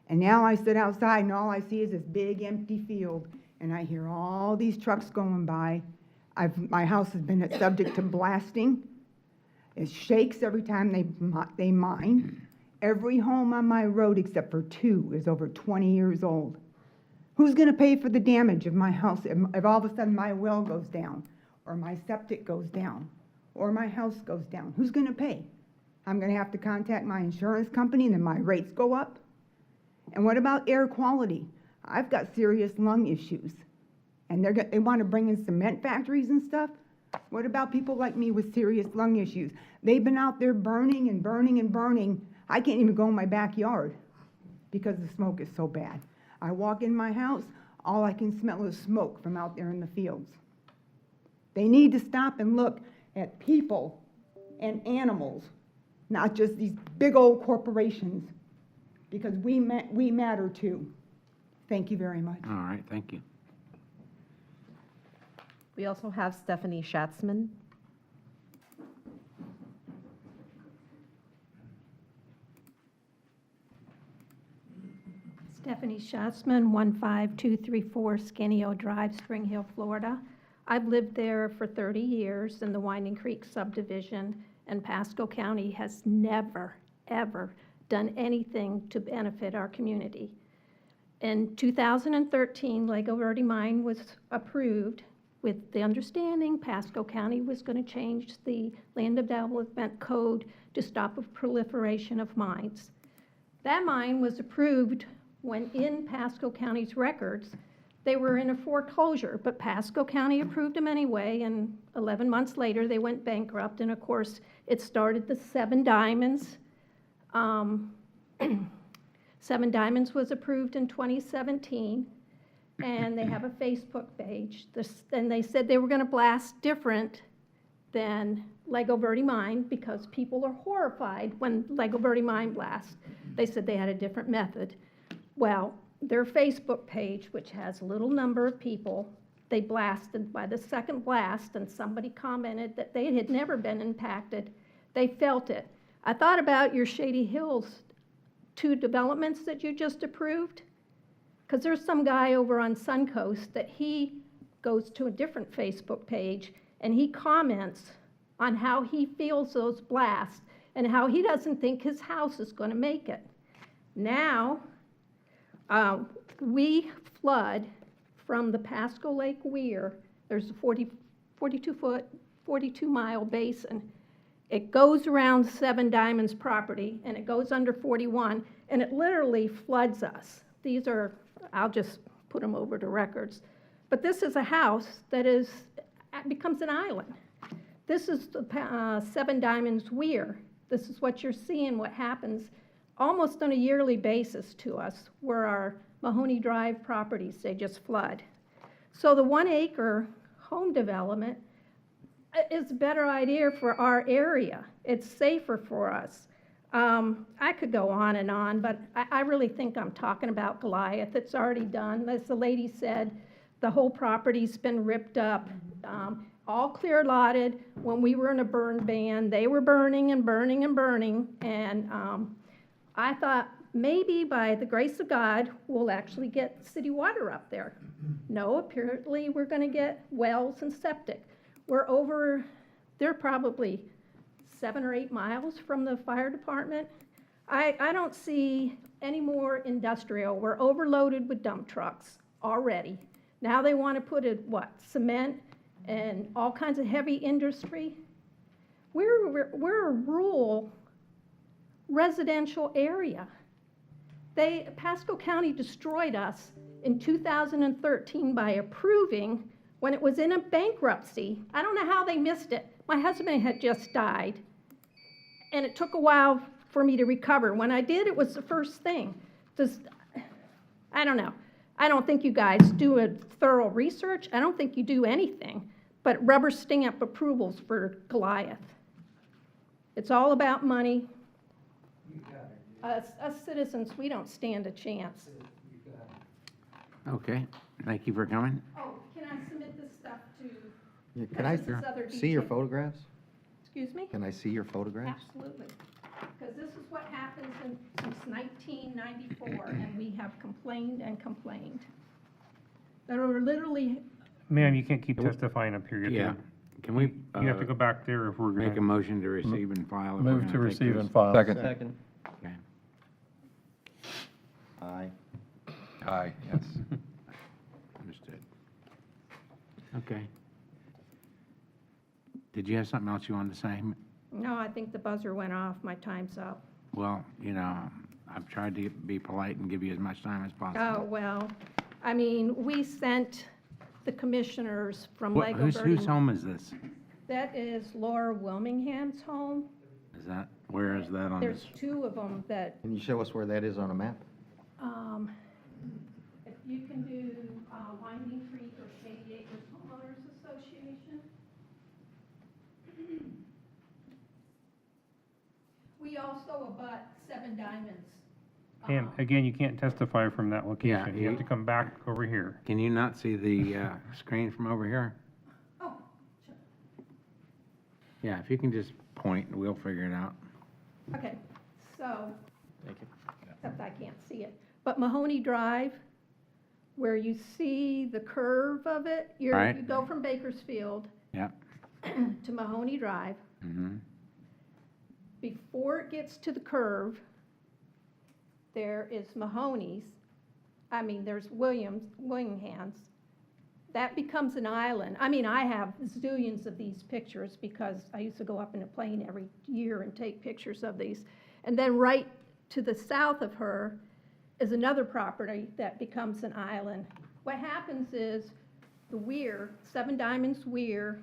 And now I sit outside and all I see is this big empty field, and I hear all these trucks going by. My house has been subject to blasting. It shakes every time they mine. Every home on my road except for 2 is over 20 years old. Who's going to pay for the damage of my house if all of a sudden my well goes down, or my septic goes down, or my house goes down? Who's going to pay? I'm going to have to contact my insurance company and then my rates go up? And what about air quality? I've got serious lung issues. And they want to bring in cement factories and stuff? What about people like me with serious lung issues? They've been out there burning and burning and burning. I can't even go in my backyard because the smoke is so bad. I walk in my house, all I can smell is smoke from out there in the fields. They need to stop and look at people and animals, not just these big old corporations, because we matter too. Thank you very much. All right, thank you. We also have Stephanie Schatzman. Stephanie Schatzman, 15234 Scanio Drive, Spring Hill, Florida. I've lived there for 30 years in the Winding Creek subdivision, and Pasco County has never, ever done anything to benefit our community. In 2013, Lego Verde Mine was approved with the understanding Pasco County was going to change the land development code to stop a proliferation of mines. That mine was approved when in Pasco County's records, they were in a foreclosure, but Pasco County approved them anyway, and 11 months later, they went bankrupt, and of course, it started the Seven Diamonds. Seven Diamonds was approved in 2017, and they have a Facebook page. And they said they were going to blast different than Lego Verde Mine because people are horrified when Lego Verde Mine blasts. They said they had a different method. Well, their Facebook page, which has a little number of people, they blasted by the second blast, and somebody commented that they had never been impacted. They felt it. I thought about your Shady Hills 2 developments that you just approved, because there's some guy over on Suncoast that he goes to a different Facebook page and he comments on how he feels those blasts and how he doesn't think his house is going to make it. Now, we flood from the Pasco Lake Weir. There's a 42-mile basin. It goes around Seven Diamonds property, and it goes under 41, and it literally floods us. These are, I'll just put them over to records. But this is a house that becomes an island. This is the Seven Diamonds Weir. This is what you're seeing, what happens almost on a yearly basis to us, where our Mahoney Drive properties, they just flood. So the 1-acre home development is a better idea for our area. It's safer for us. I could go on, but I really think I'm talking about Goliath. It's already done. As the lady said, the whole property's been ripped up, all clear lotted. When we were in a burn ban, they were burning and burning and burning, and I thought maybe by the grace of God, we'll actually get city water up there. No, apparently we're going to get wells and septic. They're probably 7 or 8 miles from the fire department. I don't see any more industrial. We're overloaded with dump trucks already. Now they want to put cement and all kinds of heavy industry. We're a rural residential area. Pasco County destroyed us in 2013 by approving when it was in a bankruptcy. I don't know how they missed it. My husband had just died, and it took a while for me to recover. When I did, it was the first thing. I don't know. I don't think you guys do a thorough research. I don't think you do anything but rubber stamp approvals for Goliath. It's all about money. Us citizens, we don't stand a chance. Okay, thank you for coming. Oh, can I submit this stuff to? Yeah, can I see your photographs? Excuse me? Can I see your photographs? Absolutely. Because this is what happens since 1994, and we have complained and complained. There are literally. Ma'am, you can't keep testifying up here. Yeah. Can we? You have to go back there if we're going to. Make a motion to receive and file. if we're Move gonna to take receive this. and file. Second. Okay. Aye. Aye, yes. Understood. Okay. Did you have something else you wanted to say? No, I think the buzzer went off. My time's up. Well, I've tried to be polite and give you as much time as possible. Oh, well, I mean, we sent the commissioners from Lego Whose Verde. home is this? That is Laura Wilmingham's home. Where is that on There's this? 2 of them that, Can you show us where that is on a map? if you can do Winding Creek or Shady Acres Homeowners Association. We also abut Seven Diamonds. And again, you can't testify from that location. You you- have to come back over here. Can you not see the screen from over here? Oh, sure. Yeah, if you can just point, we'll figure it out. Okay, so, Thank you. except I can't see it. But Mahoney Drive, where you see the curve of it, you Right. go from Bakersfield Yeah. to Mahoney Drive. Mm-hmm. Before it gets to the curve, there is Mahoney's. There's Willingham's. That becomes an island. I have zillions of these pictures because I used to go up in a plane every year and take pictures of these. And then right to the south of her is another property that becomes an island. What happens is the weir, Seven Diamonds Weir,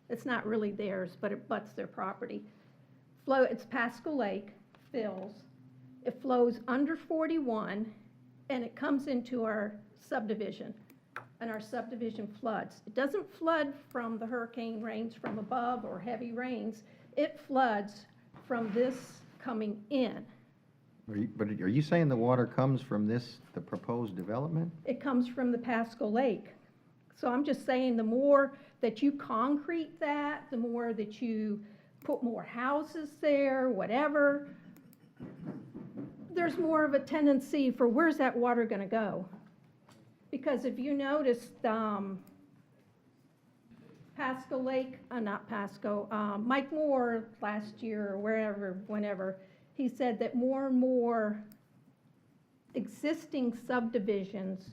it's not really theirs, but it butts their property. It's Pasco Lake, fills. It flows under 41, and it comes into our subdivision, and our subdivision floods. It doesn't flood from the hurricane rains from above or heavy rains. It floods from this coming in. But are you saying the water comes from the proposed development? It comes from the Pasco Lake. So I'm just saying, the more that you concrete that, the more that you put more houses there, whatever, there's more of a tendency for where's that water going to go? Because if you noticed, Pasco Lake, not Pasco, Mike Moore last year or whenever, he said that more and more existing subdivisions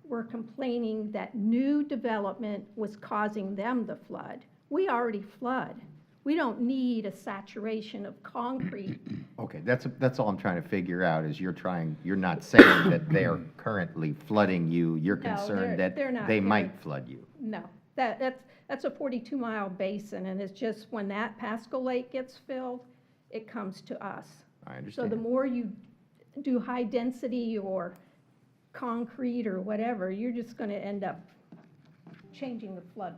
were complaining that new development was causing them to flood. We already flood. We don't need a saturation of concrete. Okay, that's all I'm trying to figure out, is you're not saying that they're currently flooding you, you're No, concerned they're that not. they might flood you. No, that's a 42-mile basin, and it's just when that Pasco Lake gets filled, it comes to us. I So understand. the more you do high density or concrete or whatever, you're just going to end up changing the flood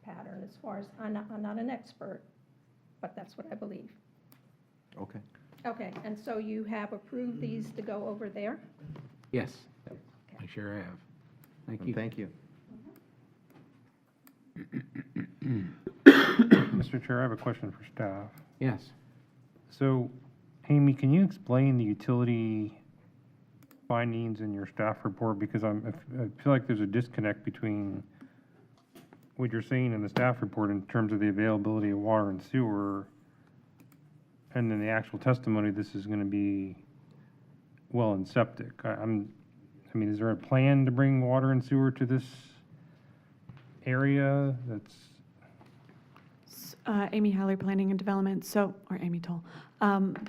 pattern. As far as, I'm not an expert, but that's what I believe. Okay. Okay, and so you have approved these to go over there? Yes, I sure have. Thank you. Thank you. Mr. Chair, I have a question for staff. Yes. So, Amy, can you explain the utility findings in your staff report? Because I feel like there's a disconnect between what you're saying in the staff report in terms of the availability of water and sewer, and then the actual testimony, this is going to be well and septic. I mean, is there a plan to bring water and sewer to this area? That's Amy Haller, Planning and Development, or Amy Toll.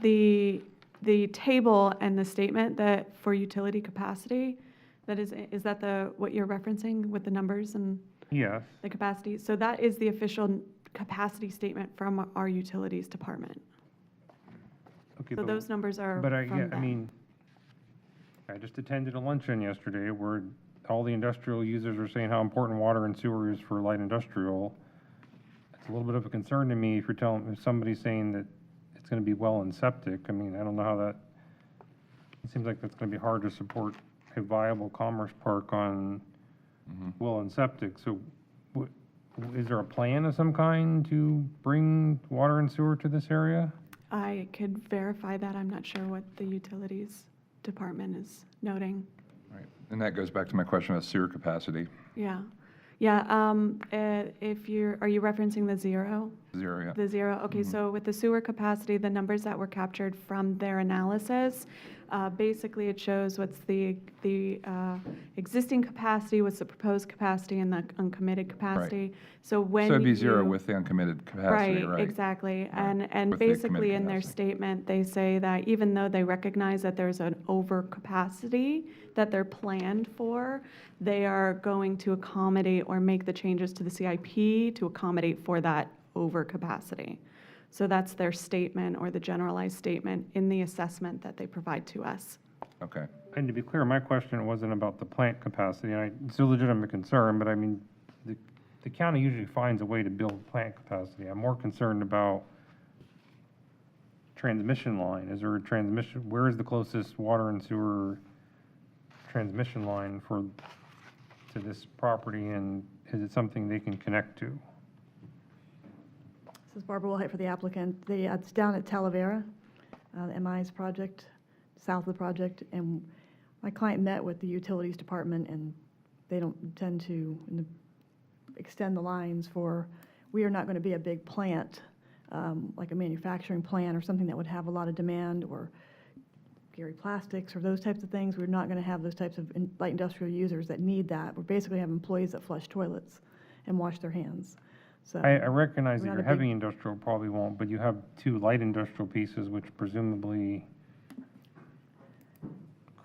The table and the statement that for utility capacity, is that what you're referencing with the numbers and yes. the capacity? So that is the official capacity statement from our utilities department. Okay, So those numbers are But from them. I just attended a luncheon yesterday where all the industrial users are saying how important water and sewer is for light industrial. It's a little bit of a concern to me if if somebody's saying that it's going to be well and septic. I mean, I don't know how it seems like that's going to be hard to support a viable commerce park on well and septic. So is there a plan of some kind to bring water and sewer to this area? I could verify that. I'm not sure what the utilities department is noting. Right. And that goes back to my question about sewer capacity. Yeah. Yeah, are you referencing the zero? Zero, yeah. The zero, okay, so with the sewer capacity, the numbers that were captured from their analysis, basically it shows what's the existing capacity, what's the proposed capacity, and the uncommitted capacity. So when So it'd be zero you- with the uncommitted capacity, right? Exactly. Right. And With the basically committed in their capacity. statement, they say that even though they recognize that there's an overcapacity that they're planned for, they are going to accommodate or make the changes to the CIP to accommodate for that overcapacity. So that's their statement or the generalized statement in the assessment that they provide to us. Okay. And to be clear, my question wasn't about the plant capacity, and it's a legitimate concern, but I mean, the county usually finds a way to build plant capacity. I'm more concerned about transmission line. Is there a transmission, where is the closest water and sewer transmission line to this property, and is it something they can connect to? This is Barbara Wilhite for the applicant. It's down at Talavera, the MI's project, south of the project, and my client met with the utilities department, and they don't intend to extend the lines we are not going to be a big plant, like a manufacturing plant or something that would have a lot of demand, or Gary Plastics or those types of things. We're not going to have those types of light industrial users that need that. We basically have employees that flush toilets and wash their hands. So I recognize we're that not your a heavy big- industrial probably won't, but you have two light industrial pieces which presumably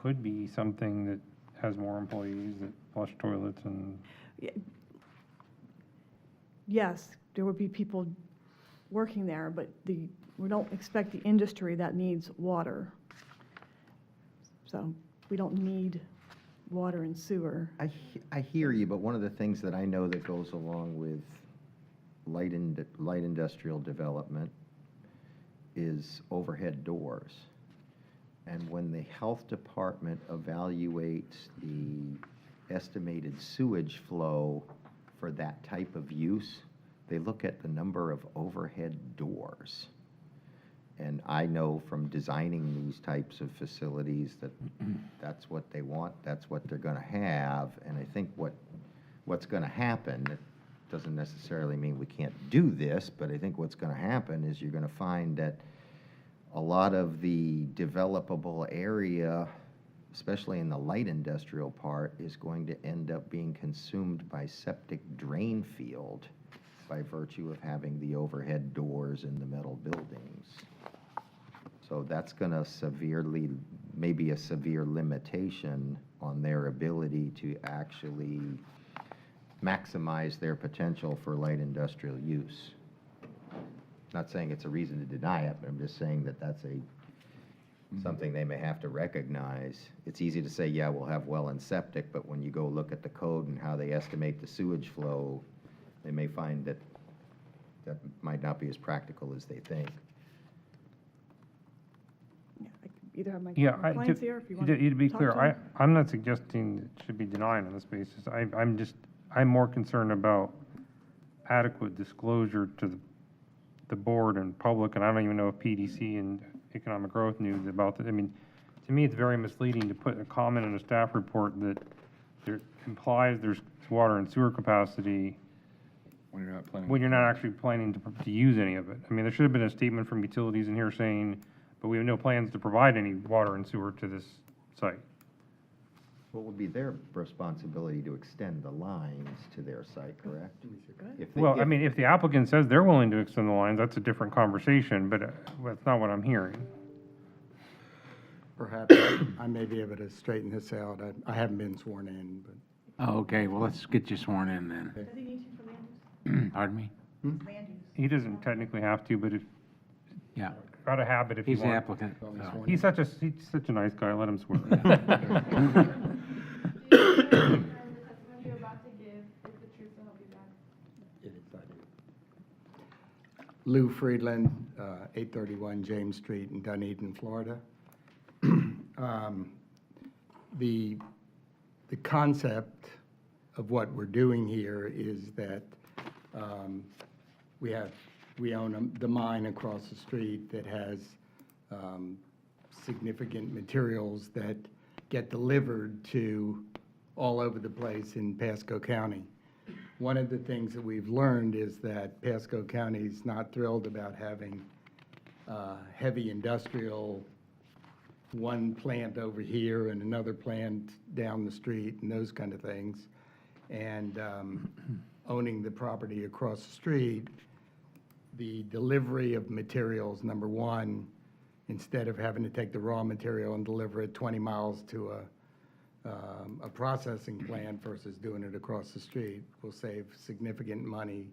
could be something that has more employees that flush toilets and, Yes, there would be people working there, but we don't expect the industry that needs water. So we don't need water and sewer. I hear you, but one of the things that I know that goes along with light industrial development is overhead doors. And when the health department evaluates the estimated sewage flow for that type of use, they look at the number of overhead doors. And I know from designing these types of facilities that that's what they want, that's what they're gonna have. And I think what's gonna happen, it doesn't necessarily mean we can't do this, but I think what's gonna happen is you're gonna find that a lot of the developable area, especially in the light industrial part, is going to end up being consumed by septic drain field by virtue of having the overhead doors in the metal buildings. So that's gonna maybe a severe limitation on their ability to actually maximize their potential for light industrial use. Not saying it's a reason to deny it, but I'm just saying that that's something they may have to recognize. It's easy to say, yeah, we'll have well and septic, but when you go look at the code and how they estimate the sewage flow, they may find that that might not be as practical as they think. Yeah, I could either have my yeah, my clients here if you want to be talk clear, to them. I'm not suggesting it should be denied on this basis. I'm more concerned about adequate disclosure to the board and public, and I don't even know if PDC and economic growth knew about it. I mean, to me, it's very misleading to put a comment in a staff report that there implies there's water and sewer capacity when you're not actually planning to use any of it. I mean, there should have been a statement from utilities in here saying, but we have no plans to provide any water and sewer to this site. Well, it would be their responsibility to extend the lines to their site, correct? Well, I mean, if the applicant says they're willing to extend the lines, that's a different conversation, but that's not what I'm hearing. Perhaps I may be able to straighten this out. I haven't been sworn in, but. Oh, okay, well, let's get you sworn in then. Does he need you for land use? Pardon me? Land use. He doesn't technically have to, but if, Yeah. out of habit if you He's the want. applicant. so. He's such a nice guy, let him swear. Do you confirm the testimony you're about to give is the truth, so help you God? It is, I do. Lou Friedland, 831 James Street in Dunedin, Florida. The concept of what we're doing here is that we own the mine across the street that has significant materials that get delivered to all over the place in Pasco County. One of the things that we've learned is that Pasco County is not thrilled about having heavy industrial, one plant over here and another plant down the street and those kind of things. And owning the property across the street, the delivery of materials, number one, instead of having to take the raw material and deliver it 20 miles to a processing plant versus doing it across the street, will save significant money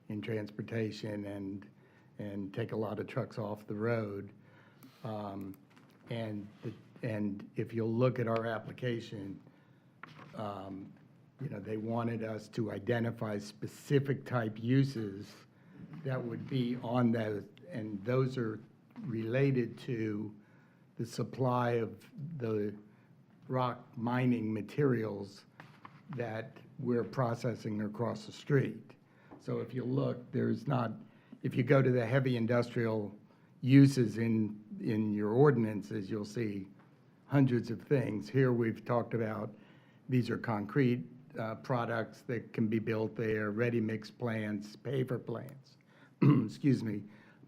in transportation and take a lot of trucks off the road. And if you'll look at our application, they wanted us to identify specific type uses that would be on those, and those are related to the supply of the rock mining materials that we're processing across the street. So if you look, if you go to the heavy industrial uses in your ordinances, you'll see hundreds of things. Here we've talked about, these are concrete products that can be built there, ready-mix plants, paver plants, excuse me,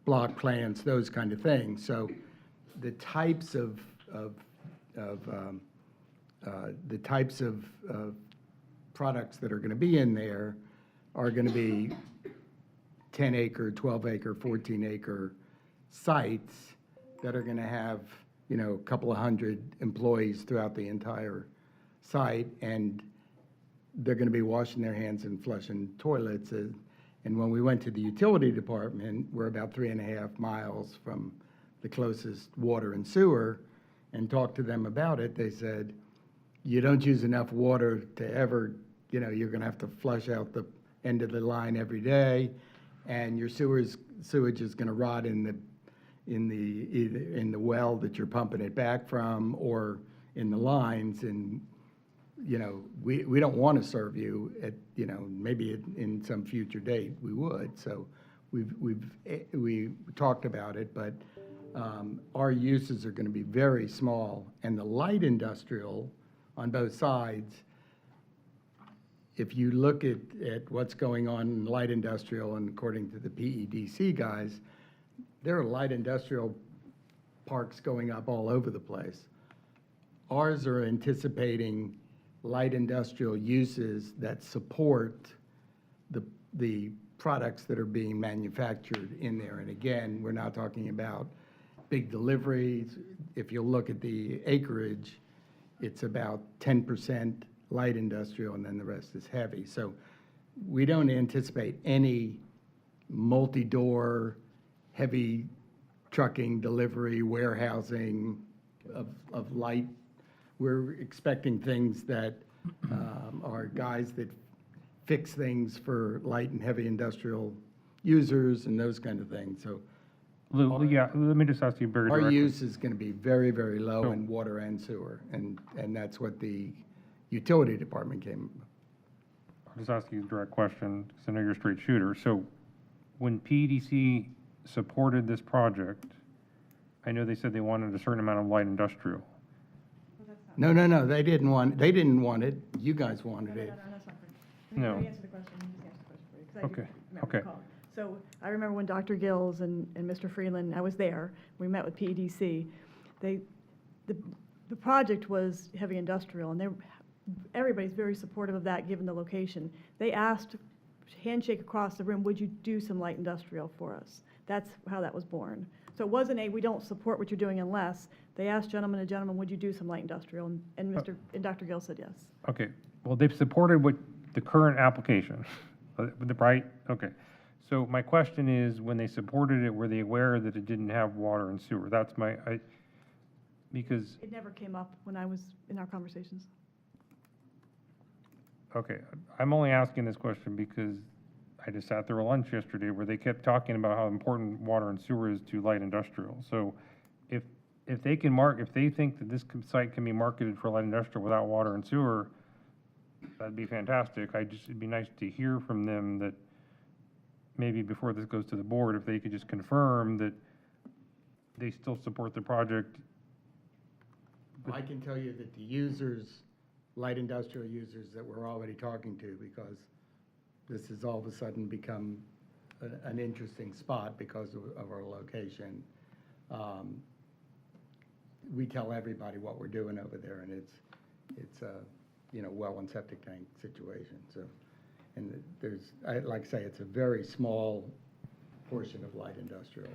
block plants, those kind of things. So the types of products that are going to be in there are going to be 10-acre, 12-acre, 14-acre sites that are going to have a couple of hundred employees throughout the entire site, and they're going to be washing their hands and flushing toilets. And when we went to the utility department, we're about 3.5 miles from the closest water and sewer, and talked to them about it. They said, you don't use enough water to ever, you're going to have to flush out the end of the line every day, and your sewage is going to rot in the well that you're pumping it back from, or in the lines. And we don't want to serve you at, maybe in some future date we would. So we talked about it, but our uses are going to be very small, and the light industrial on both sides, if you look at what's going on in light industrial, and according to the PEDC guys, there are light industrial parks going up all over the place. Ours are anticipating light industrial uses that support the products that are being manufactured in there. And again, we're not talking about big deliveries. If you look at the acreage, it's about 10% light industrial, and then the rest is heavy. So we don't anticipate any multi-door, heavy trucking, delivery, warehousing of light. We're expecting things that are guys that fix things for light and heavy industrial users and those kind of things. So Lou, yeah, let me just ask you very our directly. use is going to be very, very low in water and sewer, and that's what the utility department came. I'll just ask you a direct question, because I know you're a straight shooter. So when PEDC supported this project, I know they said they wanted a certain amount of light industrial. No, they didn't want it. You guys wanted it. No. Let me answer the question. Let me just answer the question for you, 'cause I do Okay, remember okay. the call. So I remember when Dr. Gills and Mr. Freeland, I was there, we met with PEDC. The project was heavy industrial, and everybody's very supportive of that, given the location. They asked, handshake across the room, would you do some light industrial for us? That's how that was born. So it wasn't we don't support what you're doing unless. They asked gentleman to gentleman, would you do some light industrial? And Dr. Gill said yes. Okay, well, they've supported what the current application, right? Okay. So my question is, when they supported it, were they aware that it didn't have water and sewer? That's because, It never came up when I was in our conversations. okay, I'm only asking this question because I just sat through a lunch yesterday where they kept talking about how important water and sewer is to light industrial. So if they can if they think that this site can be marketed for light industrial without water and sewer, that'd be fantastic. It'd be nice to hear from them that maybe before this goes to the board, if they could just confirm that they still support the project. I can tell you that the users, light industrial users that we're already talking to, because this has all of a sudden become an interesting spot because of our location. We tell everybody what we're doing over there, and it's a, well and septic tank situation. So, and like I say, it's a very small portion of light industrial.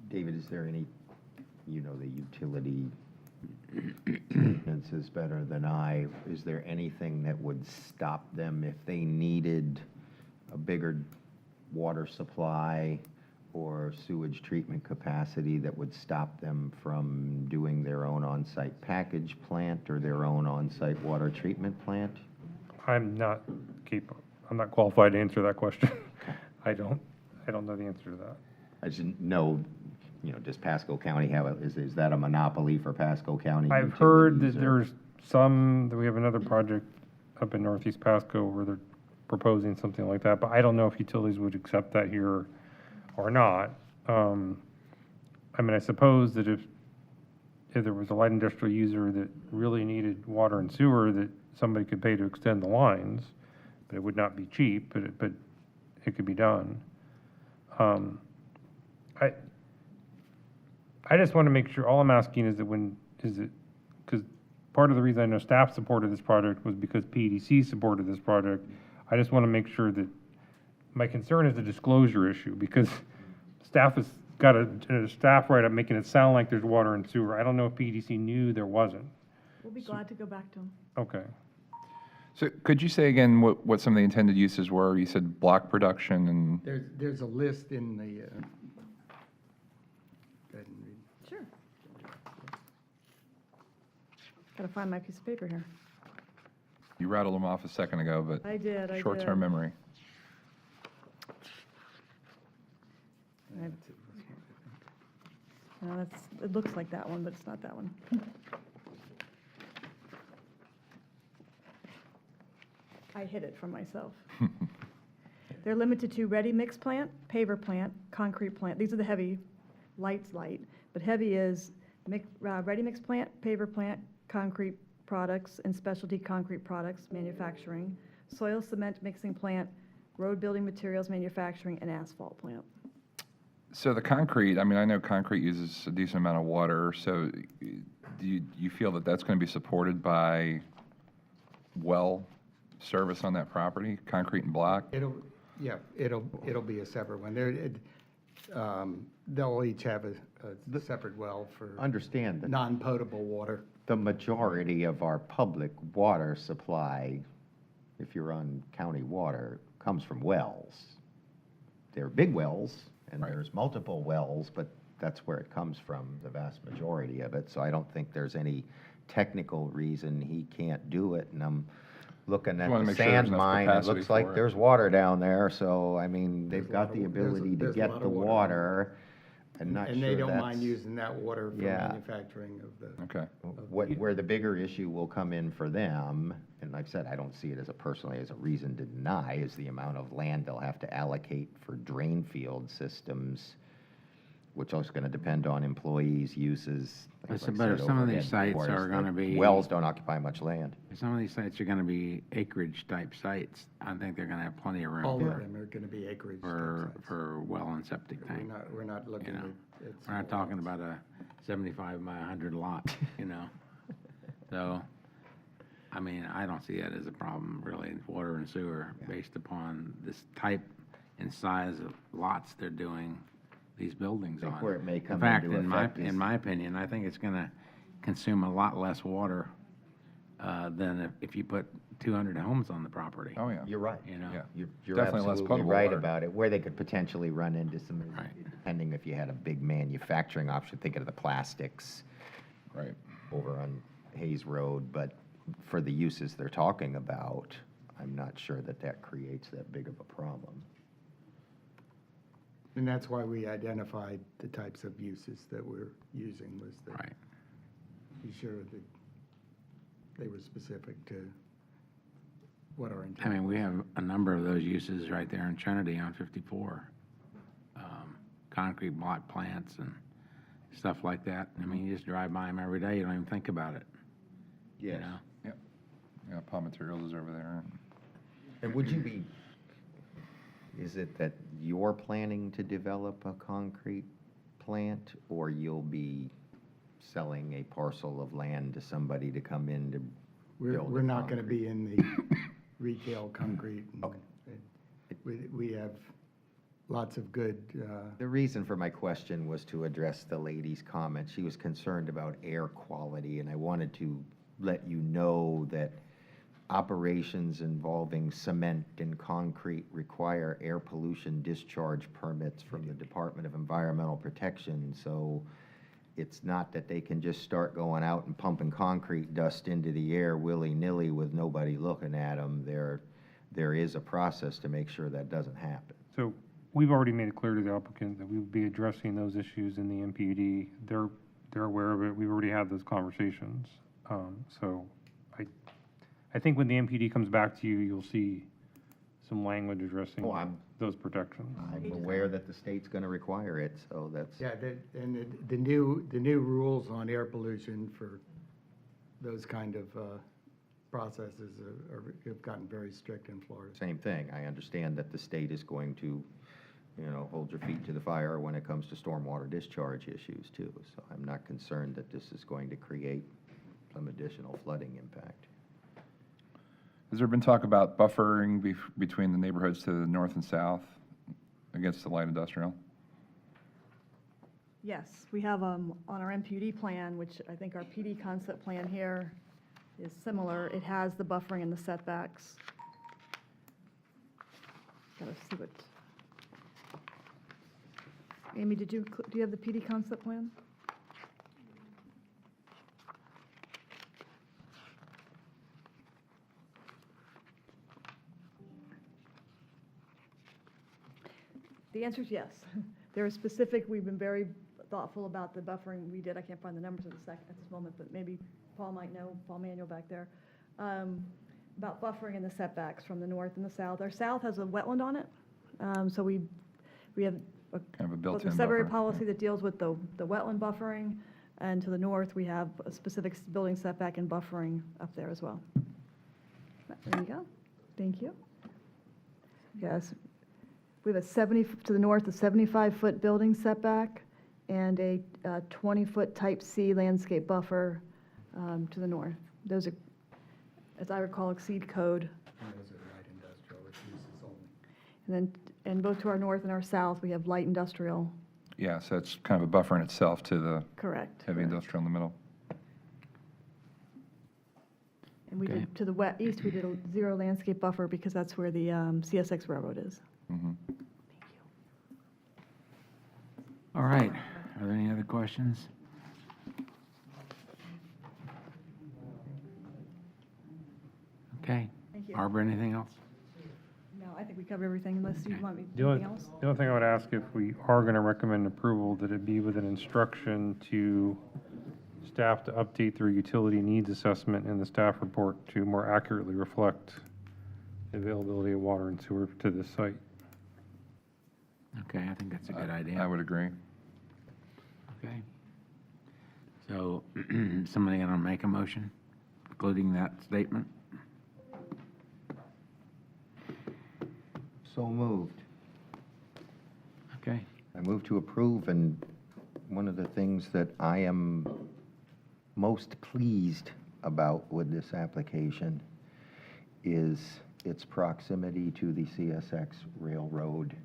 David, is there any, the utility maintenance is better than I. Is there anything that would stop them if they needed a bigger water supply or sewage treatment capacity that would stop them from doing their own on-site package plant or their own on-site water treatment plant? I'm not qualified to answer that question. I don't know the answer to that. I just didn't know, does Pasco County is that a monopoly for Pasco County? I've heard that utilities, that we have another project up in Northeast Pasco where they're proposing something like that, but I don't know if utilities would accept that here or not. I suppose that if there was a light industrial user that really needed water and sewer, that somebody could pay to extend the lines, but it would not be cheap, but it could be done. I just want to make sure, all I'm asking is because part of the reason I know staff supported this project was because PEDC supported this project. I just want to make sure that, my concern is the disclosure issue, because staff is got a staff write-up making it sound like there's water and sewer. I don't know if PDC knew there wasn't. We'll be glad to go back to them. Okay. So could you say again what some of the intended uses were? You said block production and, There's a list in the, go ahead and read. Sure. Gotta find my piece of paper here. you rattled them off a second ago, but I did. short-term memory. No, it looks like that one, but it's not that one. I hid it from myself. They're limited to ready mix plant, paver plant, concrete plant. These are the heavy, light's light, but heavy is ready mix plant, paver plant, concrete products, and specialty concrete products manufacturing, soil cement mixing plant, road building materials manufacturing, and asphalt plant. So the concrete, I mean, I know concrete uses a decent amount of water, so do you feel that that's going to be supported by well service on that property, concrete and block? It'll be a separate one. They'll each have a separate well for Understand that non-potable water. the majority of our public water supply, if you're on county water, comes from wells. They're big wells, and there's multiple wells, but that's where it comes from, the vast majority of it. So I don't think there's any technical reason he can't do it, and I'm looking at wanna the make sure there's sand enough mine, it capacity looks like for it. there's water down there, so, I mean, they've got the there's a- ability to there's a get lot the of water. water. I'm not sure And they don't mind that's- using that water for Yeah. manufacturing of the. Okay. Where the bigger issue will come in for them, and I've said, I don't see it as a reason to deny, is the amount of land they'll have to allocate for drain field systems, which is gonna depend on employees' uses. Yes, like I but said, if some of these overhead sites doors, are gonna the be- wells don't occupy much land. Some of these sites are gonna be acreage-type sites. I think they're gonna have plenty of room All of for, them are gonna be acreage. for well and septic tank. We're not looking know, at. We're not talking about a 75 by 100 lot, you know? So, I mean, I don't see that as a problem, really, in water and sewer, based upon this type and size of lots they're doing these buildings I think on. where it may come In fact, into effect is- in my opinion, I think it's gonna consume a lot less water than if you put 200 homes on the property. Oh, yeah. You're right. You know? You're Definitely less absolutely potable right water. about it, where they could potentially run into some, depending if you had a big manufacturing option, thinking of the plastics. Right. Over on Hayes Road, but for the uses they're talking about, I'm not sure that that creates that big of a problem. And that's why we identified the types of uses that we're using, was that. Right. Be sure that they were specific to what our intent. I mean, we have a number of those uses right there in Trinity on 54. Concrete block plants and stuff like that. I mean, you just drive by them every day, you don't even think about it. You know? Yep. Yeah, Paul Materials is over there. And would you be, is it that you're planning to develop a concrete plant, or you'll be selling a parcel of land to somebody to come in to build a We're not gonna concrete? be in the retail concrete. We have lots of good, The reason for my question was to address the lady's comment. She was concerned about air quality, and I wanted to let you know that operations involving cement and concrete require air pollution discharge permits from the Department of Environmental Protection. So it's not that they can just start going out and pumping concrete dust into the air willy-nilly with nobody looking at them. There is a process to make sure that doesn't happen. So we've already made it clear to the applicant that we would be addressing those issues in the MPUD. They're aware of it. We've already had those conversations. So I think when the MPD comes back to you, you'll see some language addressing those protections. I'm aware that the state's going to require it, so that's. yeah, and the new rules on air pollution for those kind of processes have gotten very strict in Florida. Same thing. I understand that the state is going to, hold your feet to the fire when it comes to stormwater discharge issues too. So I'm not concerned that this is going to create some additional flooding impact. Has there been talk about buffering between the neighborhoods to the north and south against the light industrial? Yes, we have, on our MPUD plan, which I think our PD concept plan here is similar. It has the buffering and the setbacks. Gotta see what. Amy, do you have the PD concept plan? The answer is yes. There is specific, we've been very thoughtful about the buffering we did. I can't find the numbers at this moment, but maybe Paul might know, Paul Manuel back there, about buffering and the setbacks from the north and the south. Our south has a wetland on it, so we have Kind of a both built-in a Sudbury buffer. policy that deals with the wetland buffering, and to the north, we have a specific building setback and buffering up there as well. There you go. Thank you. Yes. We have to the north, a 75-foot building setback and a 20-foot type C landscape buffer to the north. Those are, as I recall, exceed code. Those are light industrial, which uses only. And then, both to our north and our south, we have light industrial. Yeah, so it's kind of a buffer in itself to the Correct. heavy industrial in the middle. And we Okay. did, to the east, we did a zero landscape buffer because that's where the CSX railroad is. Mhm. All right, are there any other questions? Okay. Thank you. Barbara, anything else? No, I think we covered everything unless you want me, The only, anything else? the only thing I would ask, if we are going to recommend approval, that it be with an instruction to staff to update their utility needs assessment in the staff report to more accurately reflect the availability of water and sewer to this site. Okay, I think that's a good idea. I would agree. Okay. So, somebody gonna make a motion, including that statement? So moved. Okay. I move to approve, and one of the things that I am most pleased about with this application is its proximity to the CSX Railroad.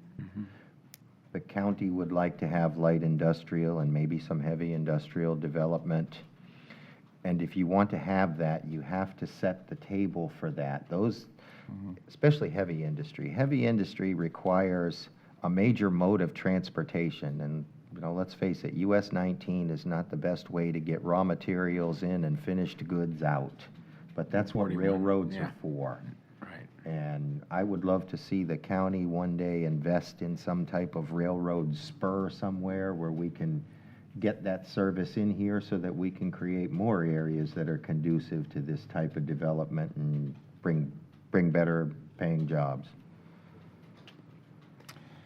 The county would like to have light industrial and maybe some heavy industrial development. And if you want to have that, you have to set the table for that. Those, especially heavy industry. Heavy industry requires a major mode of transportation. And, you know, let's face it, US 19 is not the best way to get raw materials in and finished goods out. But that's what 41, railroads yeah. are for. Right. And I would love to see the county one day invest in some type of railroad spur somewhere where we can get that service in here so that we can create more areas that are conducive to this type of development and bring better paying jobs.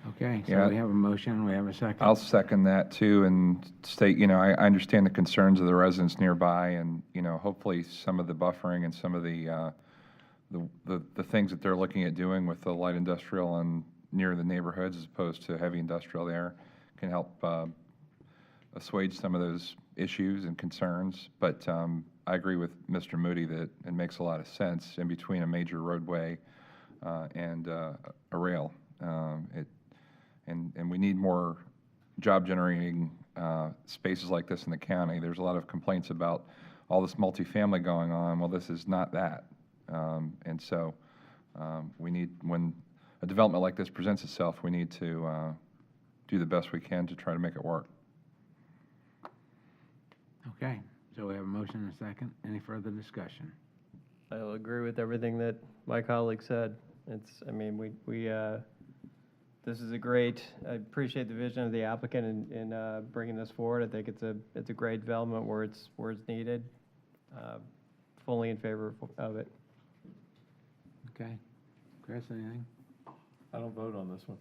Okay, so Yeah. we have a motion, we have a second. I'll second that too and state, you know, I understand the concerns of the residents nearby and, you know, hopefully some of the buffering and some of the things that they're looking at doing with the light industrial and near the neighborhoods as opposed to heavy industrial there can help assuage some of those issues and concerns. But I agree with Mr. Moody that it makes a lot of sense in between a major roadway and a rail. And we need more job-generating spaces like this in the county. There's a lot of complaints about all this multifamily going on. Well, this is not that. And so we need, when a development like this presents itself, we need to do the best we can to try to make it work. Okay, so we have a motion and a second. Any further discussion? I'll agree with everything that my colleague said. It's, I mean, this is a great, I appreciate the vision of the applicant in bringing this forward. I think it's a great development where it's needed. Fully in favor of it. Okay. Chris, anything? I don't vote on this one.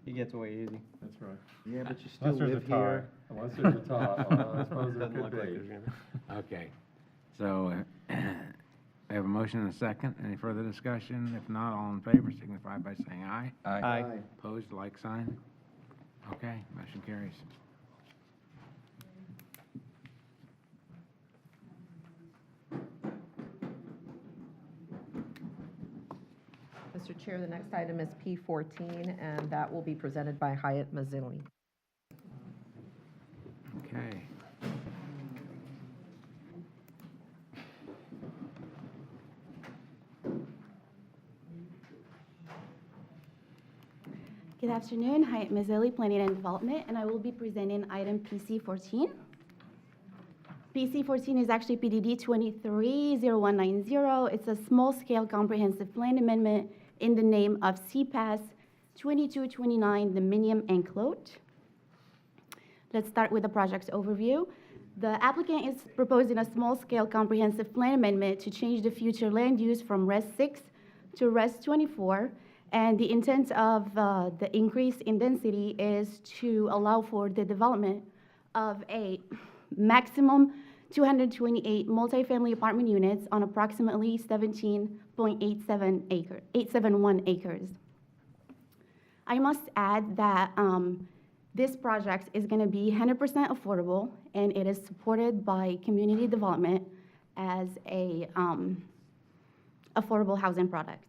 He gets away easy. That's right. Yeah, but you still Unless there's a live tie. here. Unless there's a tie, well, I suppose there Doesn't look could like be. there's gonna be. Okay, so we have a motion and a second. Any further discussion? If not, all in favor signify by saying aye. Aye. Opposed, like sign. Okay, motion carries. Mr. Chair, the next item is P14, and that will be presented by Hyatt Mazzilli. Good afternoon. Hi, I'm Ms. Ellie, Planning and Development, and I will be presenting item PC14. PC14 is actually PDD 230190. It's a small-scale comprehensive plan amendment in the name of CPAS 2229 Dominium Enclosed. Let's start with the project's overview. The applicant is proposing a small-scale comprehensive plan amendment to change the future land use from Res 6 to Res 24. And the intent of the increase in density is to allow for the development of a maximum 228 multifamily apartment units on approximately 17.871 acres. I must add that this project is going to be 100% affordable, and it is supported by community development as a affordable housing product.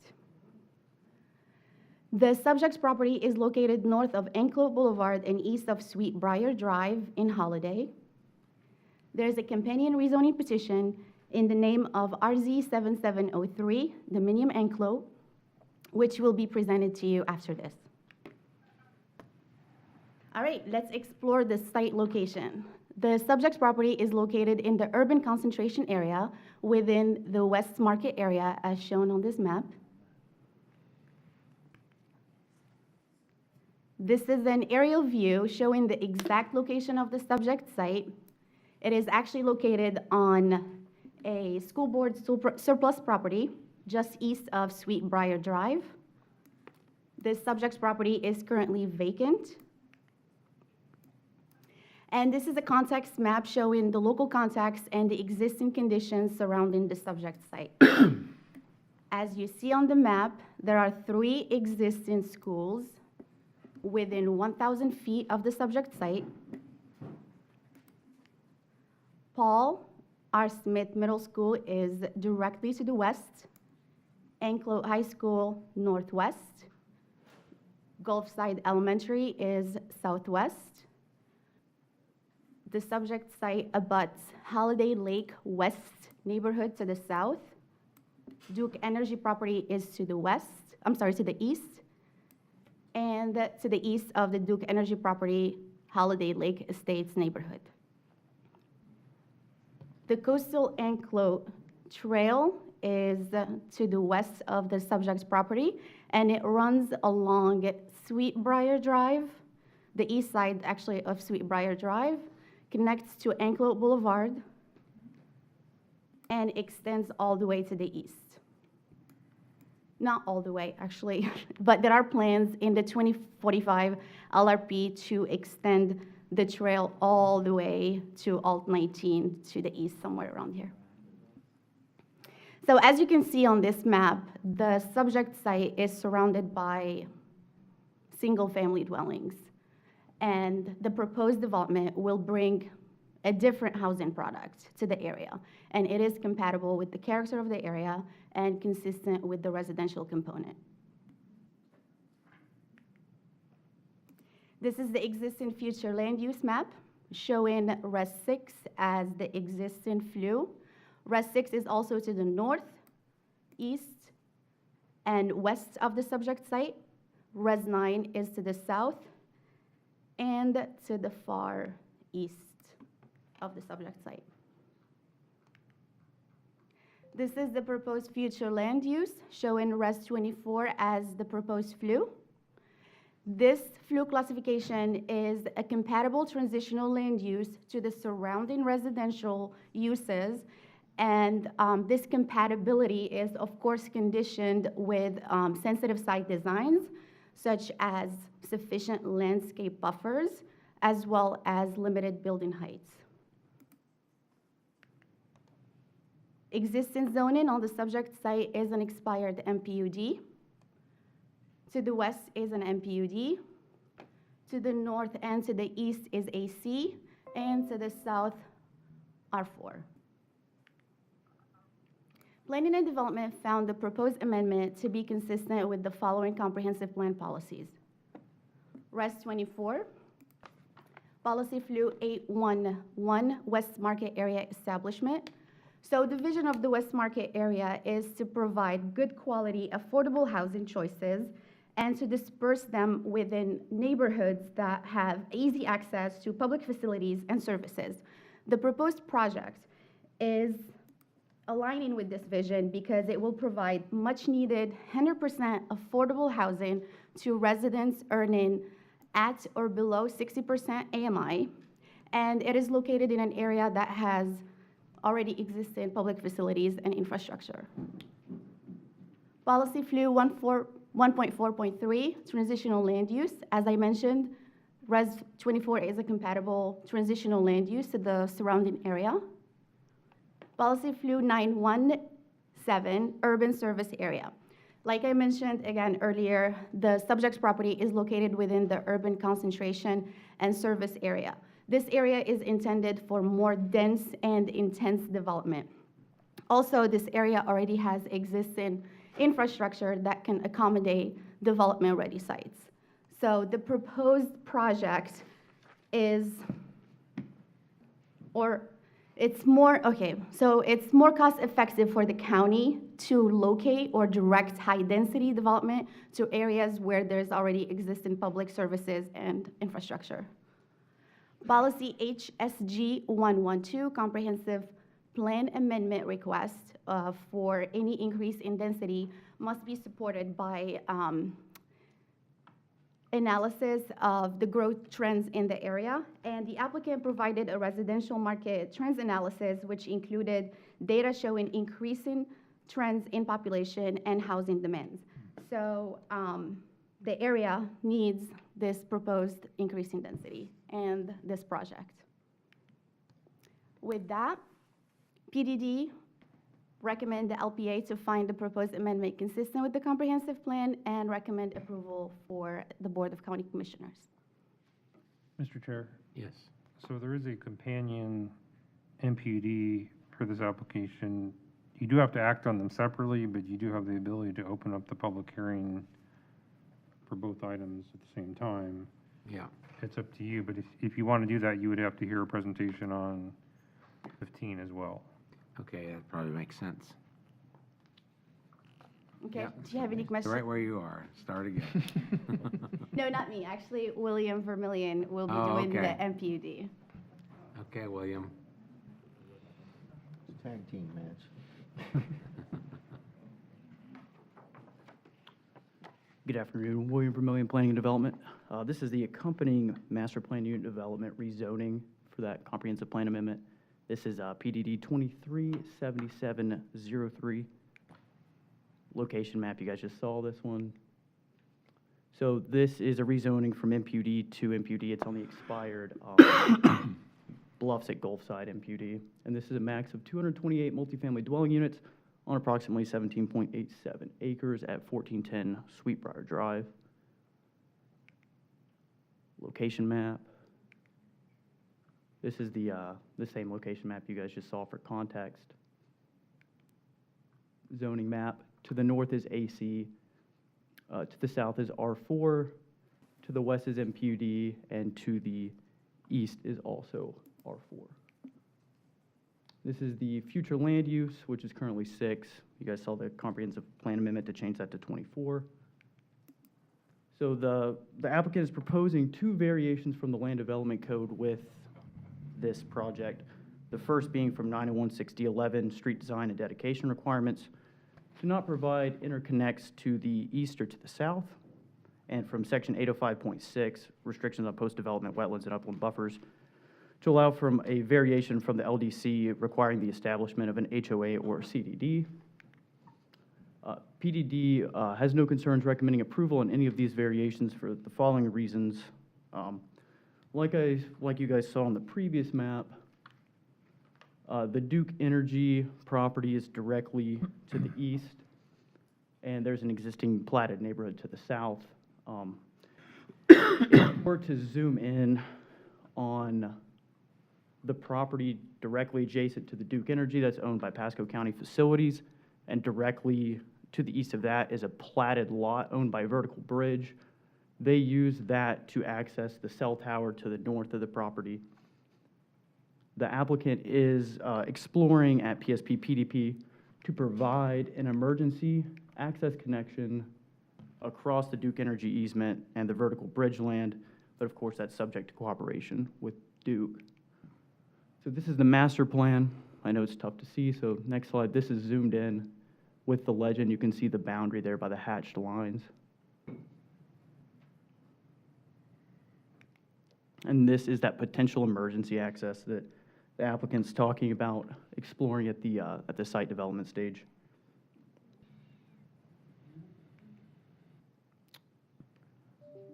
The subject's property is located north of Enclosed Boulevard and east of Sweetbriar Drive in Holiday. There's a companion rezoning petition in the name of RZ 7703, Dominium Enclosed, which will be presented to you after this. All right, let's explore the site location. The subject's property is located in the urban concentration area within the West Market area as shown on this map. This is an aerial view showing the exact location of the subject site. It is actually located on a school board surplus property just east of Sweetbriar Drive. This subject's property is currently vacant. And this is a context map showing the local context and the existing conditions surrounding the subject site. As you see on the map, there are 3 existing schools within 1,000 feet of the subject site. Paul R. Smith Middle School is directly to the west. Enclosed High School northwest. Gulfside Elementary is southwest. The subject site abuts Holiday Lake West neighborhood to the south. Duke Energy property is to the west, to the east. And to the east of the Duke Energy property, Holiday Lake Estates neighborhood. The Coastal Enclosed Trail is to the west of the subject's property, and it runs along Sweetbriar Drive, the east side actually of Sweetbriar Drive, connects to Enclosed Boulevard, and extends all the way to the east. Not all the way, actually, but there are plans in the 2045 LRP to extend the trail all the way to Alt 19 to the east, somewhere around here. So as you can see on this map, the subject site is surrounded by single-family dwellings, and the proposed development will bring a different housing product to the area, and it is compatible with the character of the area and consistent with the residential component. This is the existing future land use map showing Res 6 as the existing flue. Res 6 is also to the north, east, and west of the subject site. Res 9 is to the south and to the far east of the subject site. This is the proposed future land use, showing Res 24 as the proposed flue. This flue classification is a compatible transitional land use to the surrounding residential uses, and this compatibility is, of course, conditioned with sensitive site designs, such as sufficient landscape buffers, as well as limited building heights. Existing zoning on the subject site is an expired MPUD. To the west is an MPUD. To the north and to the east is AC, and to the south, R4. Planning and Development found the proposed amendment to be consistent with the following comprehensive plan policies. Res 24, Policy Flue 811, West Market Area Establishment. So the vision of the West Market area is to provide good quality, affordable housing choices and to disperse them within neighborhoods that have easy access to public facilities and services. The proposed project is aligning with this vision because it will provide much-needed 100% affordable housing to residents earning at or below 60% AMI, and it is located in an area that has already existing public facilities and infrastructure. Policy Flu 1.4.3, transitional land use. As I mentioned, Res 24 is a compatible transitional land use to the surrounding area. Policy Flu 917, urban service area. Like I mentioned again earlier, the subject's property is located within the urban concentration and service area. This area is intended for more dense and intense development. Also, this area already has existing infrastructure that can accommodate development-ready sites. So the proposed project is, it's more cost-effective for the county to locate or direct high-density development to areas where there's already existing public services and infrastructure. Policy HSG 112, comprehensive plan amendment request for any increase in density must be supported by analysis of the growth trends in the area, and the applicant provided a residential market trends analysis which included data showing increasing trends in population and housing demands. So the area needs this proposed increase in density and this project. With that, PDD recommend the LPA to find the proposed amendment consistent with the comprehensive plan and recommend approval for the Board of County Commissioners. Mr. Chair, Yes. so there is a companion MPD for this application. You do have to act on them separately, but you do have the ability to open up the public hearing for both items at the same time. Yeah. It's up to you, but if you want to do that, you would have to hear a presentation on 15 as well. Okay, that probably makes sense. Okay, Yeah. do you have any questions? Right where you are. Start again. No, not me. Actually, William Vermillion will be Oh, doing okay. the MPUD. Okay, William. Tag team match. Good afternoon, William Vermillion, Planning and Development. This is the accompanying master plan unit development rezoning for that comprehensive plan amendment. This is PDD 237703. Location map, you guys just saw this one. So this is a rezoning from MPUD to MPUD. It's on the expired Bluffs at Gulfside MPUD. And this is a max of 228 multifamily dwelling units on approximately 17.87 acres at 1410 Sweetbriar Drive. Location map. This is the same location map you guys just saw for context. Zoning map. To the north is AC. To the south is R4. To the west is MPUD. And to the east is also R4. This is the future land use, which is currently 6. You guys saw the comprehensive plan amendment to change that to 24. So the applicant is proposing 2 variations from the land development code with this project. The first being from 901-6011 street design and dedication requirements to not provide interconnects to the east or to the south, and from section 805.6 restrictions on post-development wetlands and upland buffers to allow from a variation from the LDC requiring the establishment of an HOA or CDD. PDD has no concerns recommending approval on any of these variations for the following reasons. Like you guys saw on the previous map, the Duke Energy property is directly to the east, and there's an existing platted neighborhood to the south. If we were to zoom in on the property directly adjacent to the Duke Energy that's owned by Pasco County Facilities, and directly to the east of that is a platted lot owned by Vertical Bridge. They use that to access the cell tower to the north of the property. The applicant is exploring at PSP PDP to provide an emergency access connection across the Duke Energy easement and the vertical bridge land, but of course, that's subject to cooperation with Duke. So this is the master plan. I know it's tough to see, so next slide. This is zoomed in with the legend. You can see the boundary there by the hatched lines. And this is that potential emergency access that the applicant's talking about exploring at the site development stage.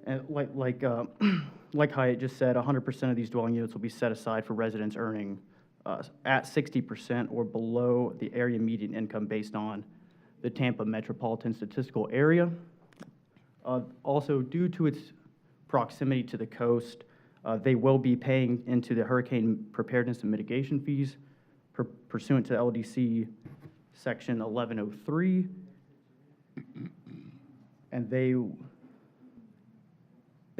And like Hyatt just said, 100% of these dwelling units will be set aside for residents earning at 60% or below the area median income based on the Tampa metropolitan statistical area. Also, due to its proximity to the coast, they will be paying into the hurricane preparedness and mitigation fees pursuant to LDC section 1103. And they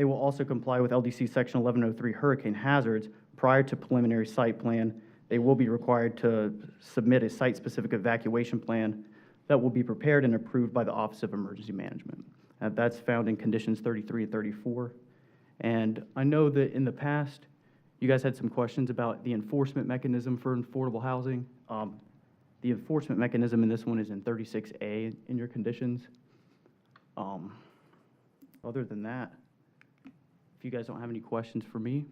will also comply with LDC section 1103 hurricane hazards. Prior to preliminary site plan, they will be required to submit a site-specific evacuation plan that will be prepared and approved by the Office of Emergency Management. That's found in conditions 33 and 34. And I know that in the past, you guys had some questions about the enforcement mechanism for affordable housing. The enforcement mechanism in this one is in 36A in your conditions. Other than that, if you guys don't have any questions for me.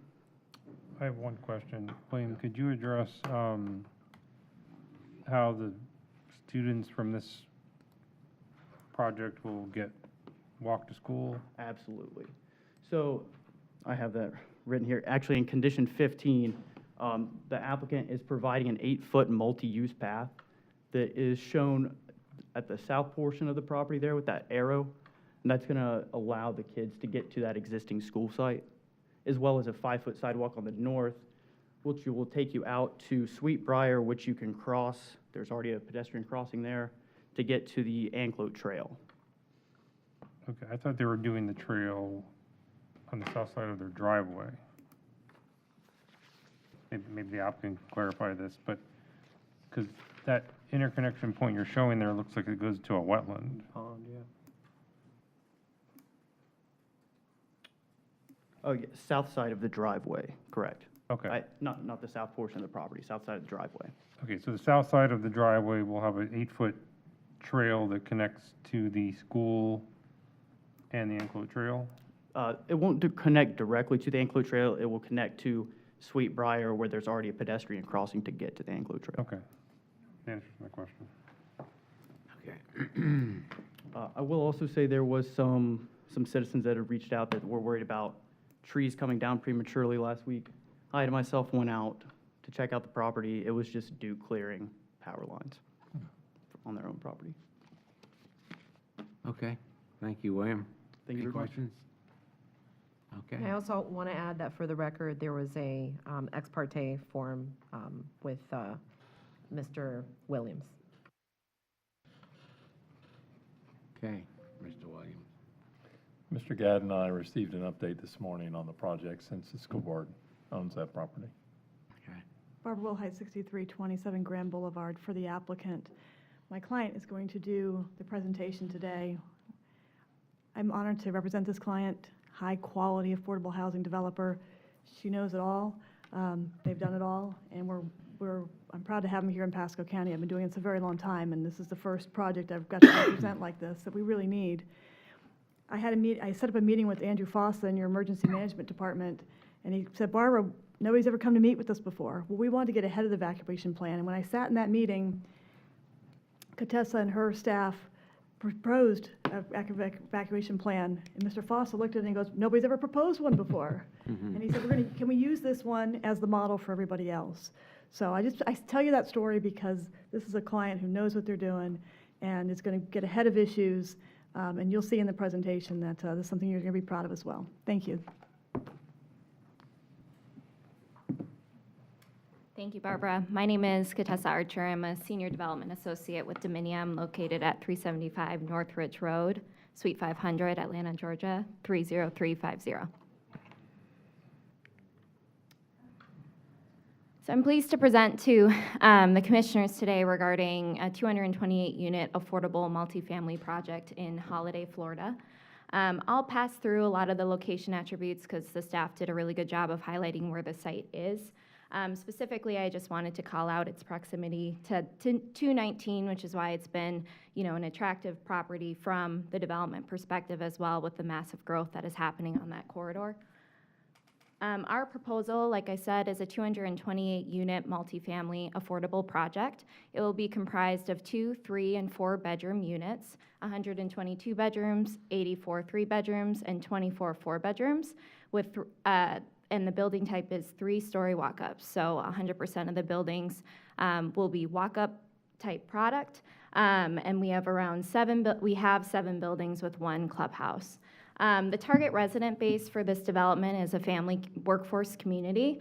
I have one question. William, could you address how the students from this project will get walk to school? Absolutely. So I have that written here. Actually, in condition 15, the applicant is providing an 8-foot multi-use path that is shown at the south portion of the property there with that arrow. And that's going to allow the kids to get to that existing school site, as well as a 5-foot sidewalk on the north, which will take you out to Sweetbriar, which you can cross. There's already a pedestrian crossing there to get to the Anclote Trail. Okay, I thought they were doing the trail on the south side of their driveway. Maybe the applicant can clarify this, but, because that interconnection point you're showing there looks like it goes to a wetland. Pond, yeah. Oh, yeah, south side of the driveway, correct. Okay. Not the south portion of the property, south side of the driveway. Okay, so the south side of the driveway will have an 8-foot trail that connects to the school and the Anclote Trail? It won't connect directly to the Anclote Trail. It will connect to Sweetbriar, where there's already a pedestrian crossing to get to the Anclote Trail. Okay. That answers my question. Okay. I will also say there was some citizens that had reached out that were worried about trees coming down prematurely last week. I and myself went out to check out the property. It was just Duke clearing power lines on their own property. Okay, thank you, William. Thank you Any very much. questions? Okay. I also want to add that for the record, there was a ex parte form with Mr. Williams. Okay, Mr. Williams. Mr. Gadd and I received an update this morning on the project since the school board owns that property. Okay. Barbara Wilhite, 6327 Grand Boulevard, for the applicant. My client is going to do the presentation today. I'm honored to represent this client, high-quality, affordable housing developer. She knows it all. They've done it all, and I'm proud to have them here in Pasco County. I've been doing this a very long time, and this is the first project I've got to represent like this that we really need. I set up a meeting with Andrew Fossa in your emergency management department, and he said, Barbara, nobody's ever come to meet with us before. Well, we wanted to get ahead of the evacuation plan, and when I sat in that meeting, Contessa and her staff proposed an evacuation plan, and Mr. Fossa looked at it and goes, nobody's ever proposed one before. And he said, can we use this one as the model for everybody else? So I tell you that story because this is a client who knows what they're doing and is going to get ahead of issues, and you'll see in the presentation that this is something you're going to be proud of as well. Thank you. Thank you, Barbara. My name is Contessa Archer. I'm a Senior Development Associate with Dominium, located at 375 North Ridge Road, Suite 500, Atlanta, Georgia, 30350. So I'm pleased to present to the commissioners today regarding a 228-unit affordable multifamily project in Holiday, Florida. I'll pass through a lot of the location attributes because the staff did a really good job of highlighting where the site is. Specifically, I just wanted to call out its proximity to 219, which is why it's been, an attractive property from the development perspective as well, with the massive growth that is happening on that corridor. Our proposal, like I said, is a 228-unit multifamily affordable project. It will be comprised of 2, 3, and 4-bedroom units, 122 bedrooms, 84 3-bedrooms, and 24 4-bedrooms, and the building type is 3-story walk-ups. So 100% of the buildings will be walk-up type product, and we have seven buildings with 1 clubhouse. The target resident base for this development is a family workforce community,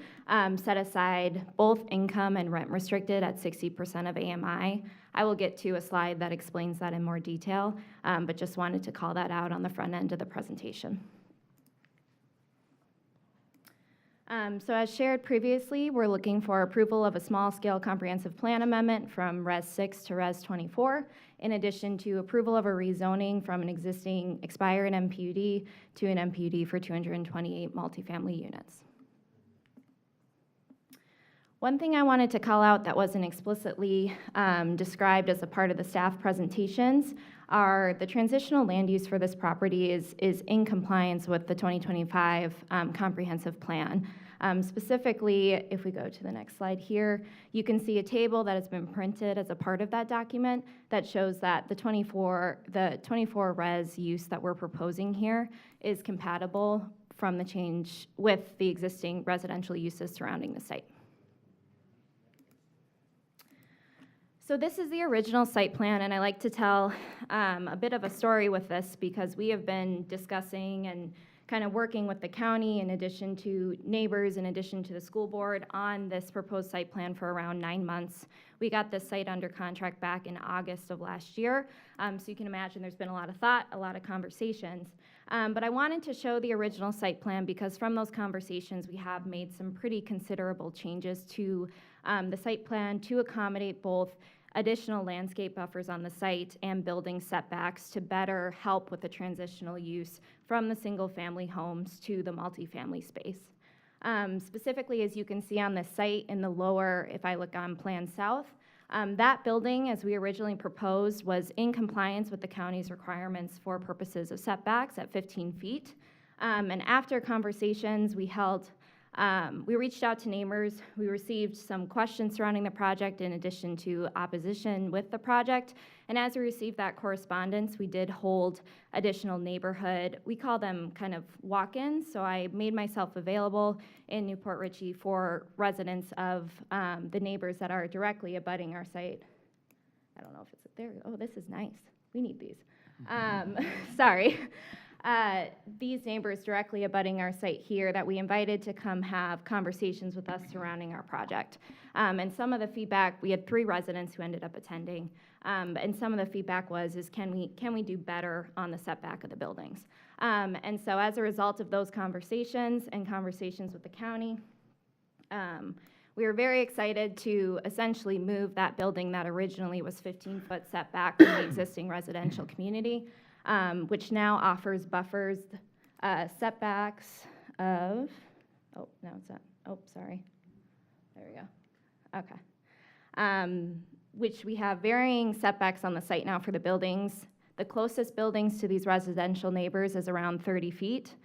set aside both income and rent restricted at 60% of AMI. I will get to a slide that explains that in more detail, but just wanted to call that out on the front end of the presentation. So as shared previously, we're looking for approval of a small-scale comprehensive plan amendment from Res 6 to Res 24, in addition to approval of a rezoning from an existing expired MPUD to an MPUD for 228 multifamily units. One thing I wanted to call out that wasn't explicitly described as a part of the staff presentations are the transitional land use for this property is in compliance with the 2025 comprehensive plan. Specifically, if we go to the next slide here, you can see a table that has been printed as a part of that document that shows that the 24 res use that we're proposing here is compatible from the change with the existing residential uses surrounding the site. So this is the original site plan, and I like to tell a bit of a story with this because we have been discussing and kind of working with the county in addition to neighbors, in addition to the school board on this proposed site plan for around 9 months. We got this site under contract back in August of last year, so you can imagine there's been a lot of thought, a lot of conversations. But I wanted to show the original site plan because from those conversations we have made some pretty considerable changes to the site plan to accommodate both additional landscape buffers on the site and building setbacks to better help with the transitional use from the single-family homes to the multifamily space. Specifically, as you can see on the site in the lower, if I look on Plan South, that building, as we originally proposed, was in compliance with the county's requirements for purposes of setbacks at 15 feet. And after conversations we reached out to neighbors. We received some questions surrounding the project in addition to opposition with the project. And as we received that correspondence, we did hold additional neighborhood, we call them kind of walk-ins. So I made myself available in Newport Richey for residents of the neighbors that are directly abutting our site. I don't know if it's there. Oh, this is nice. We need these. Sorry. These neighbors directly abutting our site here that we invited to come have conversations with us surrounding our project. And some of the feedback, we had 3 residents who ended up attending, and some of the feedback was, can we do better on the setback of the buildings? And so as a result of those conversations and conversations with the county, we were very excited to essentially move that building that originally was 15-foot setback from the existing residential community, which now offers buffers, setbacks of, oh, no, it's not, oh, sorry. There we go. Okay. Which we have varying setbacks on the site now for the buildings. The closest buildings to these residential neighbors is around 30 feet.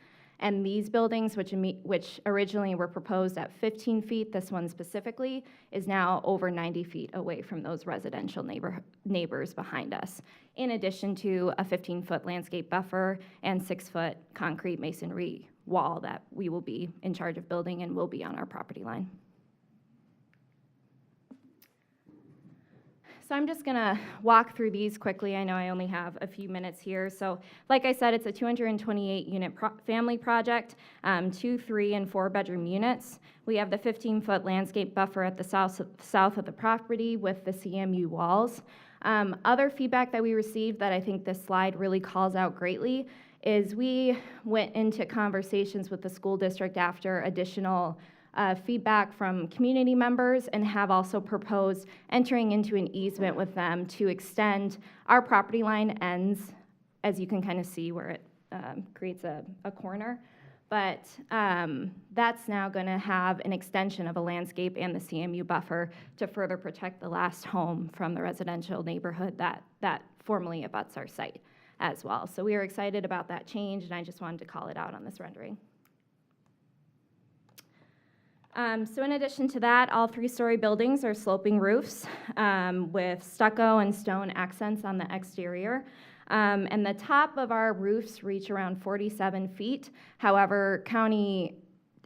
And these buildings, which originally were proposed at 15 feet, this one specifically, is now over 90 feet away from those residential neighbors behind us, in addition to a 15-foot landscape buffer and 6-foot concrete masonry wall that we will be in charge of building and will be on our property line. So I'm just gonna walk through these quickly. I know I only have a few minutes here. So like I said, it's a 228-unit family project, 2, 3, and 4-bedroom units. We have the 15-foot landscape buffer at the south of the property with the CMU walls. Other feedback that we received that I think this slide really calls out greatly is we went into conversations with the school district after additional feedback from community members and have also proposed entering into an easement with them to extend our property line ends, as you can kind of see where it creates a corner. But that's now going to have an extension of a landscape and the CMU buffer to further protect the last home from the residential neighborhood that formerly abuts our site as well. So we are excited about that change, and I just wanted to call it out on this rendering. So in addition to that, all 3-story buildings are sloping roofs with stucco and stone accents on the exterior. And the top of our roofs reach around 47 feet. However, county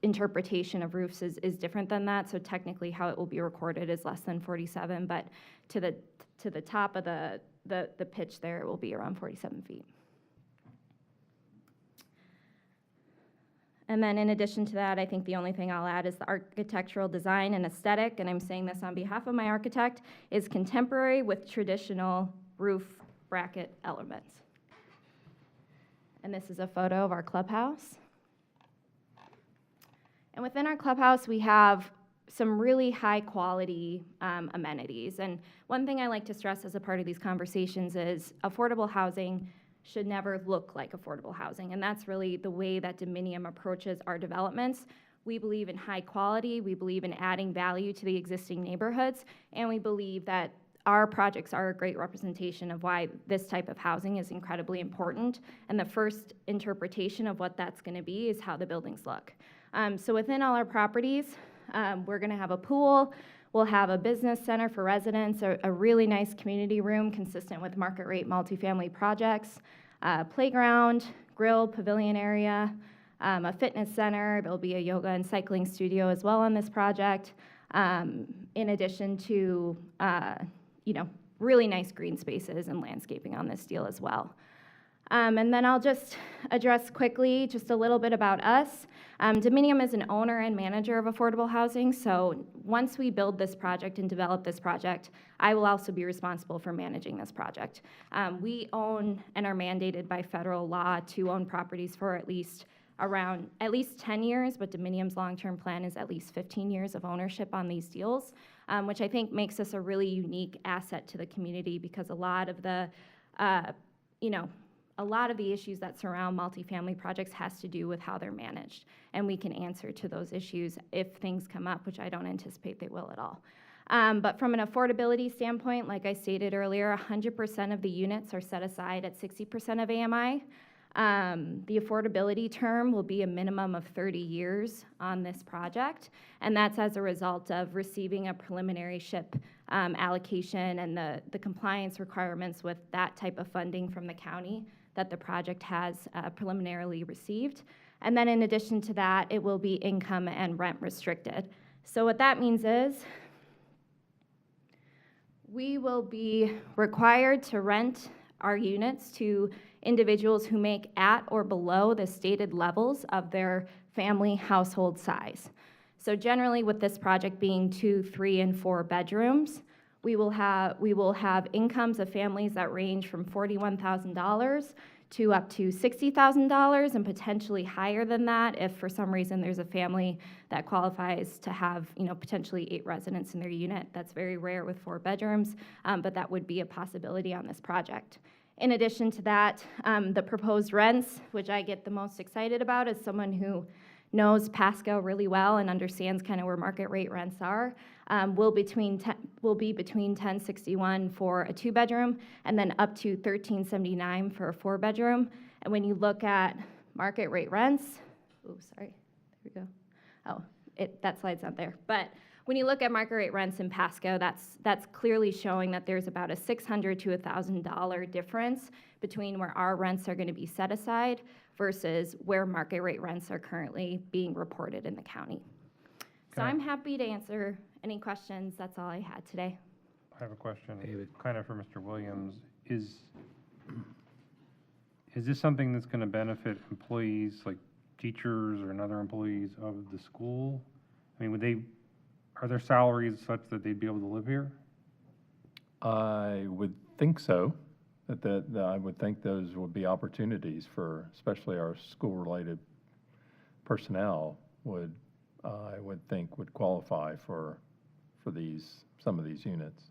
interpretation of roofs is different than that, so technically how it will be recorded is less than 47, but to the top of the pitch there, it will be around 47 feet. And then in addition to that, I think the only thing I'll add is the architectural design and aesthetic, and I'm saying this on behalf of my architect, is contemporary with traditional roof bracket elements. And this is a photo of our clubhouse. And within our clubhouse, we have some really high quality amenities. And one thing I like to stress as a part of these conversations is affordable housing should never look like affordable housing. And that's really the way that Dominium approaches our developments. We believe in high quality, we believe in adding value to the existing neighborhoods, and we believe that our projects are a great representation of why this type of housing is incredibly important. And the first interpretation of what that's going to be is how the buildings look. So within all our properties, we're going to have a pool. We'll have a business center for residents, a really nice community room consistent with market rate multifamily projects, playground, grill, pavilion area, a fitness center. There'll be a yoga and cycling studio as well on this project, in addition to really nice green spaces and landscaping on this deal as well. And then I'll just address quickly just a little bit about us. Dominium is an owner and manager of affordable housing, so once we build this project and develop this project, I will also be responsible for managing this project. We own and are mandated by federal law to own properties for at least 10 years, but Dominium's long-term plan is at least 15 years of ownership on these deals, which I think makes us a really unique asset to the community because a lot of the issues that surround multifamily projects has to do with how they're managed, and we can answer to those issues if things come up, which I don't anticipate they will at all. But from an affordability standpoint, like I stated earlier, 100% of the units are set aside at 60% of AMI. The affordability term will be a minimum of 30 years on this project, and that's as a result of receiving a preliminary SHIP allocation and the compliance requirements with that type of funding from the county that the project has preliminarily received. And then in addition to that, it will be income and rent restricted. So what that means is we will be required to rent our units to individuals who make at or below the stated levels of their family household size. So generally with this project being 2, 3, and 4 bedrooms, we will have incomes of families that range from $41,000 to up to $60,000 and potentially higher than that if for some reason there's a family that qualifies to have potentially 8 residents in their unit. That's very rare with 4 bedrooms, but that would be a possibility on this project. In addition to that, the proposed rents, which I get the most excited about as someone who knows Pasco really well and understands kind of where market rate rents are, will be between $10.61 for a 2-bedroom and then up to $13.79 for a 4-bedroom. And when you look at market rate rents, there we go. That slide's not there. But when you look at market rate rents in Pasco, that's clearly showing that there's about a $600 to $1,000 difference between where our rents are going to be set aside versus where market rate rents are currently being reported in the county. So I'm happy to answer any questions. That's all I had today. I have a question, kind of for Mr. Williams. Is this something that's going to benefit employees like teachers or other employees of the school? I mean, are their salaries such that they'd be able to live here? I would think so. That I would think those would be opportunities for, especially our school-related personnel would I would think would qualify for some of these units.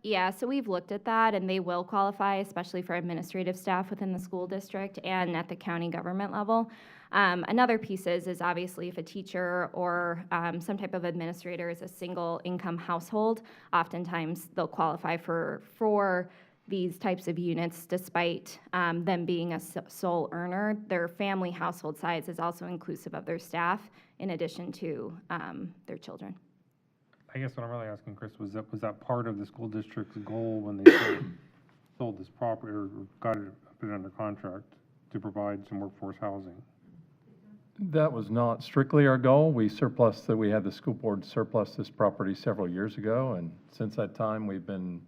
Yeah, so we've looked at that, and they will qualify, especially for administrative staff within the school district and at the county government level. Another piece is obviously if a teacher or some type of administrator is a single income household, oftentimes they'll qualify for these types of units despite them being a sole earner. Their family household size is also inclusive of their staff in addition to their children. I guess what I'm really asking, Chris, was that part of the school district's goal when they sold this property or got it put it under contract to provide some workforce housing? That was not strictly our goal. We had the school board surplus this property several years ago, and since that time, we've been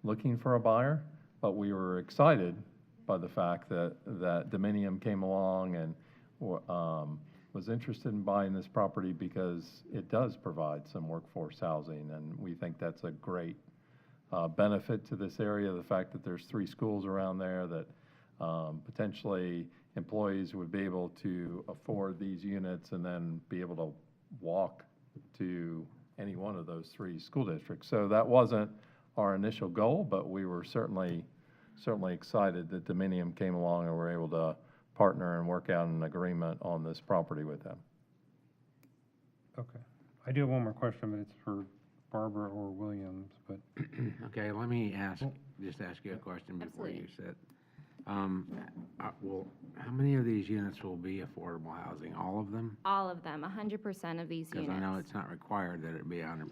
looking for a buyer, but we were excited by the fact that Dominium came along and was interested in buying this property because it does provide some workforce housing, and we think that's a great benefit to this area, the fact that there's 3 schools around there that potentially employees would be able to afford these units and then be able to walk to any one of those 3 school districts. So that wasn't our initial goal, but we were certainly excited that Dominium came along and were able to partner and work out an agreement on this property with them. Okay. I do have one more question, but it's for Barbara or Williams, but. Okay, let me ask you a question before you sit. Well, how many of these units will be affordable housing? All of them? All of them, 100% of these units. Because I know it's not required that it be 100%.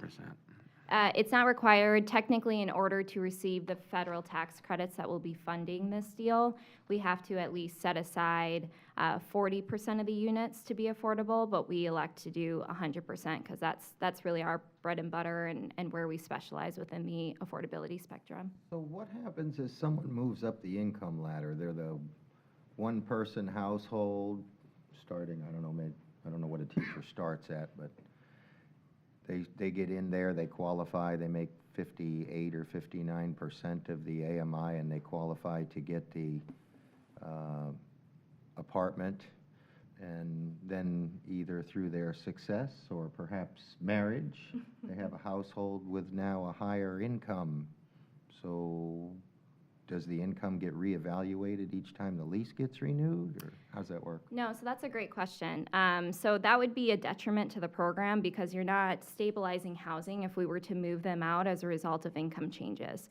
It's not required. Technically, in order to receive the federal tax credits that will be funding this deal, we have to at least set aside 40% of the units to be affordable, but we elect to do 100% because that's really our bread and butter and where we specialize within the affordability spectrum. So what happens if someone moves up the income ladder? They're the one-person household starting, I don't know what a teacher starts at, but they get in there, they qualify, they make 58 or 59% of the AMI, and they qualify to get the apartment, and then either through their success or perhaps marriage, they have a household with now a higher income. So does the income get reevaluated each time the lease gets renewed, or how's that work? No, so that's a great question. So that would be a detriment to the program because you're not stabilizing housing if we were to move them out as a result of income changes.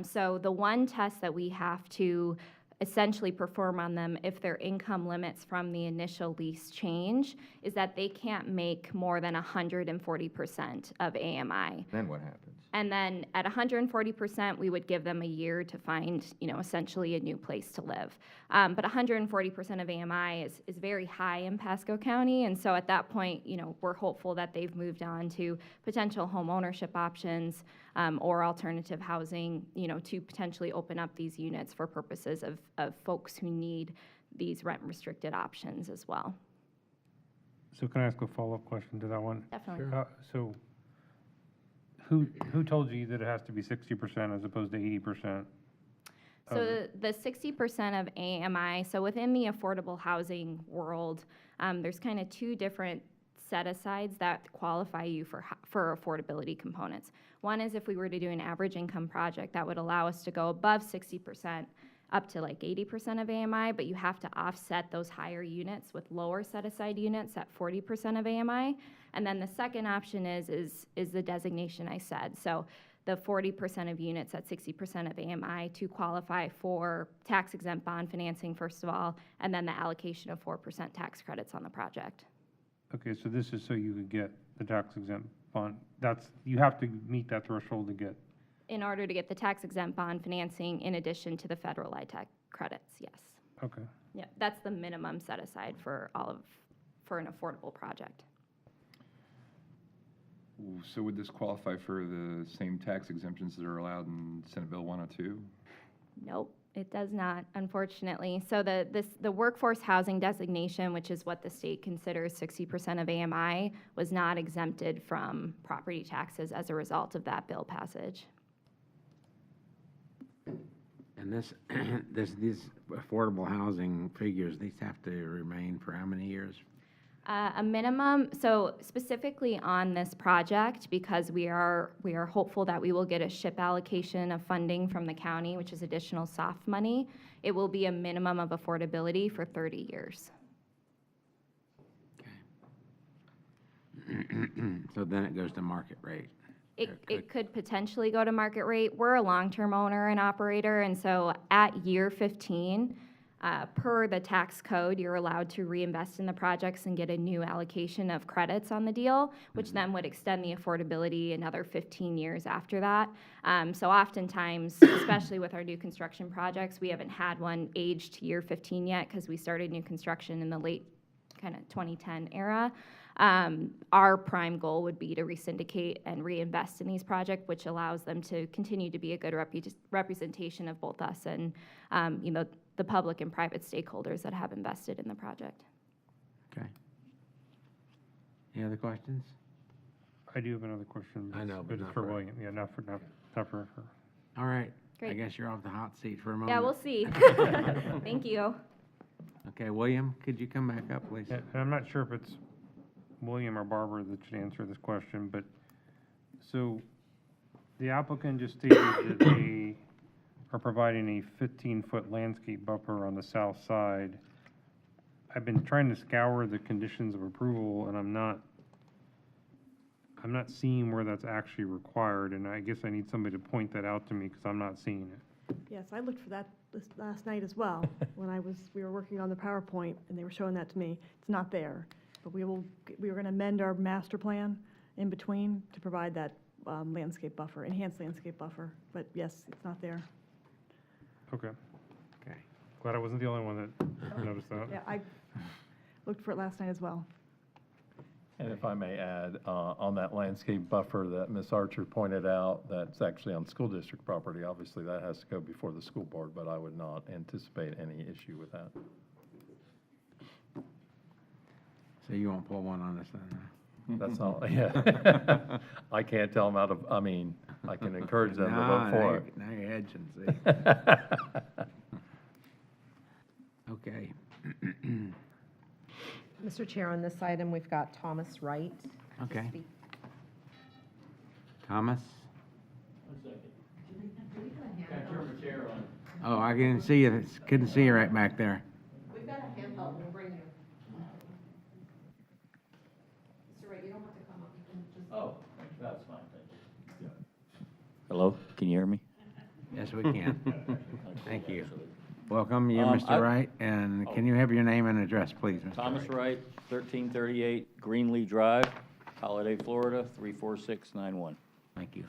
So the one test that we have to essentially perform on them if their income limits from the initial lease change is that they can't make more than 140% of AMI. Then what happens? And then at 140%, we would give them a year to find, essentially a new place to live. But 140% of AMI is very high in Pasco County. And so at that point, we're hopeful that they've moved on to potential home ownership options or alternative housing, to potentially open up these units for purposes of folks who need these rent-restricted options as well. So can I ask a follow-up question to that one? Definitely. So who told you that it has to be 60% as opposed to 80%? So the 60% of AMI, so within the affordable housing world, there's kind of 2 different set-asides that qualify you for affordability components. One is if we were to do an average income project, that would allow us to go above 60%, up to like 80% of AMI, but you have to offset those higher units with lower set-aside units at 40% of AMI. And then the second option is the designation I said. So the 40% of units at 60% of AMI to qualify for tax-exempt bond financing, first of all, and then the allocation of 4% tax credits on the project. Okay, so this is so you could get the tax-exempt bond. You have to meet that threshold to get. In order to get the tax-exempt bond financing in addition to the federal LIHTC credits, yes. Okay. Yeah, that's the minimum set aside for an affordable project. So would this qualify for the same tax exemptions that are allowed in Senate Bill 102? Nope, it does not, unfortunately. So the workforce housing designation, which is what the state considers 60% of AMI, was not exempted from property taxes as a result of that bill passage. And these affordable housing figures, these have to remain for how many years? A minimum, so specifically on this project, because we are hopeful that we will get a SHIP allocation of funding from the county, which is additional soft money, it will be a minimum of affordability for 30 years. So then it goes to market rate. It could potentially go to market rate. We're a long-term owner and operator, and so at year 15, per the tax code, you're allowed to reinvest in the projects and get a new allocation of credits on the deal, which then would extend the affordability another 15 years after that. So oftentimes, especially with our new construction projects, we haven't had one aged to year 15 yet because we started new construction in the late kind of 2010 era. Our prime goal would be to resyndicate and reinvest in these projects, which allows them to continue to be a good representation of both us and, the public and private stakeholders that have invested in the project. Okay. Any other questions? I do have another question. I know, but it's not for for- William. Yeah, not for her. All right. I Great. guess you're off the hot seat for a moment. Yeah, we'll see. Thank you. Okay, William, could you come back up, please? Yeah, and I'm not sure if it's William or Barbara that should answer this question, but, so, the applicant just stated that they are providing a 15-foot landscape buffer on the south side. I've been trying to scour the conditions of approval, and I'm not seeing where that's actually required, and I guess I need somebody to point that out to me, because I'm not seeing it. Yes, I looked for that this last night as well, when we were working on the PowerPoint, and they were showing that to me. It's not there, but we were going to amend our master plan in between to provide that landscape buffer, enhanced landscape buffer, but yes, it's not there. Okay. Okay. Glad I wasn't the only one that noticed that. Yeah, I looked for it last night as well. And if I may add, on that landscape buffer that Ms. Archer pointed out, that's actually on school district property. Obviously, that has to go before the school board, but I would not anticipate any issue with that. So you won't pull one on us then, huh? That's all, yeah. I can't tell them I mean, I can encourage them to vote for it. Now you're hedging, see? Okay. Mr. Chair, on this item, we've got Thomas Wright. to Okay. speak. Thomas? on. Oh, I couldn't see you, couldn't see you right back there. We've got a handheld, we'll bring you. Mr. Wright, you don't have to come up, you can just. Oh, that's fine, thank you. Hello, can you hear me? Yes, we can. Thank you. Welcome, you're I- Mr. Wright, and can you have your name and address, please, Mr. Thomas Wright? Wright, 1338 Greenlee Drive, Holiday, Florida, 34691. Thank you.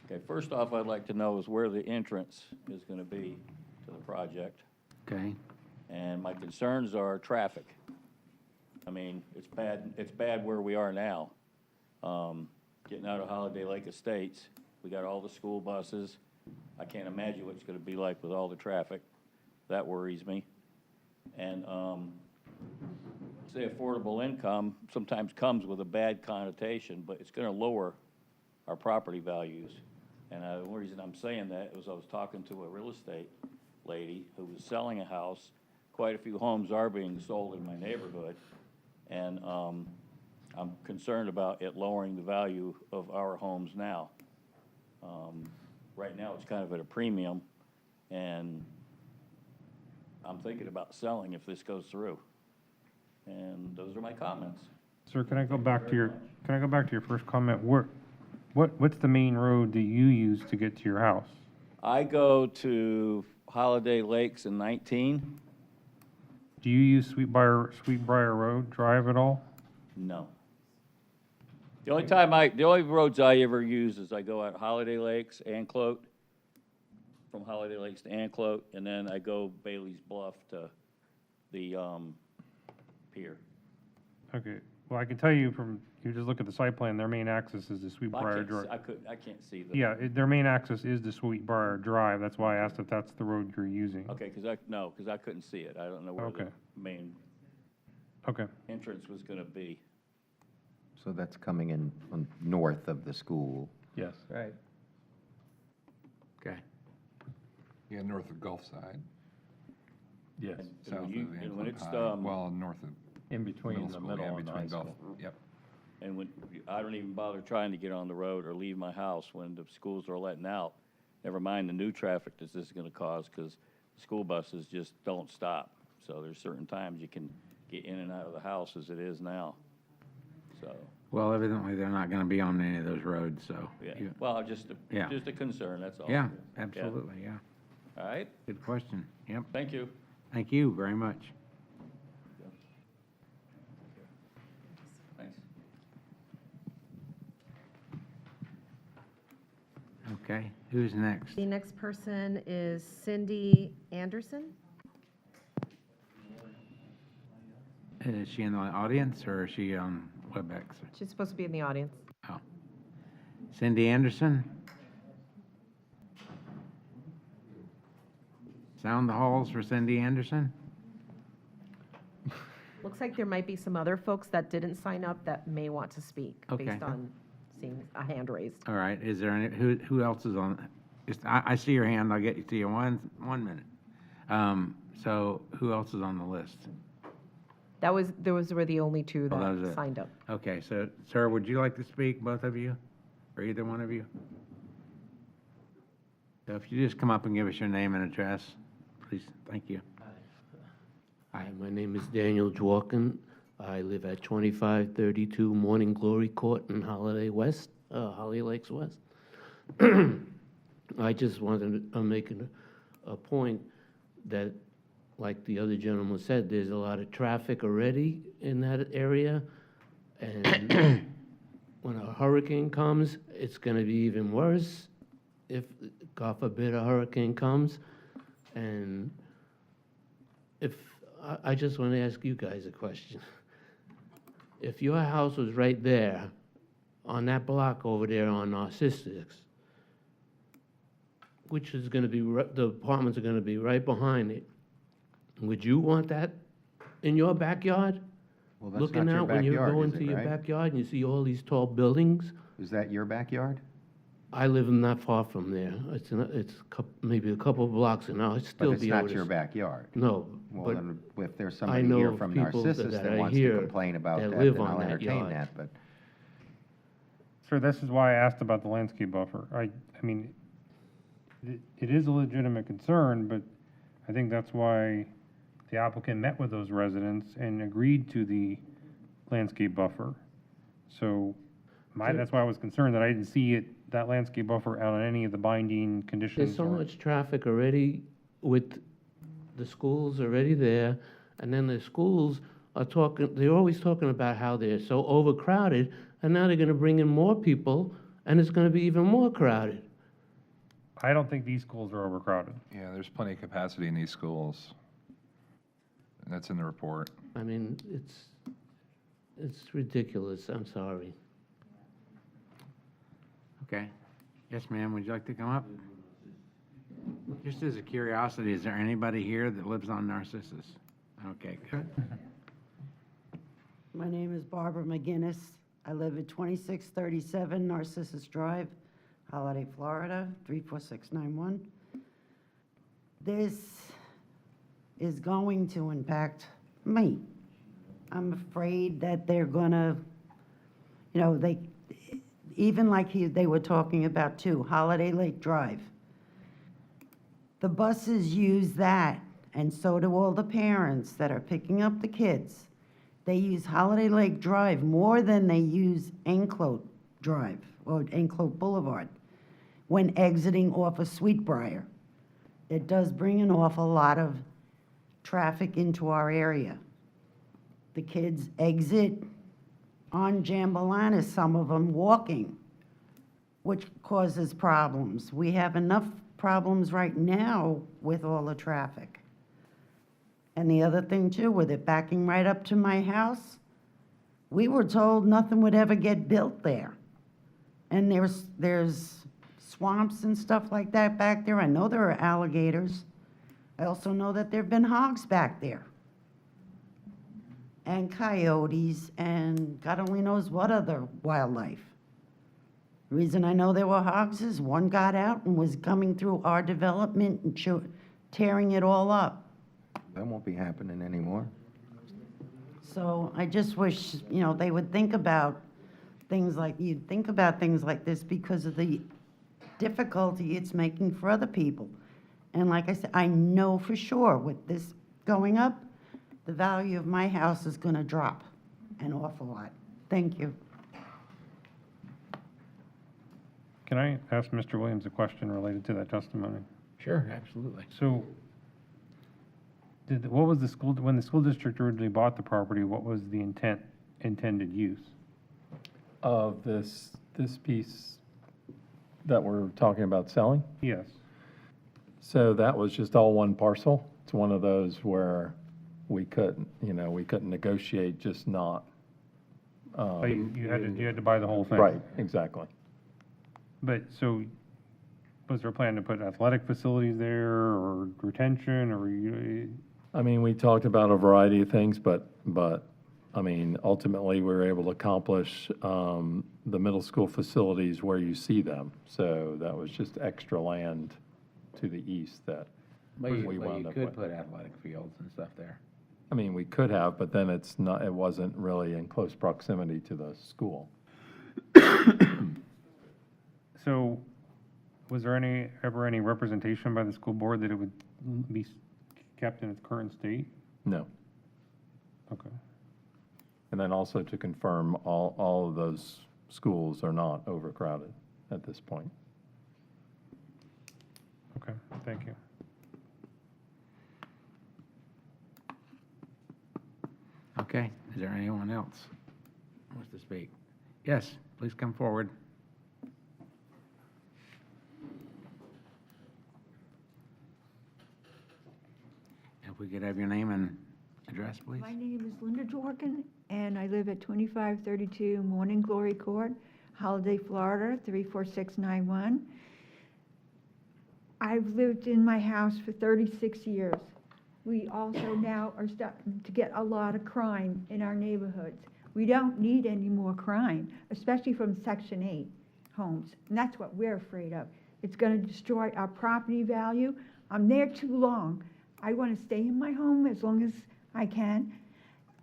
Okay, first off, I'd like to know is where the entrance is going to be to the project. Okay. And my concerns are traffic. I mean, it's bad where we are now. Getting out of Holiday Lake Estates, we got all the school buses. I can't imagine what it's going to be like with all the traffic. That worries me. And say affordable income sometimes comes with a bad connotation, but it's going to lower our property values. And the only reason I'm saying that is I was talking to a real estate lady who was selling a house. Quite a few homes are being sold in my neighborhood, and I'm concerned about it lowering the value of our homes now. Right now, it's kind of at a premium, and I'm thinking about selling if this goes through. And those are my comments. Sir, can I go back to your first comment? What's the main road that you use to get to your house? I go to Holiday Lakes in 19. Do you use Sweetbriar Road Drive at all? No. The only roads I ever use is I go out Holiday Lakes, Anclote, from Holiday Lakes to Anclote, and then I go Bailey's Bluff to the pier. Okay, well, I can tell you you just look at the site plan, their main access is the Sweetbriar Drive. I can't see the. Yeah, their main access is the Sweetbriar Drive, that's why I asked if that's the road you're using. Okay, because I couldn't see it. I don't know where the main entrance was gonna be. So that's coming in north of the school. Yes. Right. Okay. Yeah, north of Gulfside. Yes. And South of when Anclote it's, High. Well, north of In between the school, middle yeah, and the high between golf. school. Yep. And when, I don't even bother trying to get on the road or leave my house when the schools are letting out. Never mind the new traffic that this is gonna cause, because school buses just don't stop. So there's certain times you can get in and out of the house as it is now, so. Well, evidently, they're not gonna be on any of those roads, so. Yeah, you- well, just Yeah. a concern, that's all. Yeah, absolutely, yeah. All right, Good question. Yep. thank you. Thank you very much. Thanks. Okay, who's next? The next person is Cindy Anderson. Is she in the audience or is she on WebEx? She's supposed to be in the audience. Oh. Cindy Anderson? Sound the halls for Cindy Anderson? Looks like there might be some other folks that didn't sign up that may want to speak Okay. based on seeing a hand raised. All right, is there any, who else is on? Just, I see your hand, I'll get you to you one minute. So who else is on the list? Those were the only two Oh, that was that it. signed up. Okay, so, sir, would you like to speak, both of you? Or either one of you? So if you just come up and give us your name and address, please, thank you. Hi, my name is Daniel Dworkin. I live at 2532 Morning Glory Court in Holiday West, Holly Lakes West. I just wanted to make a point that, like the other gentleman said, there's a lot of traffic already in that area. And when a hurricane comes, it's going to be even worse if, God forbid, a hurricane comes. And if, I just want to ask you guys a question. If your house was right there, on that block over there on Narcissus, which is going to be, the apartments are going to be right behind it, would you want that in your backyard? Well, that's Looking not your out when you backyard, go is into it, your right? backyard and you see all these tall buildings? Is that your backyard? I live not far from there. It's maybe a couple of blocks, and I'll still But it's be not able to your backyard. No, Well, but then, if there's I somebody know here of from people Narcissus that that I wants to hear complain about that that, live then on I'll that entertain yard. that, but. Sir, this is why I asked about the landscape buffer. I mean, it is a legitimate concern, but I think that's why the applicant met with those residents and agreed to the landscape buffer. So that's why I was concerned that I didn't see that landscape buffer out on any of the binding conditions. There's so or- much traffic already with the schools already there, and then the schools are they're always talking about how they're so overcrowded, and now they're gonna bring in more people, and it's gonna be even more crowded. I don't think these schools are overcrowded. Yeah, there's plenty of capacity in these schools. And that's in the report. I mean, it's ridiculous, I'm sorry. Okay. Yes, ma'am, would you like to come up? Just as a curiosity, is there anybody here that lives on Narcissus? Okay, good. My name is Barbara McGinnis. I live at 2637 Narcissus Drive, Holiday, Florida, 34691. This is going to impact me. I'm afraid that they're gonna, even like they were talking about too, Holiday Lake Drive. The buses use that, and so do all the parents that are picking up the kids. They use Holiday Lake Drive more than they use Enclote Drive or Enclote Boulevard when exiting off of Sweetbriar. It does bring an awful lot of traffic into our area. The kids exit on Jambalana, some of them walking, which causes problems. We have enough problems right now with all the traffic. And the other thing too, with it backing right up to my house, we were told nothing would ever get built there. And there's swamps and stuff like that back there. I know there are alligators. I also know that there've been hogs back there. And coyotes and God only knows what other wildlife. The reason I know there were hogs is one got out and was coming through our development and tearing it all up. That won't be happening anymore. So I just wish, you know, they would think about things like, you'd think about things like this because of the difficulty it's making for other people. And like I said, I know for sure with this going up, the value of my house is going to drop an awful lot. Thank you. Can I ask Mr. Williams a question related to that testimony? Sure, absolutely. So, what was the school, when the school district originally bought the property, what was the intended use? Of this piece that we're talking about selling? Yes. So that was just all one parcel. It's one of those where we couldn't negotiate, just not. But you had to buy the whole thing? Right, exactly. But, so, was there a plan to put athletic facilities there, or retention, or I mean, we talked about a variety of things, but, I mean, ultimately, we were able to accomplish the middle school facilities where you see them. So that was just extra land to the east that But we you wound up could with. put athletic fields and stuff there. I mean, we could have, but then it wasn't really in close proximity to the school. So, was there ever any representation by the school board that it would be kept in its current state? No. Okay. And then also to confirm, all of those schools are not overcrowded at this point. Okay, thank you. Okay, is there anyone else who wants to speak? Yes, please come forward. If we could have your name and address, please. My name is Linda Jorgen, and I live at 2532 Morning Glory Court, Holiday, Florida, 34691. I've lived in my house for 36 years. We also now are starting to get a lot of crime in our neighborhoods. We don't need any more crime, especially from Section 8 homes, and that's what we're afraid of. It's going to destroy our property value. I'm there too long. I want to stay in my home as long as I can,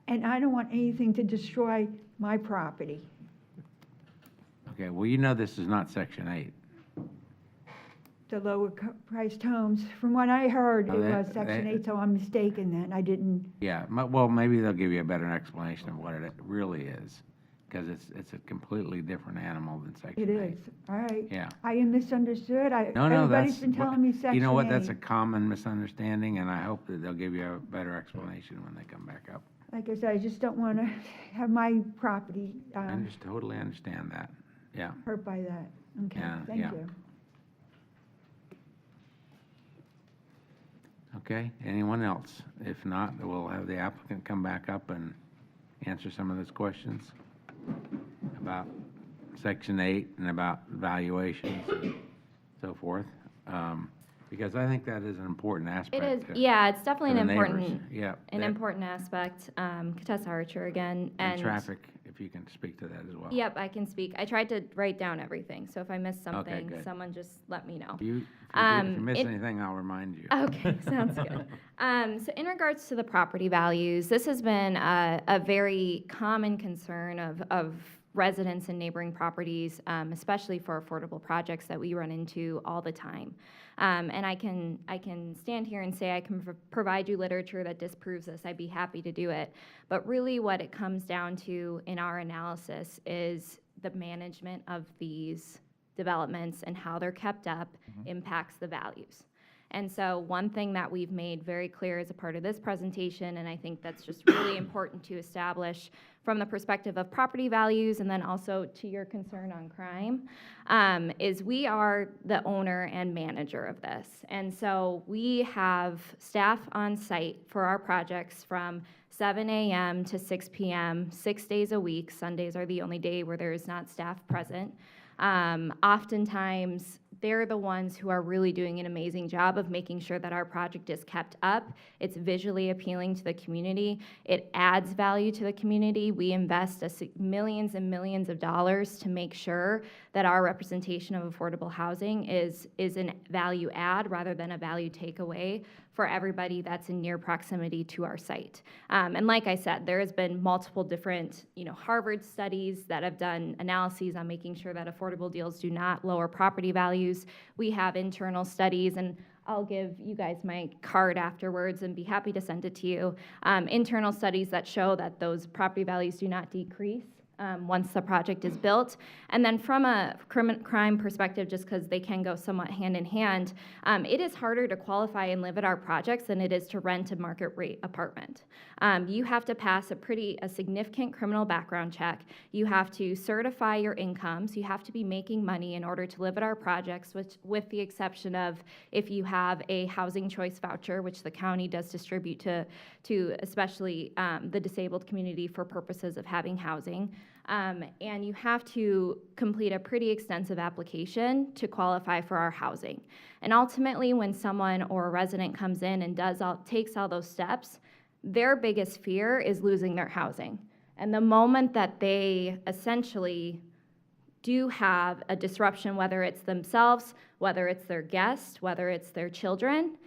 and I don't want anything to destroy my property. Okay, well, you know this is not Section 8. The lower priced homes, from what I heard, Oh, it that- was Section that- 8, so I'm mistaken then. I didn't, Yeah, well, maybe they'll give you a better explanation of what it really is, because it's a completely different animal than Section 8. it is, all right. Yeah. I misunderstood. No, Everybody's that's. been telling me Section 8. You know what, that's a common misunderstanding, and I hope that they'll give you a better explanation when they come back up. Like I said, I just don't want to have my property I just totally understand that, yeah. hurt by that. Okay, Yeah, thank yeah. you. Okay, anyone else? If not, we'll have the applicant come back up and answer some of those questions about Section 8 and about valuations and so forth. Because I think that is an important aspect. It is, to- yeah, it's definitely to an the neighbors. important, Yeah. an that- important aspect. Contessa Archer again, And traffic, if you can speak to that as well. Yep, I can speak. I tried to write down everything, so if I missed something, good. someone just let me know. If you miss anything, I'll remind you. Okay, sounds good. So in regards to the property values, this has been a very common concern of residents and neighboring properties, especially for affordable projects that we run into all the time. And I can stand here and say I can provide you literature that disproves this. I'd be happy to do it. But really what it comes down to in our analysis is the management of these developments and how they're kept up impacts the values. And so one thing that we've made very clear as a part of this presentation, and I think that's just really important to establish from the perspective of property values and then also to your concern on crime, is we are the owner and manager of this. And so we have staff on site for our projects from 7 a.m. to 6 p.m., 6 days a week. Sundays are the only day where there is not staff present. Oftentimes, they're the ones who are really doing an amazing job of making sure that our project is kept up. It's visually appealing to the community. It adds value to the community. We invest millions and millions of dollars to make sure that our representation of affordable housing is a value add rather than a value takeaway for everybody that's in near proximity to our site. And like I said, there has been multiple different, Harvard studies that have done analyses on making sure that affordable deals do not lower property values. We have internal studies, and I'll give you guys my card afterwards and be happy to send it to you. Internal studies that show that those property values do not decrease once the project is built. And then from a crime perspective, just because they can go somewhat hand in hand, it is harder to qualify and live at our projects than it is to rent a market rate apartment. You have to pass a significant criminal background check. You have to certify your income, so you have to be making money in order to live at our projects, which, with the exception of if you have a housing choice voucher, which the county does distribute to especially the disabled community for purposes of having housing. And you have to complete a pretty extensive application to qualify for our housing. And ultimately, when someone or a resident comes in and takes all those steps, their biggest fear is losing their housing. And the moment that they essentially do have a disruption, whether it's themselves, whether it's their guests, whether it's their children,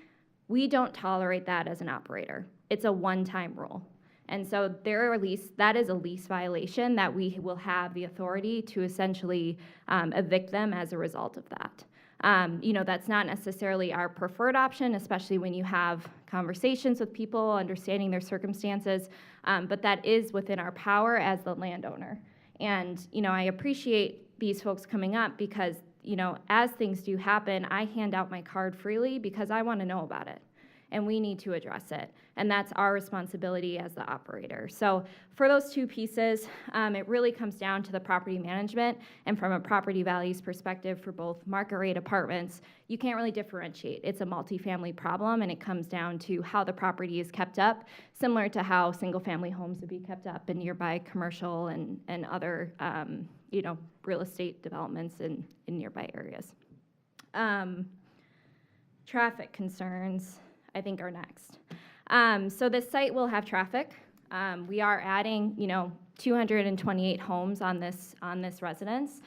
we don't tolerate that as an operator. It's a one-time rule. And so that is a lease violation that we will have the authority to essentially evict them as a result of that. That's not necessarily our preferred option, especially when you have conversations with people, understanding their circumstances, but that is within our power as the landowner. And, I appreciate these folks coming up because, as things do happen, I hand out my card freely because I want to know about it. And we need to address it. And that's our responsibility as the operator. So for those two pieces, it really comes down to the property management. And from a property values perspective for both market rate apartments, you can't really differentiate. It's a multifamily problem, and it comes down to how the property is kept up, similar to how single-family homes would be kept up in nearby commercial and other real estate developments in nearby areas. Traffic concerns, I think, are next. So this site will have traffic. We are adding, 228 homes on this residence.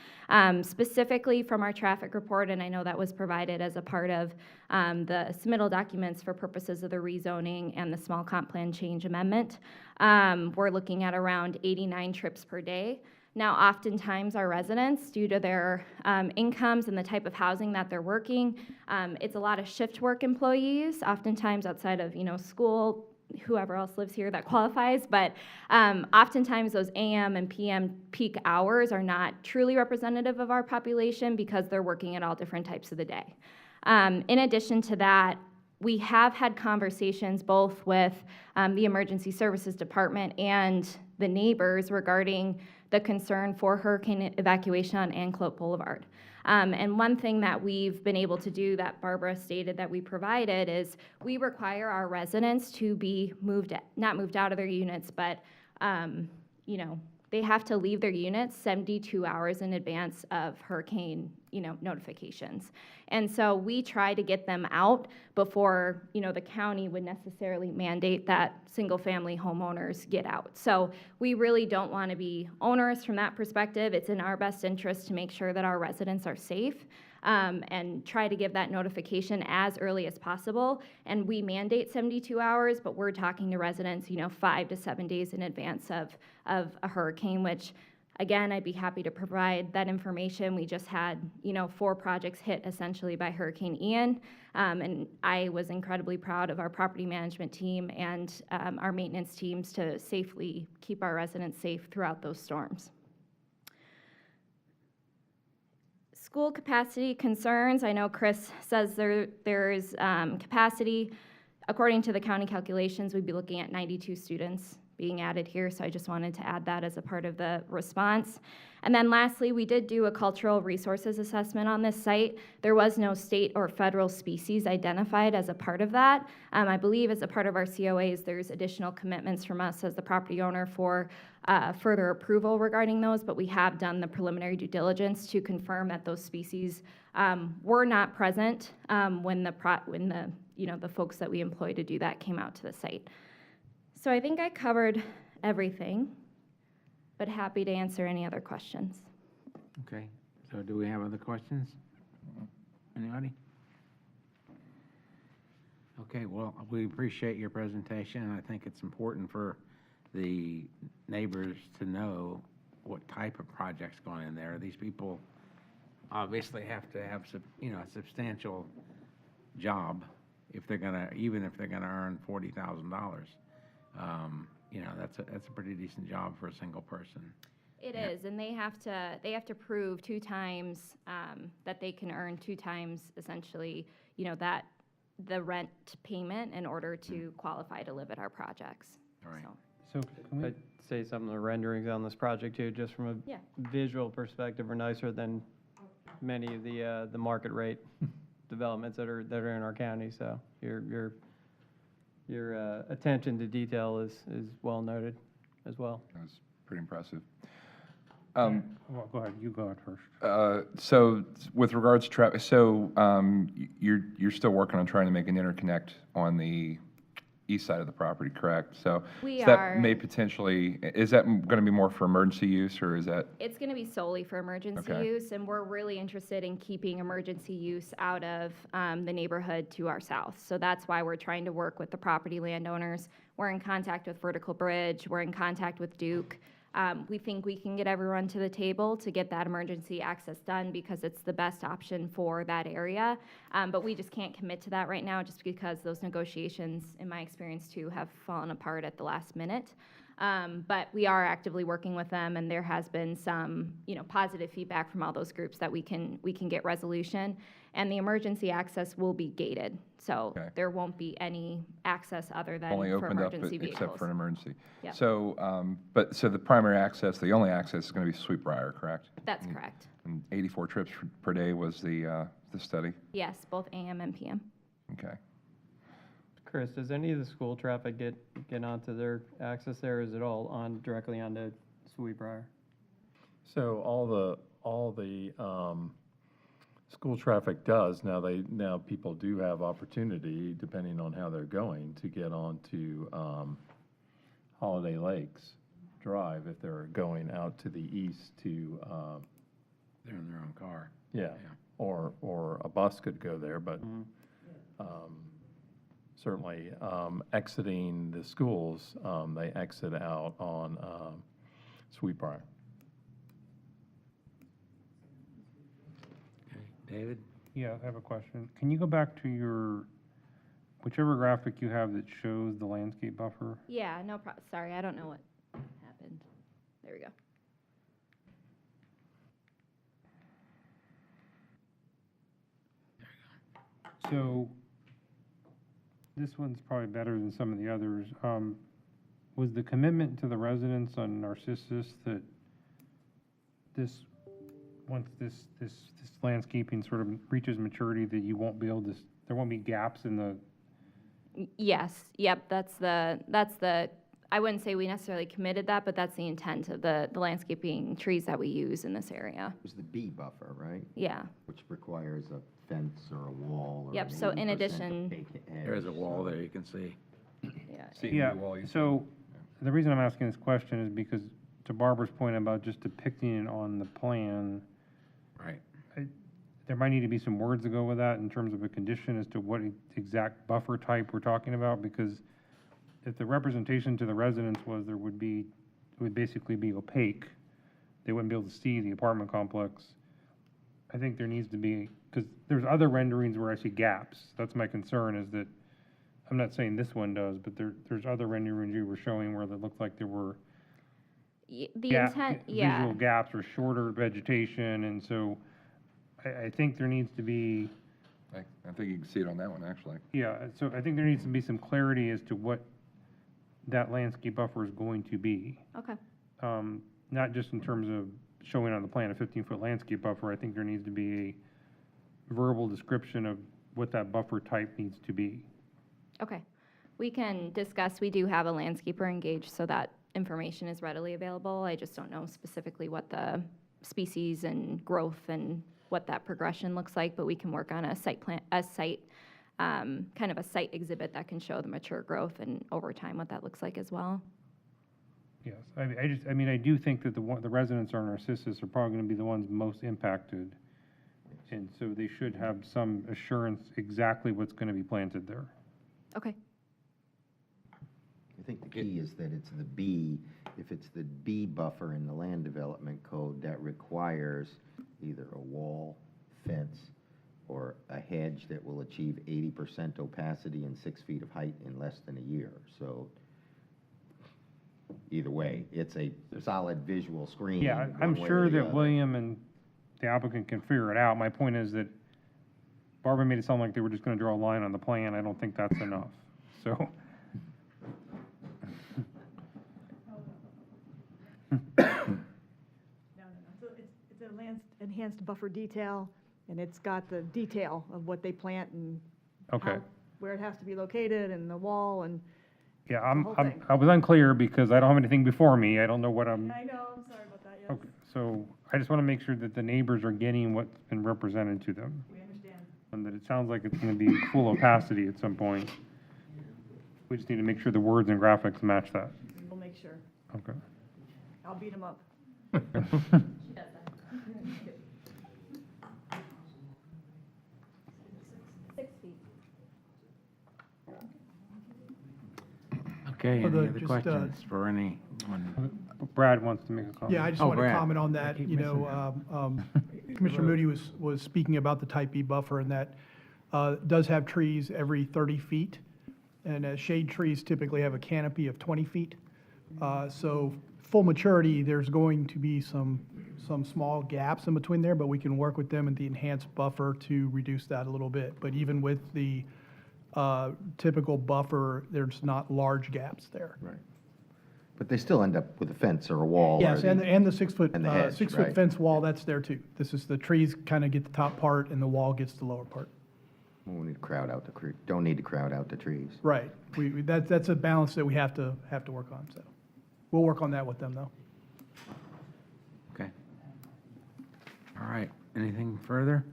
Specifically from our traffic report, and I know that was provided as a part of the submittal documents for purposes of the rezoning and the small comp plan change amendment. We're looking at around 89 trips per day. Now, oftentimes our residents, due to their incomes and the type of housing that they're working, it's a lot of shift work employees, oftentimes outside of, school, whoever else lives here that qualifies, but oftentimes those AM and PM peak hours are not truly representative of our population because they're working at all different types of the day. In addition to that, we have had conversations both with the Emergency Services Department and the neighbors regarding the concern for hurricane evacuation on Anclote Boulevard. And one thing that we've been able to do that Barbara stated that we provided is we require our residents to be not moved out of their units, but they have to leave their units 72 hours in advance of hurricane notifications. And so we try to get them out before the county would necessarily mandate that single-family homeowners get out. So we really don't want to be onerous from that perspective. It's in our best interest to make sure that our residents are safe and try to give that notification as early as possible. And we mandate 72 hours, but we're talking to residents 5 to 7 days in advance of a hurricane, which again, I'd be happy to provide that information. We just had, 4 projects hit essentially by Hurricane Ian, and I was incredibly proud of our property management team and our maintenance teams to safely keep our residents safe throughout those storms. School capacity concerns. I know Chris says there's capacity. According to the county calculations, we'd be looking at 92 students being added here, so I just wanted to add that as a part of the response. And then lastly, we did do a cultural resources assessment on this site. There was no state or federal species identified as a part of that. I believe as a part of our COAs, there's additional commitments from us as the property owner for further approval regarding those, but we have done the preliminary due diligence to confirm that those species were not present when the folks that we employ to do that came out to the site. So I think I covered everything, but happy to answer any other questions. Okay, so do we have other questions? Anybody? Okay, well, we appreciate your presentation, and I think it's important for the neighbors to know what type of project's going in there. These people obviously have to have a substantial job if they're gonna, even if they're gonna earn $40,000. That's a pretty decent job for a single person. It is, and they have to prove 2 times that they can earn 2 times essentially, that the rent payment in order to qualify to live at our projects. All right. So can we, I'd say some of the renderings on this project too, just from a Yeah. visual perspective, are nicer than many of the market rate developments that are in our county. So your attention to detail is well noted as well. That was pretty impressive. well, go ahead, you go ahead first. So with regards to traffic, you're still working on trying to make an interconnect on the east side of the property, correct? So We that are. may potentially, is that going to be more for emergency use, or is that? It's going to be solely for emergency Okay. use, and we're really interested in keeping emergency use out of the neighborhood to our south. So that's why we're trying to work with the property landowners. We're in contact with Vertical Bridge, we're in contact with Duke. We think we can get everyone to the table to get that emergency access done because it's the best option for that area. But we just can't commit to that right now just because those negotiations, in my experience too, have fallen apart at the last minute. But we are actively working with them, and there has been some, positive feedback from all those groups that we can get resolution. And the emergency access will be gated, so Okay. there won't be any access other than Only for opened up emergency vehicles. except for an emergency. Yep. So, so the primary access, the only access is going to be Sweetbriar, correct? That's correct. And 84 trips per day was the study? Yes, both AM and PM. Okay. Chris, does any of the school traffic get onto their access there? Or is it all directly onto Sweetbriar? So all the school traffic does, now people do have opportunity, depending on how they're going, to get onto Holiday Lakes Drive if they're going out to the east to, They're in their own car. yeah, or a bus could go there, but certainly exiting the schools, they exit out on Sweetbriar. Okay, David? Yeah, I have a question. Can you go back to whichever graphic you have that shows the landscape buffer? Yeah, no problem. Sorry, I don't know what happened. There we go. So, this one's probably better than some of the others. Was the commitment to the residents on Narcissus that once this landscaping sort of reaches maturity, that you won't be able to, there won't be gaps in the, Yes, yep, that's the, I wouldn't say we necessarily committed that, but that's the intent of the landscaping trees that we use in this area. It's the B buffer, right? Yeah. Which requires a fence or a wall or Yep, an so in 80% addition- vacant edge, There's a wall so- there you can see. yeah. So, the reason I'm asking this question is because, to Barbara's point about just depicting it on the plan, Right. there might need to be some words to go with that in terms of a condition as to what exact buffer type we're talking about, because if the representation to the residents was it would basically be opaque, they wouldn't be able to see the apartment complex. I think there needs to be, because there's other renderings where I see gaps. That's my concern, is that, I'm not saying this one does, but there's other renderings you were showing where it looked like there were The intent, yeah. visual gaps or shorter vegetation, and so I think there needs to be, I think you can see it on that one, actually. yeah, so I think there needs to be some clarity as to what that landscape buffer is going to be. Okay. Not just in terms of showing on the plan a 15-foot landscape buffer, I think there needs to be a verbal description of what that buffer type needs to be. Okay. We can discuss, we do have a landscaper engaged, so that information is readily available. I just don't know specifically what the species and growth and what that progression looks like, but we can work on a site plan, kind of a site exhibit that can show the mature growth and over time what that looks like as well. Yes, I do think that the residents on Narcissus are probably gonna be the ones most impacted. And so they should have some assurance exactly what's gonna be planted there. Okay. I think the key is that it's the B, if it's the B buffer in the land development code, that requires either a wall, fence, or a hedge that will achieve 80% opacity and 6 feet of height in less than a year. So either way, it's a solid visual screen. Yeah, I'm one way or sure the that other. William and the applicant can figure it out. My point is that Barbara made it sound like they were just gonna draw a line on the plan. I don't think that's enough, so. It's an enhanced buffer detail, and it's got the detail of what they plant and Okay. where it has to be located, and the wall, and Yeah, whole thing. I was unclear because I don't have anything before me. I don't know what I'm, I know, I'm sorry about that, yes. okay. So I just wanna make sure that the neighbors are getting what's been represented to them. We understand. And that it sounds like it's gonna be full opacity at some point. We just need to make sure the words and graphics match that. We'll make sure. Okay. I'll beat them up. Okay, Well, any other just, questions for anyone? Brad wants to make a comment. Yeah, I just Oh, want to Brad. comment on that. keep You know, Commissioner Moody was speaking about the type B buffer, and that does have trees every 30 feet. And shade trees typically have a canopy of 20 feet. So full maturity, there's going to be some small gaps in between there, but we can work with them in the enhanced buffer to reduce that a little bit. But even with the typical buffer, there's not large gaps there. Right. But they still end up with a fence or a wall. Yes, or and the 6-foot, and the hedge, 6-foot right. fence wall, that's there too. This is, the trees kind of get the top part and the wall gets the lower part. We need to crowd out don't need to crowd out the trees. Right. That's a balance that we have to work on, so. We'll work on that with them, though. Okay. All right, anything further?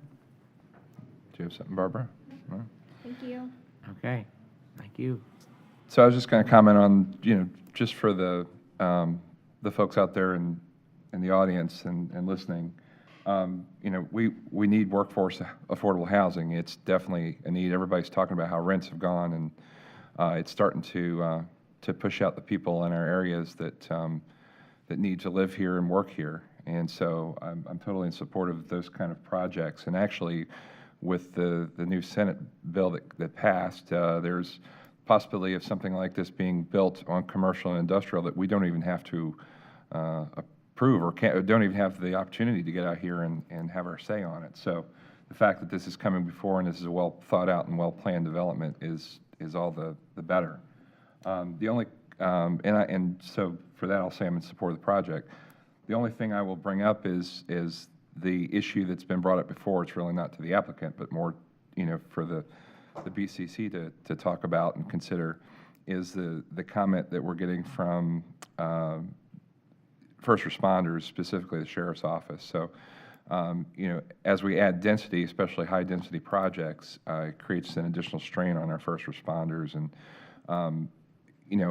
Do you have something, Barbara? No? Thank you. Okay, thank you. So I was just going to comment on, just for the folks out there in the audience and listening, we need workforce affordable housing. It's definitely a need. Everybody's talking about how rents have gone, and it's starting to push out the people in our areas that need to live here and work here. And so I'm totally in support of those kind of projects. And actually, with the new Senate bill that passed, there's possibility of something like this being built on commercial and industrial that we don't even have to approve or don't even have the opportunity to get out here and have our say on it. So the fact that this is coming before and this is a well thought out and well planned development is all the better. The only and so for that I'll say I'm in support of the project. The only thing I will bring up is the issue that's been brought up before. It's really not to the applicant, but more for the BCC to talk about and consider, is the comment that we're getting from first responders, specifically the sheriff's office. So, as we add density, especially high-density projects, it creates an additional strain on our first responders. And,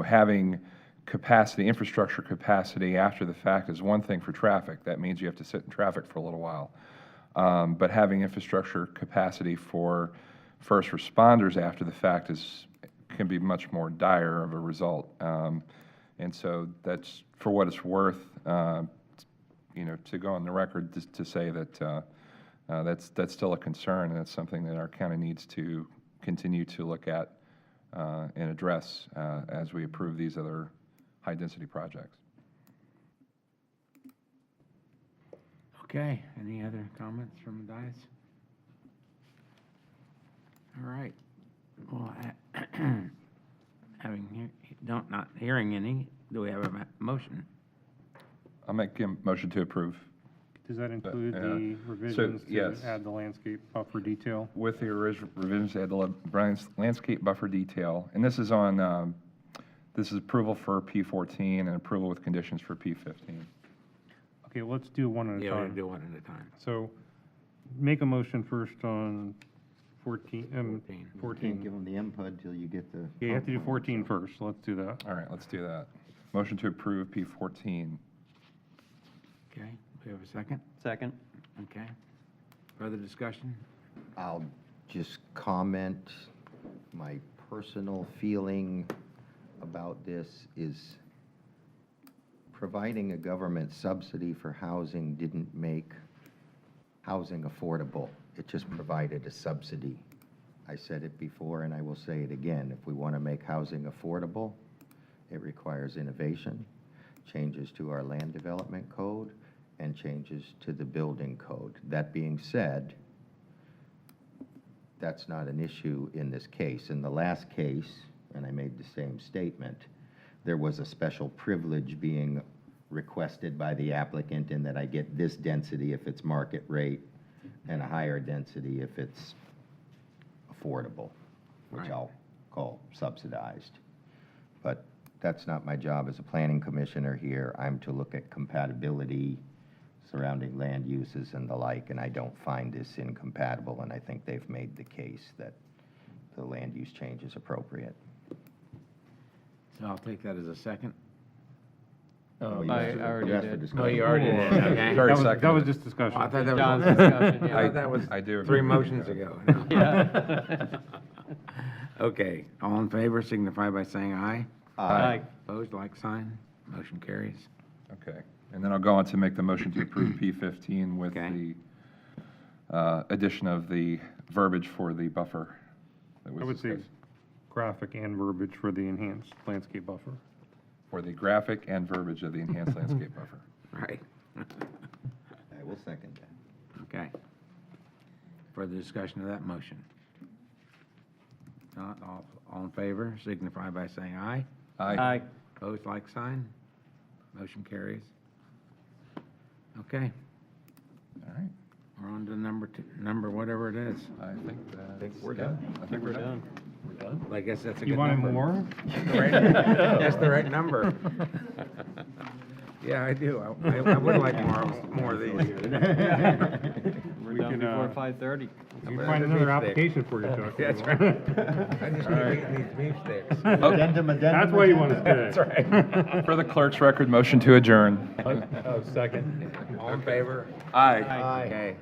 having capacity, infrastructure capacity after the fact is one thing for traffic. That means you have to sit in traffic for a little while. But having infrastructure capacity for first responders after the fact can be much more dire of a result. And so that's, for what it's worth, to go on the record to say that that's still a concern, and that's something that our county needs to continue to look at and address as we approve these other high-density projects. Okay, any other comments from the dais? All right. Well, having Not hearing any. Do we have a motion? I'll make a motion to approve. Does that include yeah. the revisions yes. to add the landscape buffer detail? With the revisions, add the landscape buffer detail. And this is on, this is approval for P14 and approval with conditions for P15. Okay, let's do one at a Yeah, we'll time. do one at a time. So make a motion first on 14. Can't 14. give them the input till you get the. Yeah, you have to do 14 first, so let's do that. All right, let's do that. Motion to approve P14. Okay, we have a second? Second. Okay. Further discussion? I'll just comment, my personal feeling about this is providing a government subsidy for housing didn't make housing affordable. It just provided a subsidy. I said it before and I will say it again. If we want to make housing affordable, it requires innovation, changes to our land development code, and changes to the building code. That being said, that's not an issue in this case. In the last case, and I made the same statement, there was a special privilege being requested by the applicant in that I get this density if it's market rate and a higher density if it's affordable, which Right. I'll call subsidized. But that's not my job as a planning commissioner here. I'm to look at compatibility surrounding land uses and the like, and I don't find this incompatible, and I think they've made the case that the land use change is appropriate. So I'll take that as a second. Well, you I asked for- already you asked for did. discussion. Oh, you already did, okay. Very That was just discussion. I thought that John's was, discussion, yeah. I thought that was I do three agree. motions ago. Yeah. Okay, all in favor signify by saying aye. Aye. Opposed, like sign. Motion carries. Okay. And then I'll go on to make the motion to approve P15 with Okay. the addition of the verbiage for the buffer that was I would say discussed. graphic and verbiage for the enhanced landscape buffer. For the graphic and verbiage of the enhanced landscape buffer. Right. I will second that. Okay. Further discussion of that motion? Not all in favor signify by saying aye. Aye. Opposed, like sign. Motion carries. Okay, All right. we're on to number whatever it is. I think that. I think we're done. I think we're done. We're done? I guess that's a You good wanted number. more? That's the right number. Yeah, I do. I would like more of these. We're We done can, before 5:30. You That's can find a another beefsteak. application for you, Chuck. That's right. I just need these beef sticks. That's why you want to stay. That's right. For the clerk's record, motion to adjourn. Oh, second. All in favor? Aye. Okay.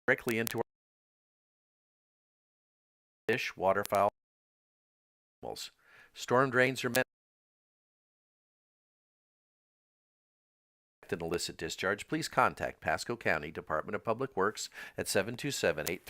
Directly into our fish, waterfowl, animals. Storm drains are meant to an illicit discharge. Please contact Pasco County Department of Public Works at 727-830.